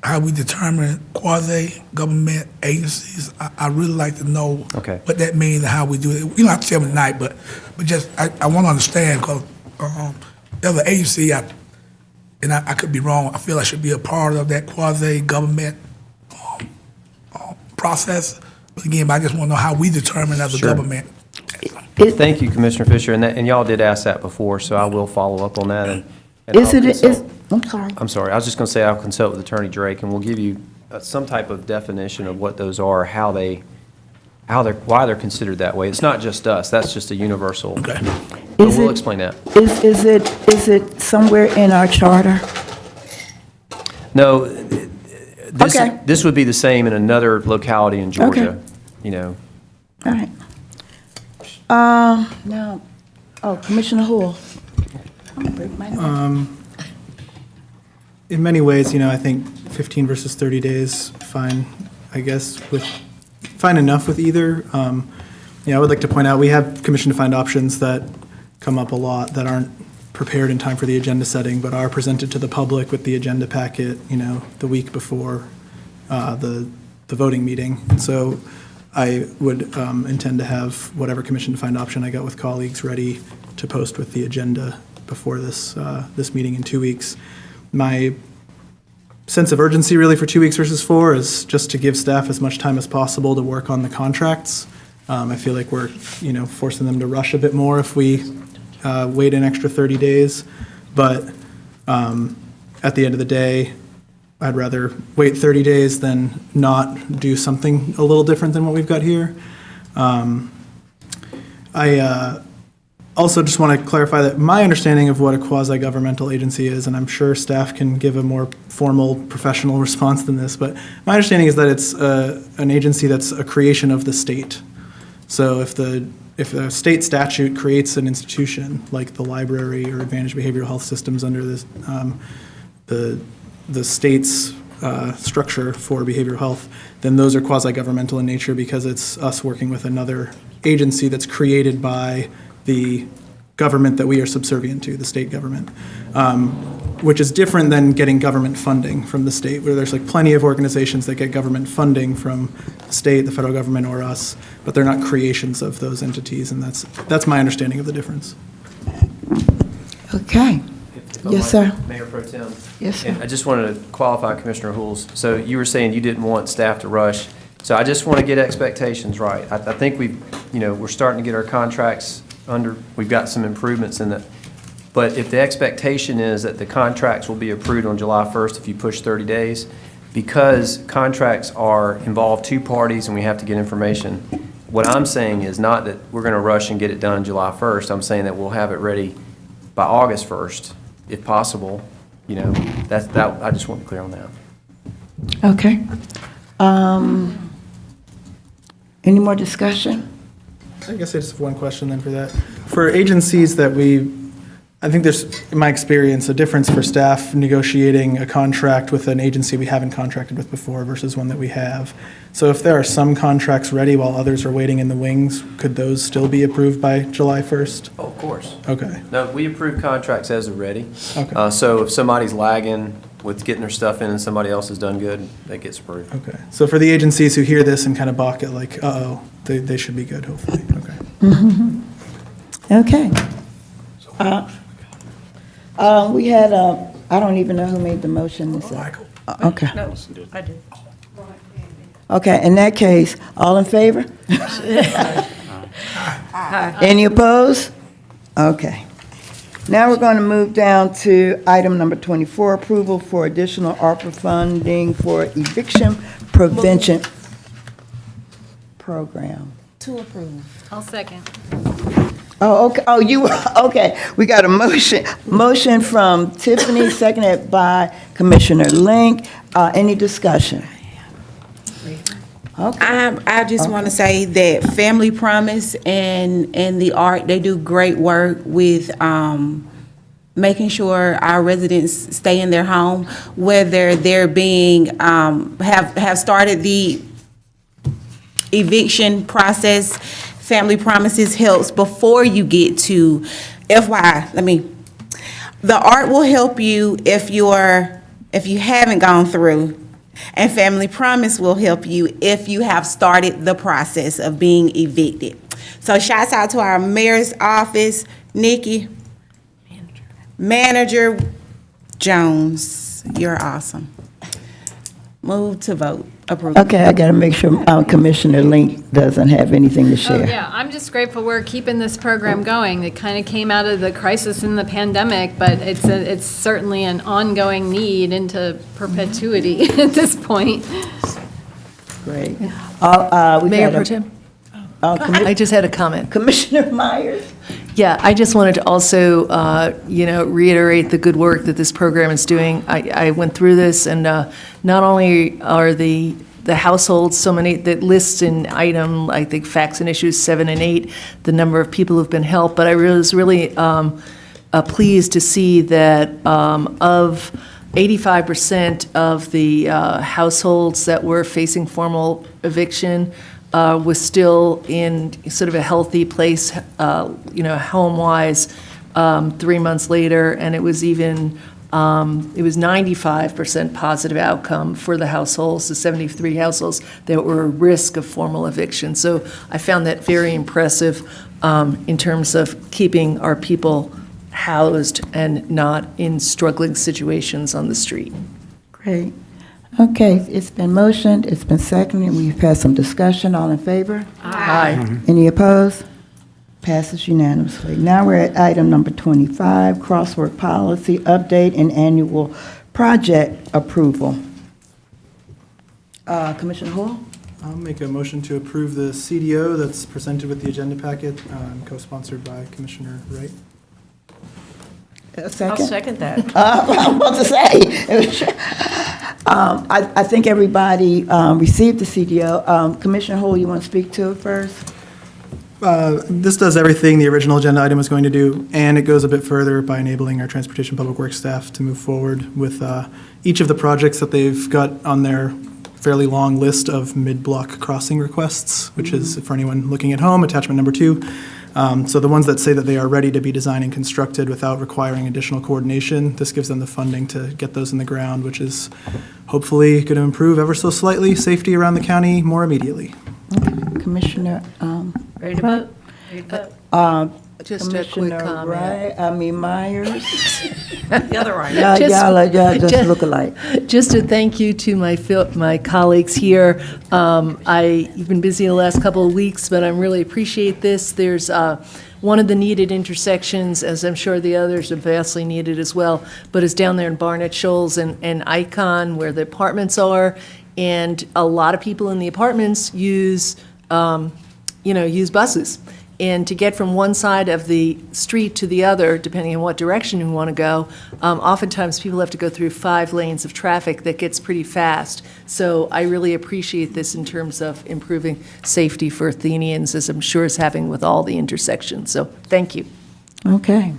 S3: how we determine quasi-government agencies. I really like to know what that means and how we do it. You don't have to tell me tonight, but just, I want to understand, because there's an agency, and I could be wrong, I feel I should be a part of that quasi-government process. But again, I just want to know how we determine as a government.
S12: Thank you, Commissioner Fisher, and y'all did ask that before, so I will follow up on that. And
S19: I'm sorry.
S12: I'm sorry. I was just going to say I'll consult with Attorney Drake, and we'll give you some type of definition of what those are, why they're considered that way. It's not just us. That's just a universal. Okay. We'll explain that.
S19: Is it somewhere in our charter?
S12: No. This would be the same in another locality in Georgia.
S19: All right. Now, Commissioner Hull. I'm gonna break my neck.
S10: In many ways, I think 15 versus 30 days, fine, I guess, fine enough with either. I would like to point out, we have commission-defined options that come up a lot that aren't prepared in time for the agenda setting, but are presented to the public with the agenda packet, the week before the voting meeting. And so I would intend to have whatever commission-defined option I got with colleagues ready to post with the agenda before this meeting in 2 weeks. My sense of urgency really for 2 weeks versus 4 is just to give staff as much time as possible to work on the contracts. I feel like we're, forcing them to rush a bit more if we wait an extra 30 days. But at the end of the day, I'd rather wait 30 days than not do something a little different than what we've got here. I also just want to clarify that my understanding of what a quasi-governmental agency is, and I'm sure staff can give a more formal, professional response than this, but my understanding is that it's an agency that's a creation of the state. So if the state statute creates an institution like the library or Advantage Behavioral Health Systems under this, the state's structure for behavioral health, then those are quasi-governmental in nature because it's us working with another agency that's created by the government that we are subservient to, the state government, which is different than getting government funding from the state, where there's like plenty of organizations that get government funding from the state, the federal government, or us, but they're not creations of those entities, and that's my understanding of the difference.
S19: Okay. Yes, sir.
S12: Mayor Pro Tem.
S19: Yes, sir.
S12: And I just wanted to qualify Commissioner Hool's. So you were saying you didn't want staff to rush. So I just want to get expectations right. I think we're starting to get our contracts under, we've got some improvements in that. But if the expectation is that the contracts will be approved on July 1st if you push 30 days, because contracts involve two parties and we have to get information, what I'm saying is not that we're going to rush and get it done July 1st. I'm saying that we'll have it ready by August 1st, if possible. I just want to be clear on that.
S19: Okay. Any more discussion?
S10: I guess I just have one question then for that. For agencies that I think there's, in my experience, a difference for staff negotiating a contract with an agency we haven't contracted with before versus one that we have. So if there are some contracts ready while others are waiting in the wings, could those still be approved by July 1st?
S12: Oh, of course.
S10: Okay.
S12: No, we approve contracts as they're ready.
S10: Okay.
S12: So if somebody's lagging with getting their stuff in and somebody else has done good, that gets approved.
S10: Okay. So for the agencies who hear this and kind of balk at like, uh-oh, they should be good, hopefully. Okay.
S19: Mm-hmm. Okay. We had, I don't even know who made the motion.
S3: Michael.
S19: Okay.
S7: No, I did.
S19: Okay, in that case, all in favor? Any opposed? Okay. Now we're going to move down to item number 24, approval for additional ARPA funding for eviction prevention program.
S6: To approve.
S22: I'll second.
S19: Oh, okay, okay. We got a motion from Tiffany, seconded by Commissioner Link. Any discussion? Okay.
S6: I just want to say that Family Promise and the ARC, they do great work with making sure our residents stay in their home, whether they're being, have started the eviction process. Family Promises helps before you get to the ARC will help you if you haven't gone through. And Family Promise will help you if you have started the process of being evicted. So shouts out to our mayor's office, Nikki. Manager Jones, you're awesome. Move to vote. Approve.
S19: Okay, I got to make sure Commissioner Link doesn't have anything to
S22: Oh,
S19: share.
S22: yeah, I'm just grateful we're keeping this program going. It kind of came out of the crisis in the pandemic, but it's certainly an ongoing need into perpetuity at this point.
S19: Great.
S11: Mayor Pro Tem? I just had a comment.
S19: Commissioner Myers?
S11: Yeah, I just wanted to also, reiterate the good work that this program is doing. I went through this, and not only are the households, so many, that lists in item, I think, facts and issues 7 and 8, the number of people who've been helped, but I was really pleased to see that of 85% of the households that were facing formal eviction was still in sort of a healthy place, home-wise, 3 months later, and it was even, it was 95% positive outcome for the households, the 73 households that were at risk of formal eviction. So I found that very impressive in terms of keeping our people housed and not in struggling situations on the street.
S19: Great. Okay, it's been motioned, it's been seconded, we've had some discussion. All in favor?
S11: Aye.
S19: Any opposed? Passes unanimously. Now we're at item number 25, crossword policy update and annual project approval. Commissioner Hall?
S10: I'll make a motion to approve the CDO that's presented with the agenda packet, co-sponsored by Commissioner Wright.
S19: A second?
S7: I'll second that.
S19: I was about to say. I think everybody received the CDO. Commissioner Hall, you want to speak to it first?
S10: This does everything the original agenda item was going to do, and it goes a bit further by enabling our Transportation Public Works staff to move forward with each of the projects that they've got on their fairly long list of mid-block crossing requests, which is, for anyone looking at home, attachment number 2. So the ones that say that they are ready to be designed and constructed without requiring additional coordination, this gives them the funding to get those in the ground, which is hopefully going to improve ever so slightly safety around the county more immediately.
S19: Commissioner,
S7: Ready to vote? Ready to vote?
S11: Just a quick
S19: Commissioner
S11: comment.
S19: Wright, Myers.
S7: The other right.
S19: Y'all just look alike.
S11: Just to thank you to my colleagues here. You've been busy the last couple of weeks, but I really appreciate this. There's one of the needed intersections, as I'm sure the others are vastly needed as well, but it's down there in Barnett Shoals and Icon where the apartments are. And a lot of people in the apartments use buses. And to get from one side of the street to the other, depending on what direction you want to go, oftentimes people have to go through 5 lanes of traffic that gets pretty fast. So I really appreciate this in terms of improving safety for Athenians, as I'm sure is happening with all the intersections. So thank you.
S19: Okay.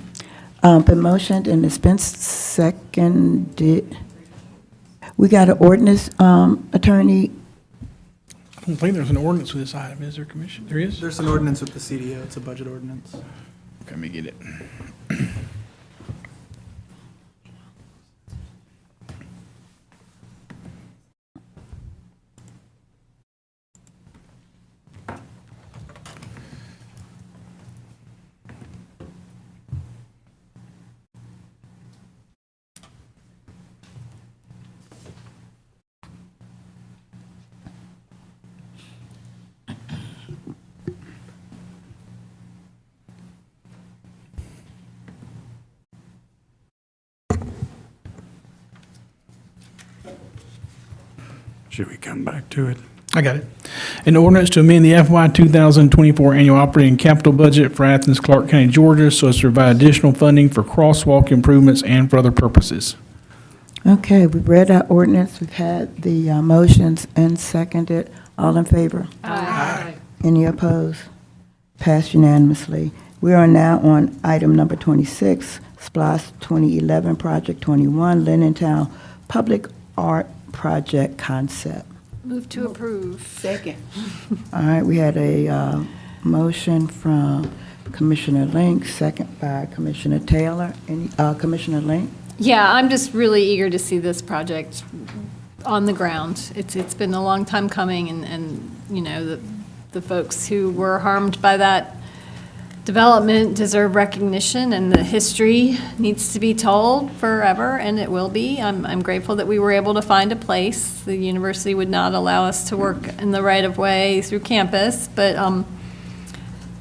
S19: Been motioned and it's been seconded. We got an ordinance attorney.
S8: I don't think there's an ordinance with this item, is there, Commissioner? There is?
S10: There's an ordinance with the CDO. It's a budget ordinance.
S8: Okay, let me get it.
S5: Should we come back to it?
S8: I got it. An ordinance to amend the FY 2024 annual operating capital budget for Athens-Clarke County, Georgia, so as to provide additional funding for crosswalk improvements and for other purposes.
S19: Okay, we've read our ordinance. We've had the motions and seconded. All in favor?
S22: Aye.
S19: Any opposed? Passed unanimously. We are now on item number 26, SPLOST 2011, Project 21, Lennon Public Art Project Concept.
S22: Move to approve.
S9: Second.
S19: All right, we had a motion from Commissioner Link, second by Commissioner Taylor. Any, Commissioner Link?
S22: Yeah, I'm just really eager to see this project on the ground. It's been a long time coming, and you know, the folks who were harmed by that development deserve recognition, and the history needs to be told forever, and it will be. I'm grateful that we were able to find a place. The university would not allow us to work in the right-of-way through campus, but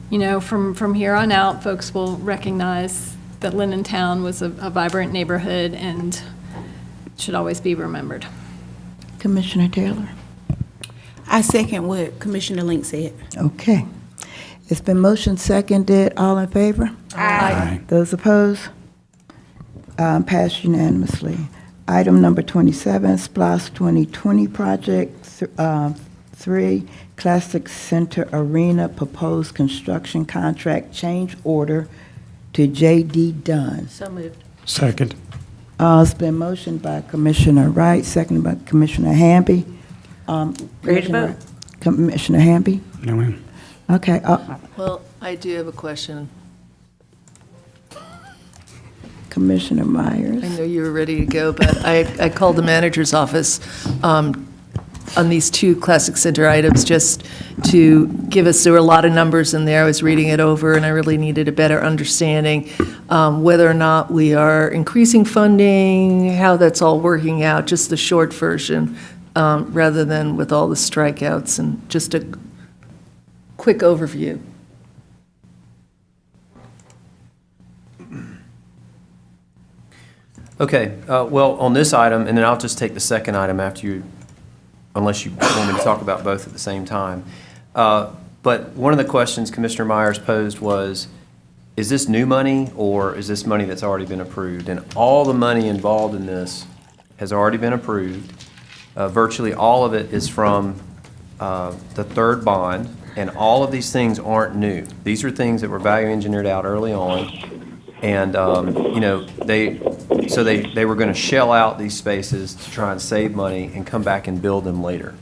S22: you know, from here on out, folks will recognize that Lennon was a vibrant neighborhood and should always be remembered.
S19: Commissioner Taylor?
S6: I second what Commissioner Link said.
S19: Okay. It's been motion seconded. All in favor?
S22: Aye.
S19: Those opposed? Passed unanimously. Item number 27, SPLOST 2020 Project 3, Classic Center Arena Proposed Construction Contract Change Order to J.D. Dunn.
S7: So moved.
S5: Second.
S19: It's been motioned by Commissioner Wright, seconded by Commissioner Hamby.
S7: Ready to vote?
S19: Commissioner Hamby?
S5: No, ma'am.
S19: Okay.
S11: Well, I do have a question.
S19: Commissioner Myers?
S11: I know you were ready to go, but I called the manager's office on these two Classic Center items, just to give us, there were a lot of numbers in there. I was reading it over, and I really needed a better understanding whether or not we are increasing funding, how that's all working out, just the short version, rather than with all the strikeouts, and just a quick overview.
S12: Okay, well, on this item, and then I'll just take the second item after you, unless you want me to talk about both at the same time. But one of the questions Commissioner Myers posed was, is this new money or is this money that's already been approved? And all the money involved in this has already been approved. Virtually all of it is from the third bond, and all of these things aren't new. These are things that were value engineered out early on. And, you know, they were going to shell out these spaces to try and save money and come back and build them later.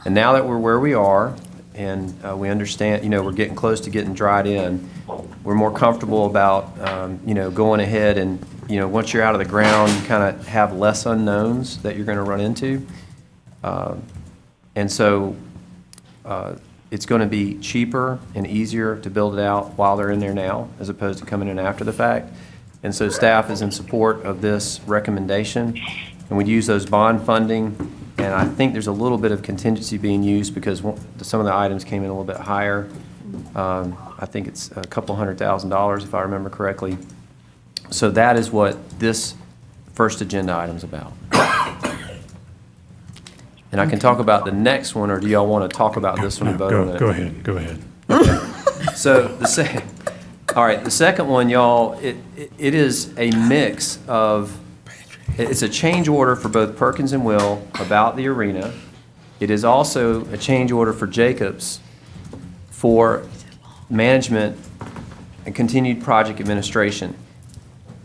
S12: And now that we're where we are, and we understand, you know, we're getting close to getting dried in, we're more comfortable about, you know, going ahead and, you know, once you're out of the ground, you kind of have less unknowns that you're going to run into. And so it's going to be cheaper and easier to build it out while they're in there now, as opposed to coming in after the fact. And so staff is in support of this recommendation, and we'd use those bond funding. And I think there's a little bit of contingency being used because some of the items came in a little bit higher. I think it's a couple $100,000 if I remember correctly. So that is what this first agenda item is about. And I can talk about the next one, or do y'all want to talk about this one and vote on it?
S5: Go ahead.
S12: Okay. So the second one, y'all, it is a mix of, it's a change order for both Perkins and Will about the arena. It is also a change order for Jacobs for management and continued project administration.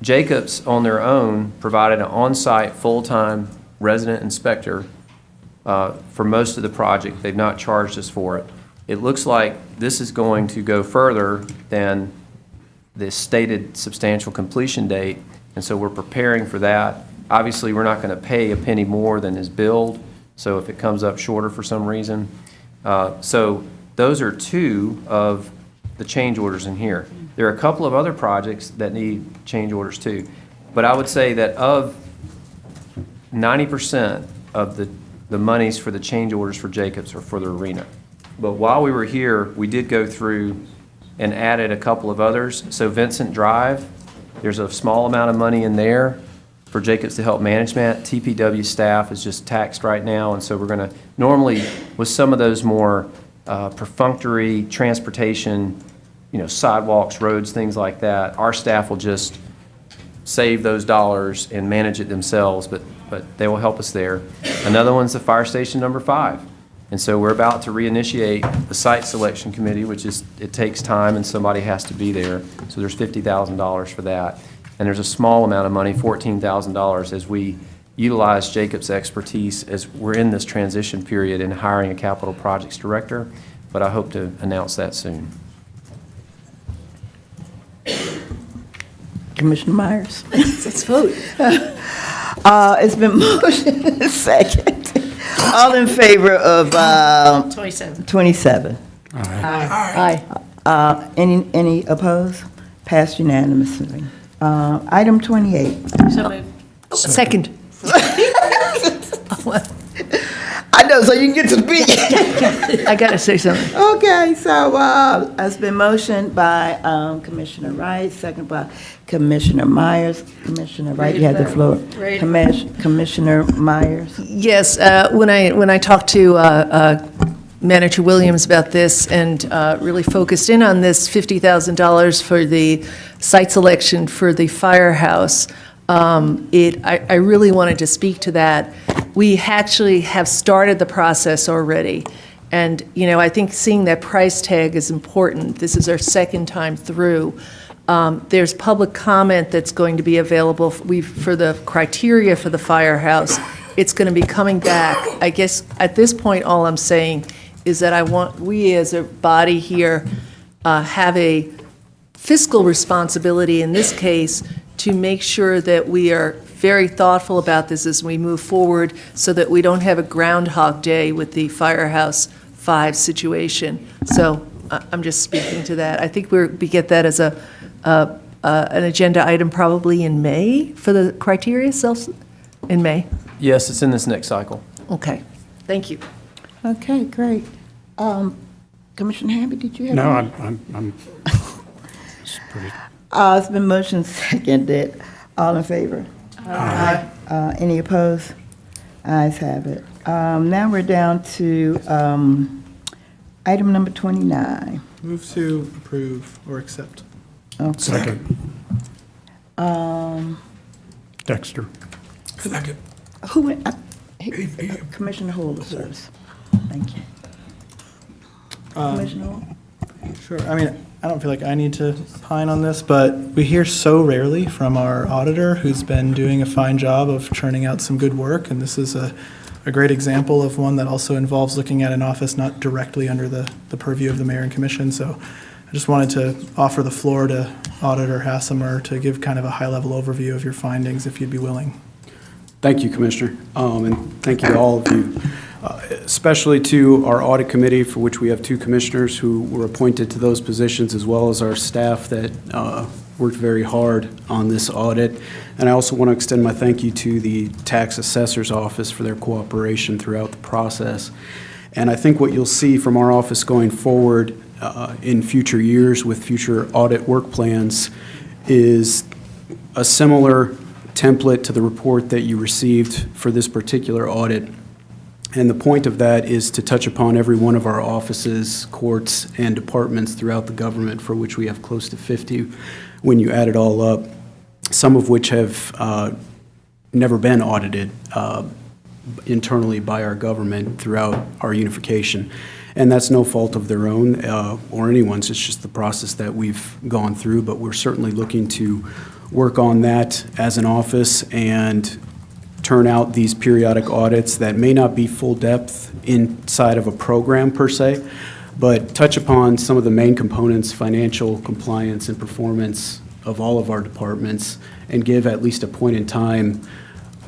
S12: Jacobs, on their own, provided an on-site, full-time resident inspector for most of the project. They've not charged us for it. It looks like this is going to go further than the stated substantial completion date, and so we're preparing for that. Obviously, we're not going to pay a penny more than is billed, so if it comes up shorter for some reason. So those are two of the change orders in here. There are a couple of other projects that need change orders too, but I would say that of 90% of the monies for the change orders for Jacobs are for the arena. But while we were here, we did go through and added a couple of others. So Vincent Drive, there's a small amount of money in there for Jacobs to help management. TPW staff is just taxed right now, and so we're going to, normally with some of those more perfunctory transportation, you know, sidewalks, roads, things like that, our staff will just save those dollars and manage it themselves, but they will help us there. Another one's the fire station number 5. And so we're about to reinitiate the site selection committee, which is, it takes time and somebody has to be there. So there's $50,000 for that. And there's a small amount of money, $14,000, as we utilize Jacob's expertise as we're in this transition period in hiring a capital projects director. But I hope to announce that soon.
S19: Commissioner Myers?
S11: Let's vote.
S19: It's been motioned and second. All in favor of 27?
S11: Aye.
S19: Any opposed? Passed unanimously. Item 28.
S7: So moved.
S11: Second.
S19: I know, so you can get to speak.
S11: I got to say something.
S19: Okay, so it's been motioned by Commissioner Wright, second by Commissioner Myers. Commissioner Wright, you have the floor. Commissioner Myers.
S11: Yes, when I talked to Manager Williams about this and really focused in on this $50,000 for the site selection for the firehouse, I really wanted to speak to that. We actually have started the process already. And, you know, I think seeing that price tag is important. This is our second time through. There's public comment that's going to be available for the criteria for the firehouse. It's going to be coming back. I guess at this point, all I'm saying is that we as a body here have a fiscal responsibility in this case to make sure that we are very thoughtful about this as we move forward so that we don't have a Groundhog Day with the Firehouse 5 situation. So I'm just speaking to that. I think we get that as an agenda item probably in May for the criteria, in May?
S12: Yes, it's in this next cycle.
S11: Okay, thank you.
S19: Okay, great. Commissioner Hamby, did you have?
S5: No,
S19: any?
S5: I'm it's pretty.
S19: It's been motion seconded. All in favor? Aye. Any opposed? Ayes have it. Now we're down to item number 29.
S10: Move to approve or accept.
S19: Okay.
S5: Second. Dexter.
S3: Second.
S19: Who went? Commissioner Holder first. Thank you. Commissioner Holder?
S10: Sure. I mean, I don't feel like I need to pine on this, but we hear so rarely from our auditor, who's been doing a fine job of churning out some good work, and this is a great example of one that also involves looking at an office not directly under the purview of the mayor and commission. So I just wanted to offer the floor to Auditor Hassemer to give kind of a high-level overview of your findings, if you'd be willing.
S13: Thank you, Commissioner, and thank you to all of you, especially to our audit committee, for which we have 2 commissioners who were appointed to those positions, as well as our staff that worked very hard on this audit. And I also want to extend my thank you to the Tax Assessor's Office for their cooperation throughout the process. And I think what you'll see from our office going forward in future years with future audit work plans is a similar template to the report that you received for this particular audit. And the point of that is to touch upon every one of our offices, courts, and departments throughout the government, for which we have close to 50 when you add it all up, some of which have never been audited internally by our government throughout our unification. And that's no fault of their own or anyone's. It's just the process that we've gone through. But we're certainly looking to work on that as an office and turn out these periodic audits that may not be full depth inside of a program per se, but touch upon some of the main components, financial compliance and performance of all of our departments, and give at least a point in time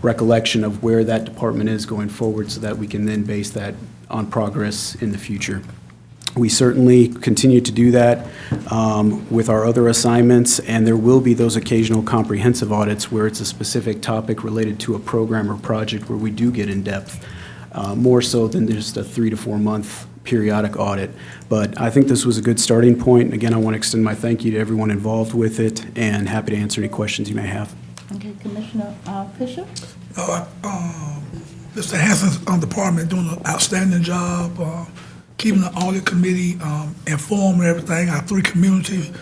S13: recollection of where that department is going forward so that we can then base that on progress in the future. We certainly continue to do that with our other assignments, and there will be those occasional comprehensive audits where it's a specific topic related to a program or project where we do get in depth, more so than just a 3 to 4 month periodic audit. But I think this was a good starting point. Again, I want to extend my thank you to everyone involved with it, and happy to answer any questions you may have.
S19: Okay, Commissioner Fisher?
S3: Mr. Hanson's department doing an outstanding job, keeping the audit committee informed and everything. Our 3 community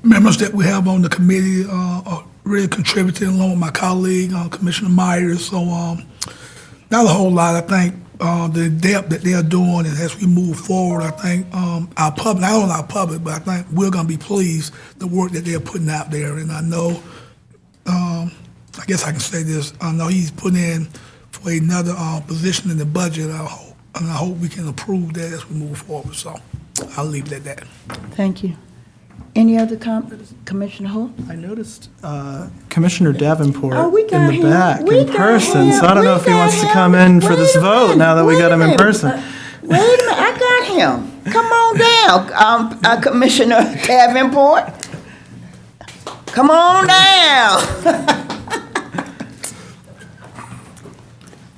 S3: members that we have on the committee are really contributing along with my colleague, Commissioner Myers. So not a whole lot. I think the depth that they are doing, and as we move forward, I think our public, not only our public, but I think we're going to be pleased the work that they're putting out there. And I know, I guess I can say this, I know he's put in for another position in the budget. I hope we can approve that as we move forward. So I'll leave it at that.
S19: Thank you. Any other Commissioner Holt?
S10: I noticed Commissioner Davenport
S19: Oh, we got
S10: in the
S19: him.
S10: back
S19: We
S10: in
S19: got
S10: person,
S19: him.
S10: so I don't know
S19: We
S10: if he
S19: got
S10: wants to
S19: him.
S10: come in for
S19: Wait
S10: this
S19: a
S10: vote
S19: minute.
S10: now that we
S19: Wait
S10: got
S19: a
S10: him in
S19: minute.
S10: person.
S19: Wait a minute, I got him. Come on down, Commissioner Davenport. Come on down.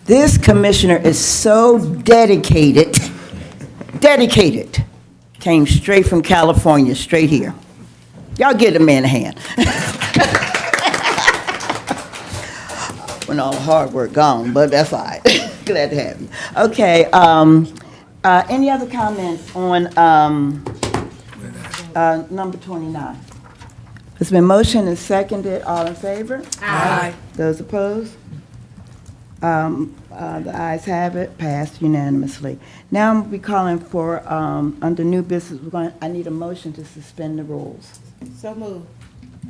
S19: This commissioner is so dedicated. Came straight from California, straight here. Y'all give the man a hand. When all the hard work gone, but that's all right. Glad to have you. Okay, any other comments on number 29? It's been motioned and seconded. All in favor? Aye. Those opposed? The ayes have it, passed unanimously. Now I'm be calling for, under new business, I need a motion to suspend the rules.
S6: So moved.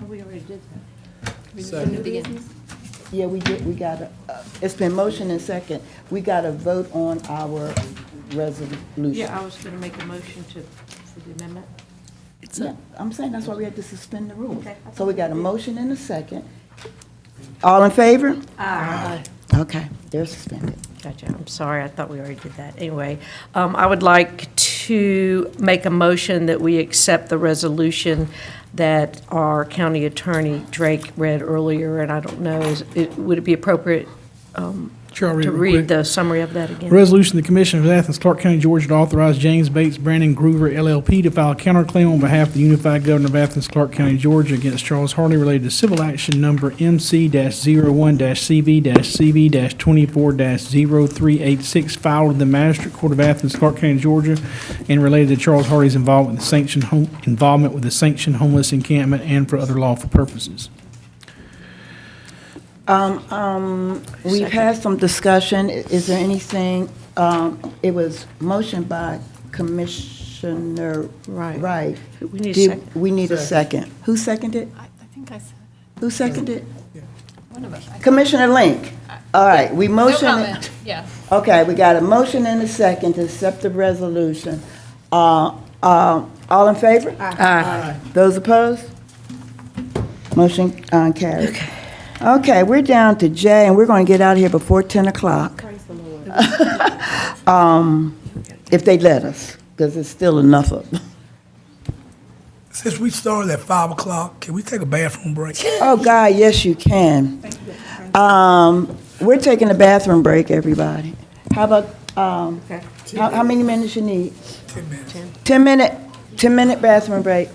S22: Oh, we already did that.
S10: Second.
S19: Yeah, we did, we got a, it's been motion and second. We got to vote on our resolution.
S7: Yeah, I was going to make a motion for the amendment.
S19: Yeah, I'm saying that's why we had to suspend the rules. So we got a motion and a second. All in favor? Aye. Okay, they're suspended.
S7: Gotcha. I'm sorry, I thought we already did that. Anyway, I would like to make a motion that we accept the resolution that our county attorney Drake read earlier, and I don't know, would it be appropriate
S8: Sure, I'll read it
S7: to
S8: real
S7: read
S8: quick.
S7: the summary of that again?
S8: Resolution, the Commission of Athens-Clarke County, Georgia, to authorize James Bates, Brandon Groover, LLP, to file a counterclaim on behalf of the Unified Governor of Athens-Clarke County, Georgia, against Charles Harley related to civil action number MC-01-CV-CB-24-0386, filed with the Magistrate Court of Athens-Clarke County, Georgia, and related to Charles Harley's involvement with the sanctioned homeless encampment and for other lawful purposes.
S19: We've had some discussion. Is there anything, it was motioned by Commissioner Wright.
S7: We need a
S19: Did-
S7: second.
S19: We need a second. Who seconded?
S22: I think I said,
S19: Who seconded?
S22: one of us.
S19: Commissioner Link. All right, we
S22: No
S19: motion.
S22: comment, yeah.
S19: Okay, we got a motion and a second to accept the resolution. All in favor? Aye. Those opposed? Motion carried. Okay, we're down to J, and we're going to get out of here before 10 o'clock. If they let us, because it's still enough of them.
S3: Since we started at 5 o'clock, can we take a bathroom break?
S19: Oh, God, yes, you can. We're taking a bathroom break, everybody. How about, how many minutes you need?
S3: 10 minutes.
S19: 10-minute bathroom break.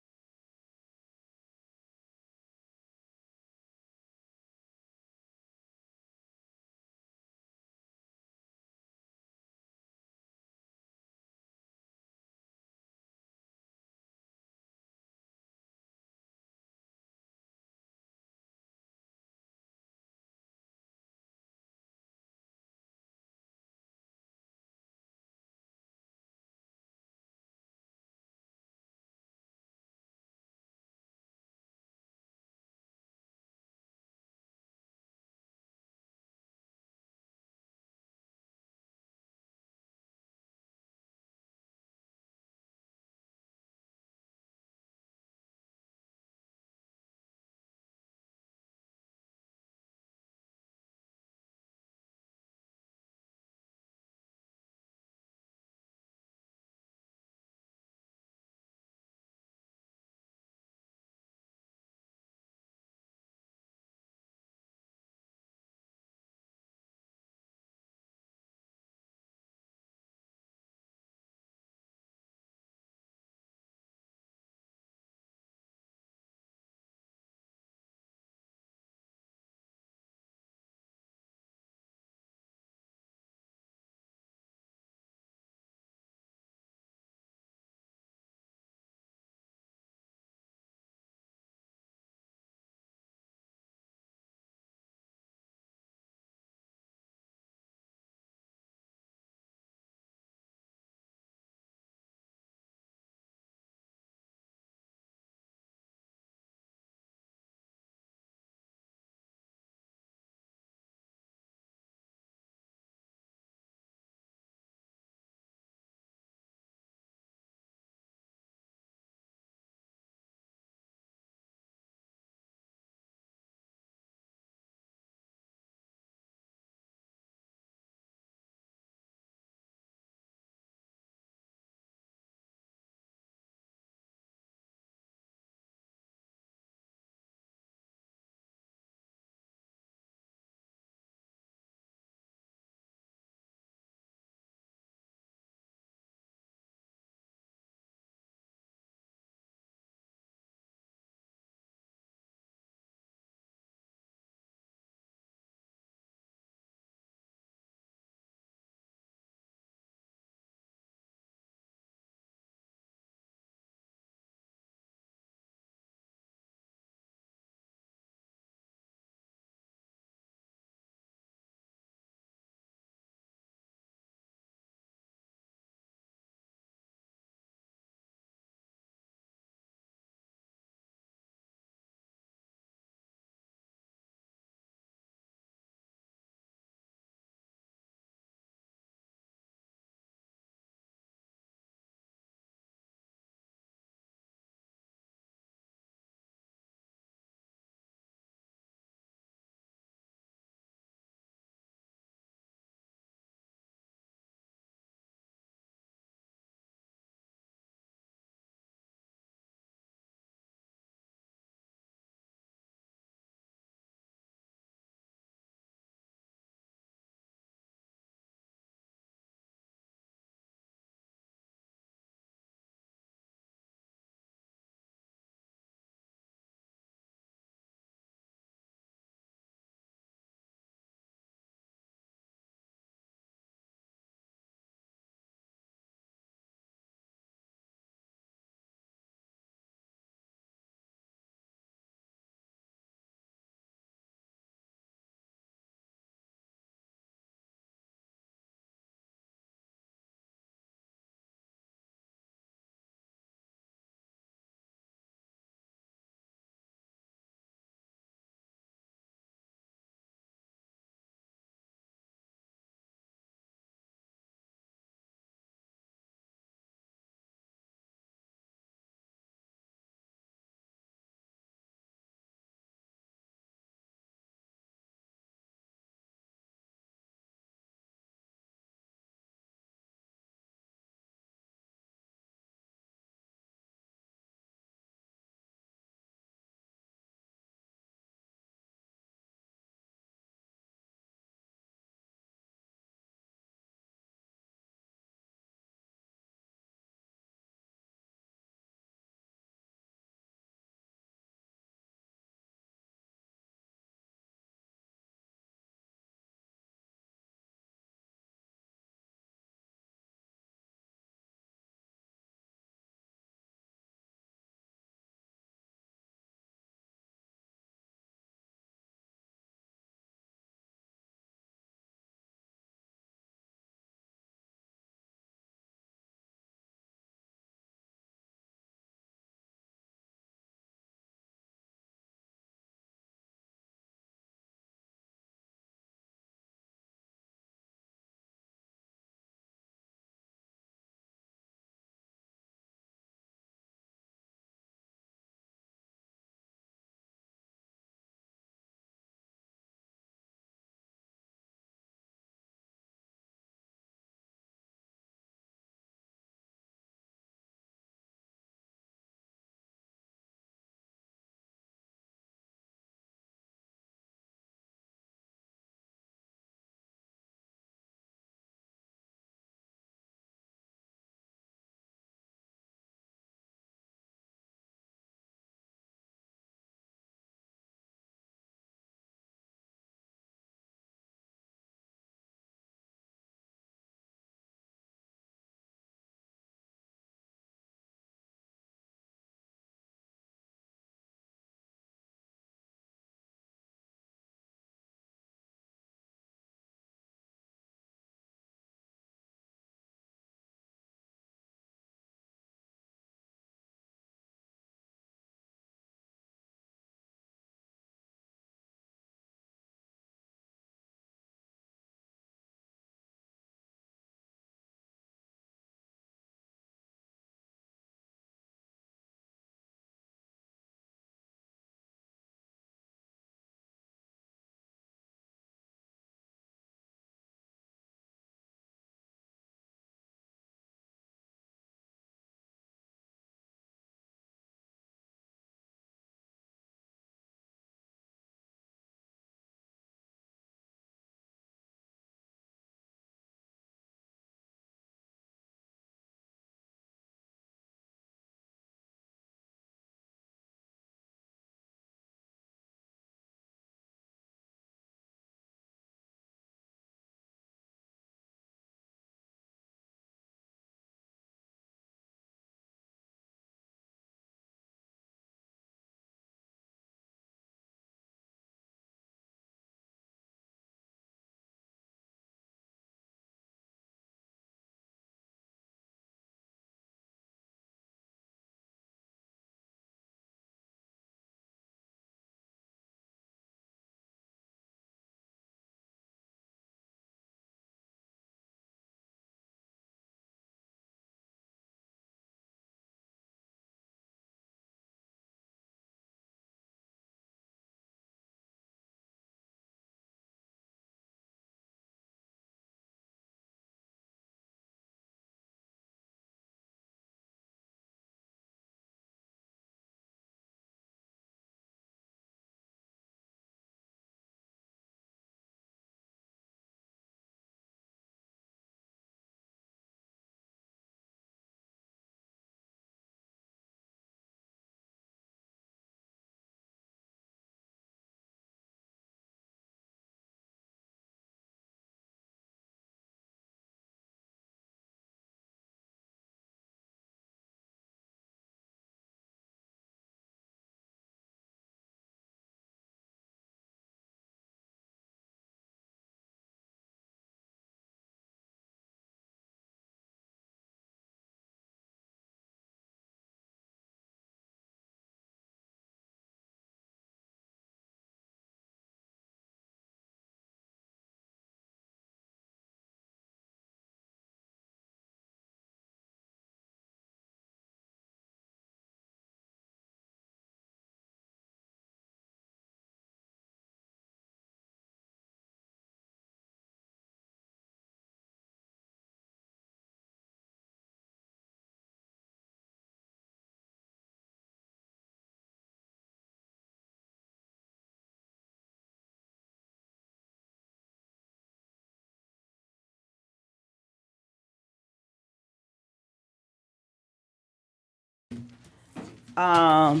S1: all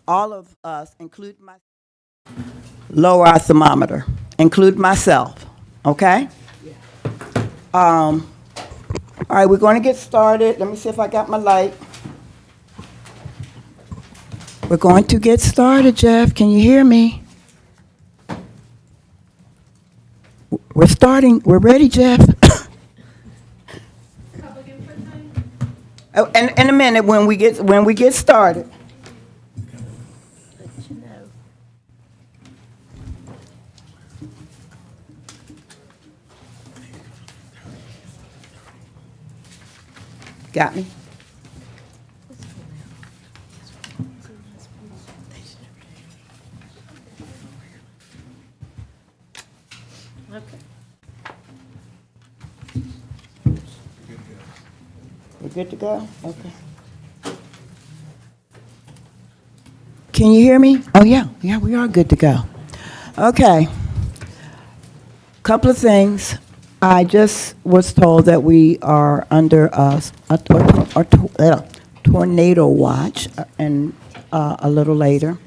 S1: of us, include my, lower our thermometer, include myself, okay? All right, we're going to get started. Let me see if I got my light. We're going to get started, Jeff. Can you hear me? We're starting. We're ready, Jeff. Oh, and in a minute when we get started. Got me?
S7: Okay.
S1: We're good to go? Okay. Can you hear me? Oh, yeah, we are good to go. Okay. Couple of things. I just was told that we are under a tornado watch and a little later.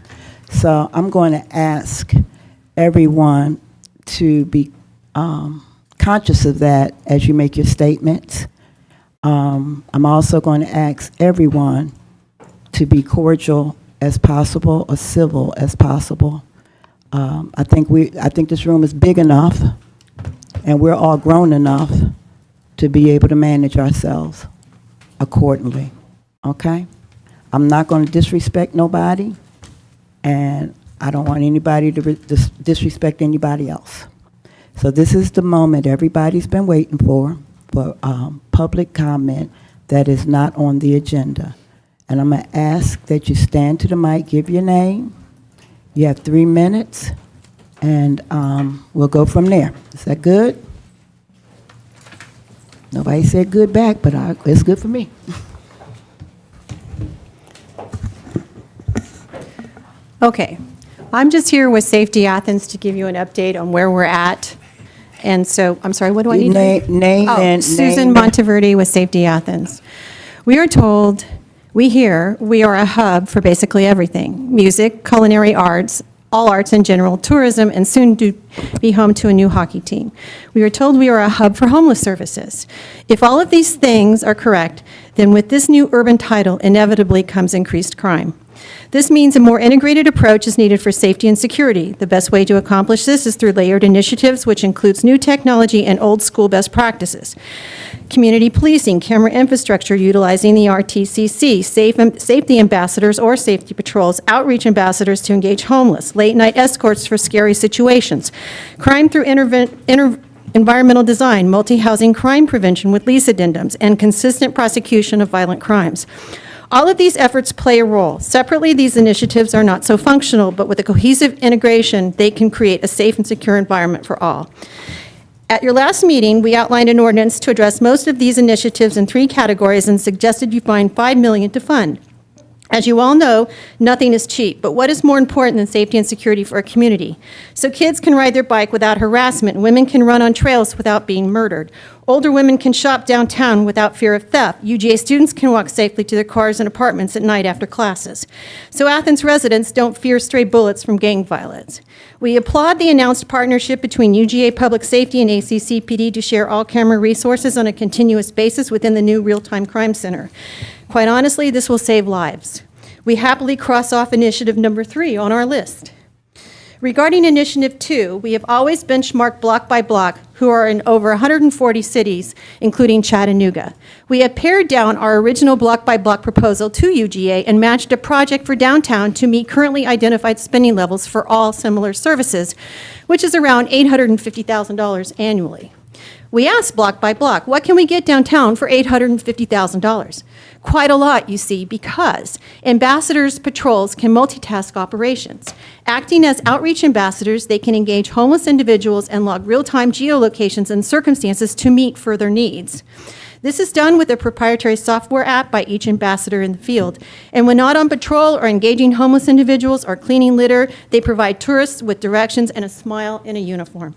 S1: So I'm going to ask everyone to be conscious of that as you make your statements. I'm also going to ask everyone to be cordial as possible or civil as possible. I think this room is big enough and we're all grown enough to be able to manage ourselves accordingly, okay? I'm not going to disrespect nobody, and I don't want anybody to disrespect anybody else. So this is the moment everybody's been waiting for public comment that is not on the agenda. And I'm going to ask that you stand to the mic, give your name. You have 3 minutes. And we'll go from there. Is that good? Nobody said good back, but it's good for me.
S14: Okay. I'm just here with Safety Athens to give you an update on where we're at. And so, I'm sorry, what do I need? Susan Monteverde with Safety Athens. We are told, we are a hub for basically everything: music, culinary arts, all arts in general, tourism, and soon to be home to a new hockey team. We are told we are a hub for homeless services. If all of these things are correct, then with this new urban title inevitably comes increased crime. This means a more integrated approach is needed for safety and security. The best way to accomplish this is through layered initiatives, which includes new technology and old school best practices. Community policing, camera infrastructure utilizing the RTCC, safety ambassadors or safety patrols, outreach ambassadors to engage homeless, late night escorts for scary situations, crime through environmental design, multi-housing crime prevention with lease addendums, and consistent prosecution of violent crimes. All of these efforts play a role. Separately, these initiatives are not so functional, but with a cohesive integration, they can create a safe and secure environment for all. At your last meeting, we outlined an ordinance to address most of these initiatives in 3 categories and suggested you find $5 million to fund. As you all know, nothing is cheap, but what is more important than safety and security for a community? So kids can ride their bike without harassment, women can run on trails without being murdered, older women can shop downtown without fear of theft, UGA students can walk safely to their cars and apartments at night after classes. So Athens residents don't fear stray bullets from gang violence. We applaud the announced partnership between UGA Public Safety and ACCPD to share all camera resources on a continuous basis within the new real-time crime center. Quite honestly, this will save lives. We happily cross off initiative number 3 on our list. Regarding initiative 2, we have always benchmarked block by block, who are in over 140 cities, including Chattanooga. We have pared down our original block by block proposal to UGA and matched a project for downtown to meet currently identified spending levels for all similar services, which is around $850,000 annually. We asked block by block, what can we get downtown for $850,000? Quite a lot, you see, because ambassadors' patrols can multitask operations. Acting as outreach ambassadors, they can engage homeless individuals and log real-time geolocations and circumstances to meet further needs. This is done with a proprietary software app by each ambassador in the field. And when not on patrol or engaging homeless individuals or cleaning litter, they provide tourists with directions and a smile in a uniform.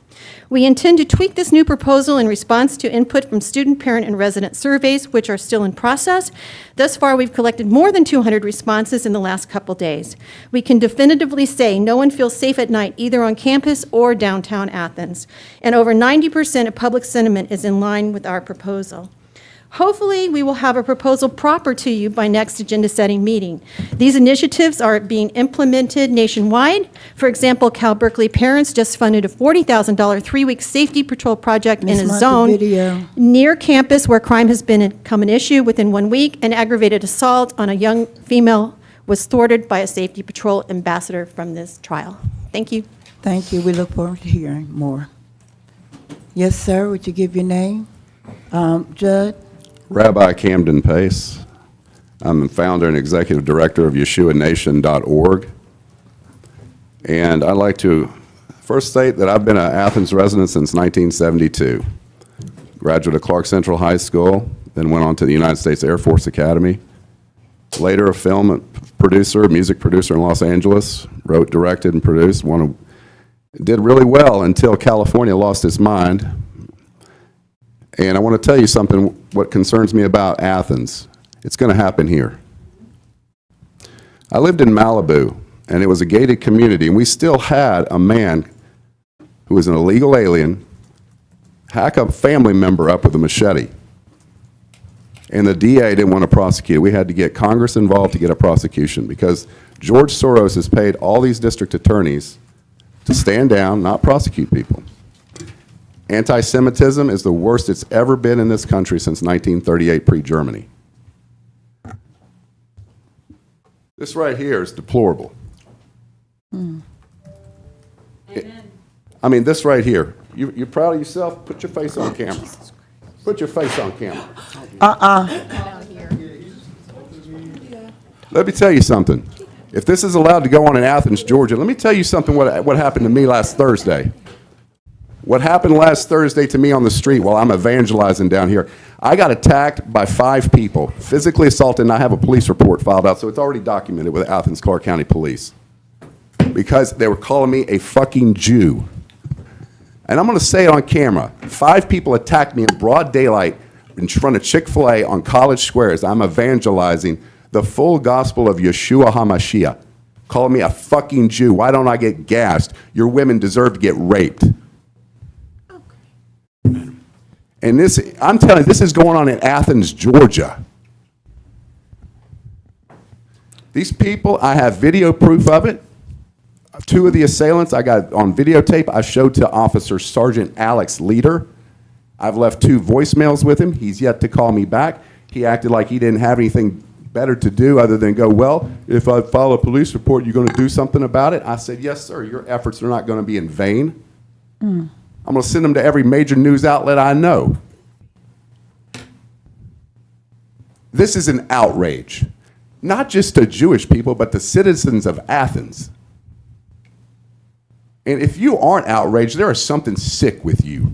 S14: We intend to tweak this new proposal in response to input from student, parent, and resident surveys, which are still in process. Thus far, we've collected more than 200 responses in the last couple days. We can definitively say no one feels safe at night, either on campus or downtown Athens. And over 90% of public sentiment is in line with our proposal. Hopefully, we will have a proposal proper to you by next agenda-setting meeting. These initiatives are being implemented nationwide. For example, Cal Berkeley Parents just funded a $40,000 three-week safety patrol project in a zone near campus where crime has become an issue within 1 week, and aggravated assault on a young female was thwarted by a safety patrol ambassador from this trial. Thank you.
S19: Thank you. We look forward to hearing more. Yes, sir. Would you give your name? Judd?
S15: Rabbi Camden Pace. I'm the founder and executive director of YeshuaNation.org. And I'd like to first state that I've been an Athens resident since 1972. Graduate of Clarke Central High School, then went on to the United States Air Force Academy. Later a film producer, music producer in Los Angeles, wrote, directed, and produced. Did really well until California lost its mind. And I want to tell you something, what concerns me about Athens. It's going to happen here. I lived in Malibu, and it was a gated community, and we still had a man who was an illegal alien hack a family member up with a machete. And the DA didn't want to prosecute. We had to get Congress involved to get a prosecution because George Soros has paid all these district attorneys to stand down, not prosecute people. Anti-Semitism is the worst it's ever been in this country since 1938, pre-Germany. This right here is deplorable. I mean, this right here. You're proud of yourself? Put your face on camera. Put your face on camera. Let me tell you something. If this is allowed to go on in Athens, Georgia, let me tell you something what happened to me last Thursday. What happened last Thursday to me on the street while I'm evangelizing down here, I got attacked by 5 people, physically assaulted, and I have a police report filed out, so it's already documented with Athens-Clarke County Police. Because they were calling me a fucking Jew. And I'm going to say it on camera. 5 people attacked me in broad daylight in front of Chick-fil-A on College Square as I'm evangelizing the full gospel of Yeshua HaMashiach. Calling me a fucking Jew. Why don't I get gassed? Your women deserve to get raped. And this, I'm telling you, this is going on in Athens, Georgia. These people, I have video proof of it. 2 of the assailants I got on videotape. I showed to Officer Sergeant Alex Leader. I've left 2 voicemails with him. He's yet to call me back. He acted like he didn't have anything better to do other than go, well, if I file a police report, you're going to do something about it? I said, yes, sir. Your efforts are not going to be in vain. I'm going to send them to every major news outlet I know. This is an outrage, not just to Jewish people, but to citizens of Athens. And if you aren't outraged, there is something sick with you.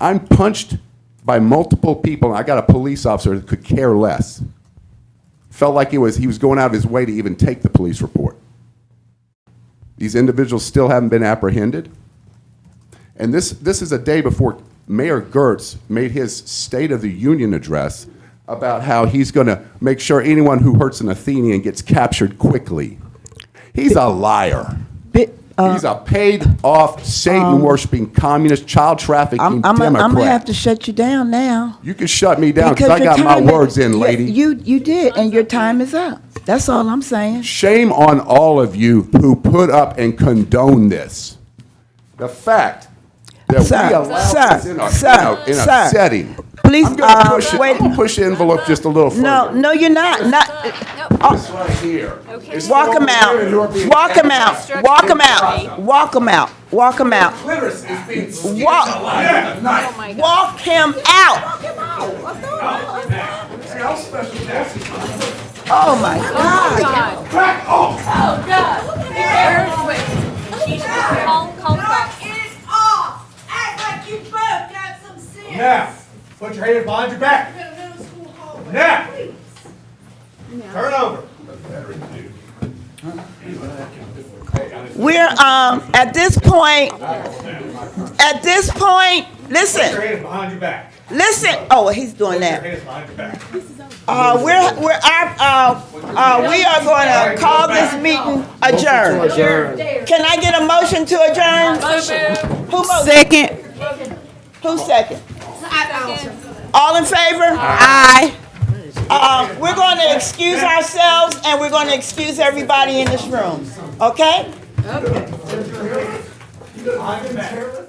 S15: I'm punched by multiple people, and I got a police officer that could care less. Felt like he was going out of his way to even take the police report. These individuals still haven't been apprehended. And this is a day before Mayor Gertz made his State of the Union address about how he's going to make sure anyone who hurts an Athenian gets captured quickly. He's a liar. He's a paid-off, Satan-worshiping, communist, child-trafficking Democrat.
S19: I'm going to have to shut you down now.
S15: You can shut me down because I got my words in, lady.
S19: You did, and your time is up. That's all I'm saying.
S15: Shame on all of you who put up and condone this. The fact that we allow this in a setting.
S19: Please,
S15: I'm going to push the envelope just a little further.
S19: No, you're not.
S15: This right here.
S19: Okay. Walk him out. Walk him out. Walk him out. Walk him out. Walk him out. Walk him out. Oh my God.
S15: Crack off.
S22: Oh God. Wait. Calm down.
S16: Get it off. Act like you both got some sense.
S2: Put your hands behind your back. Now, turn over.
S1: We're, at this point, listen.
S2: Put your hands behind your back.
S1: Listen, oh, he's doing
S2: Put your
S1: that.
S2: hands behind your back.
S1: We are going to call this meeting adjourned. Can I get a motion to adjourn? Who motion?
S6: Second.
S1: Who second? All in favor? Aye. We're going to excuse ourselves and we're going to excuse everybody in this room, okay?
S2: Behind your back.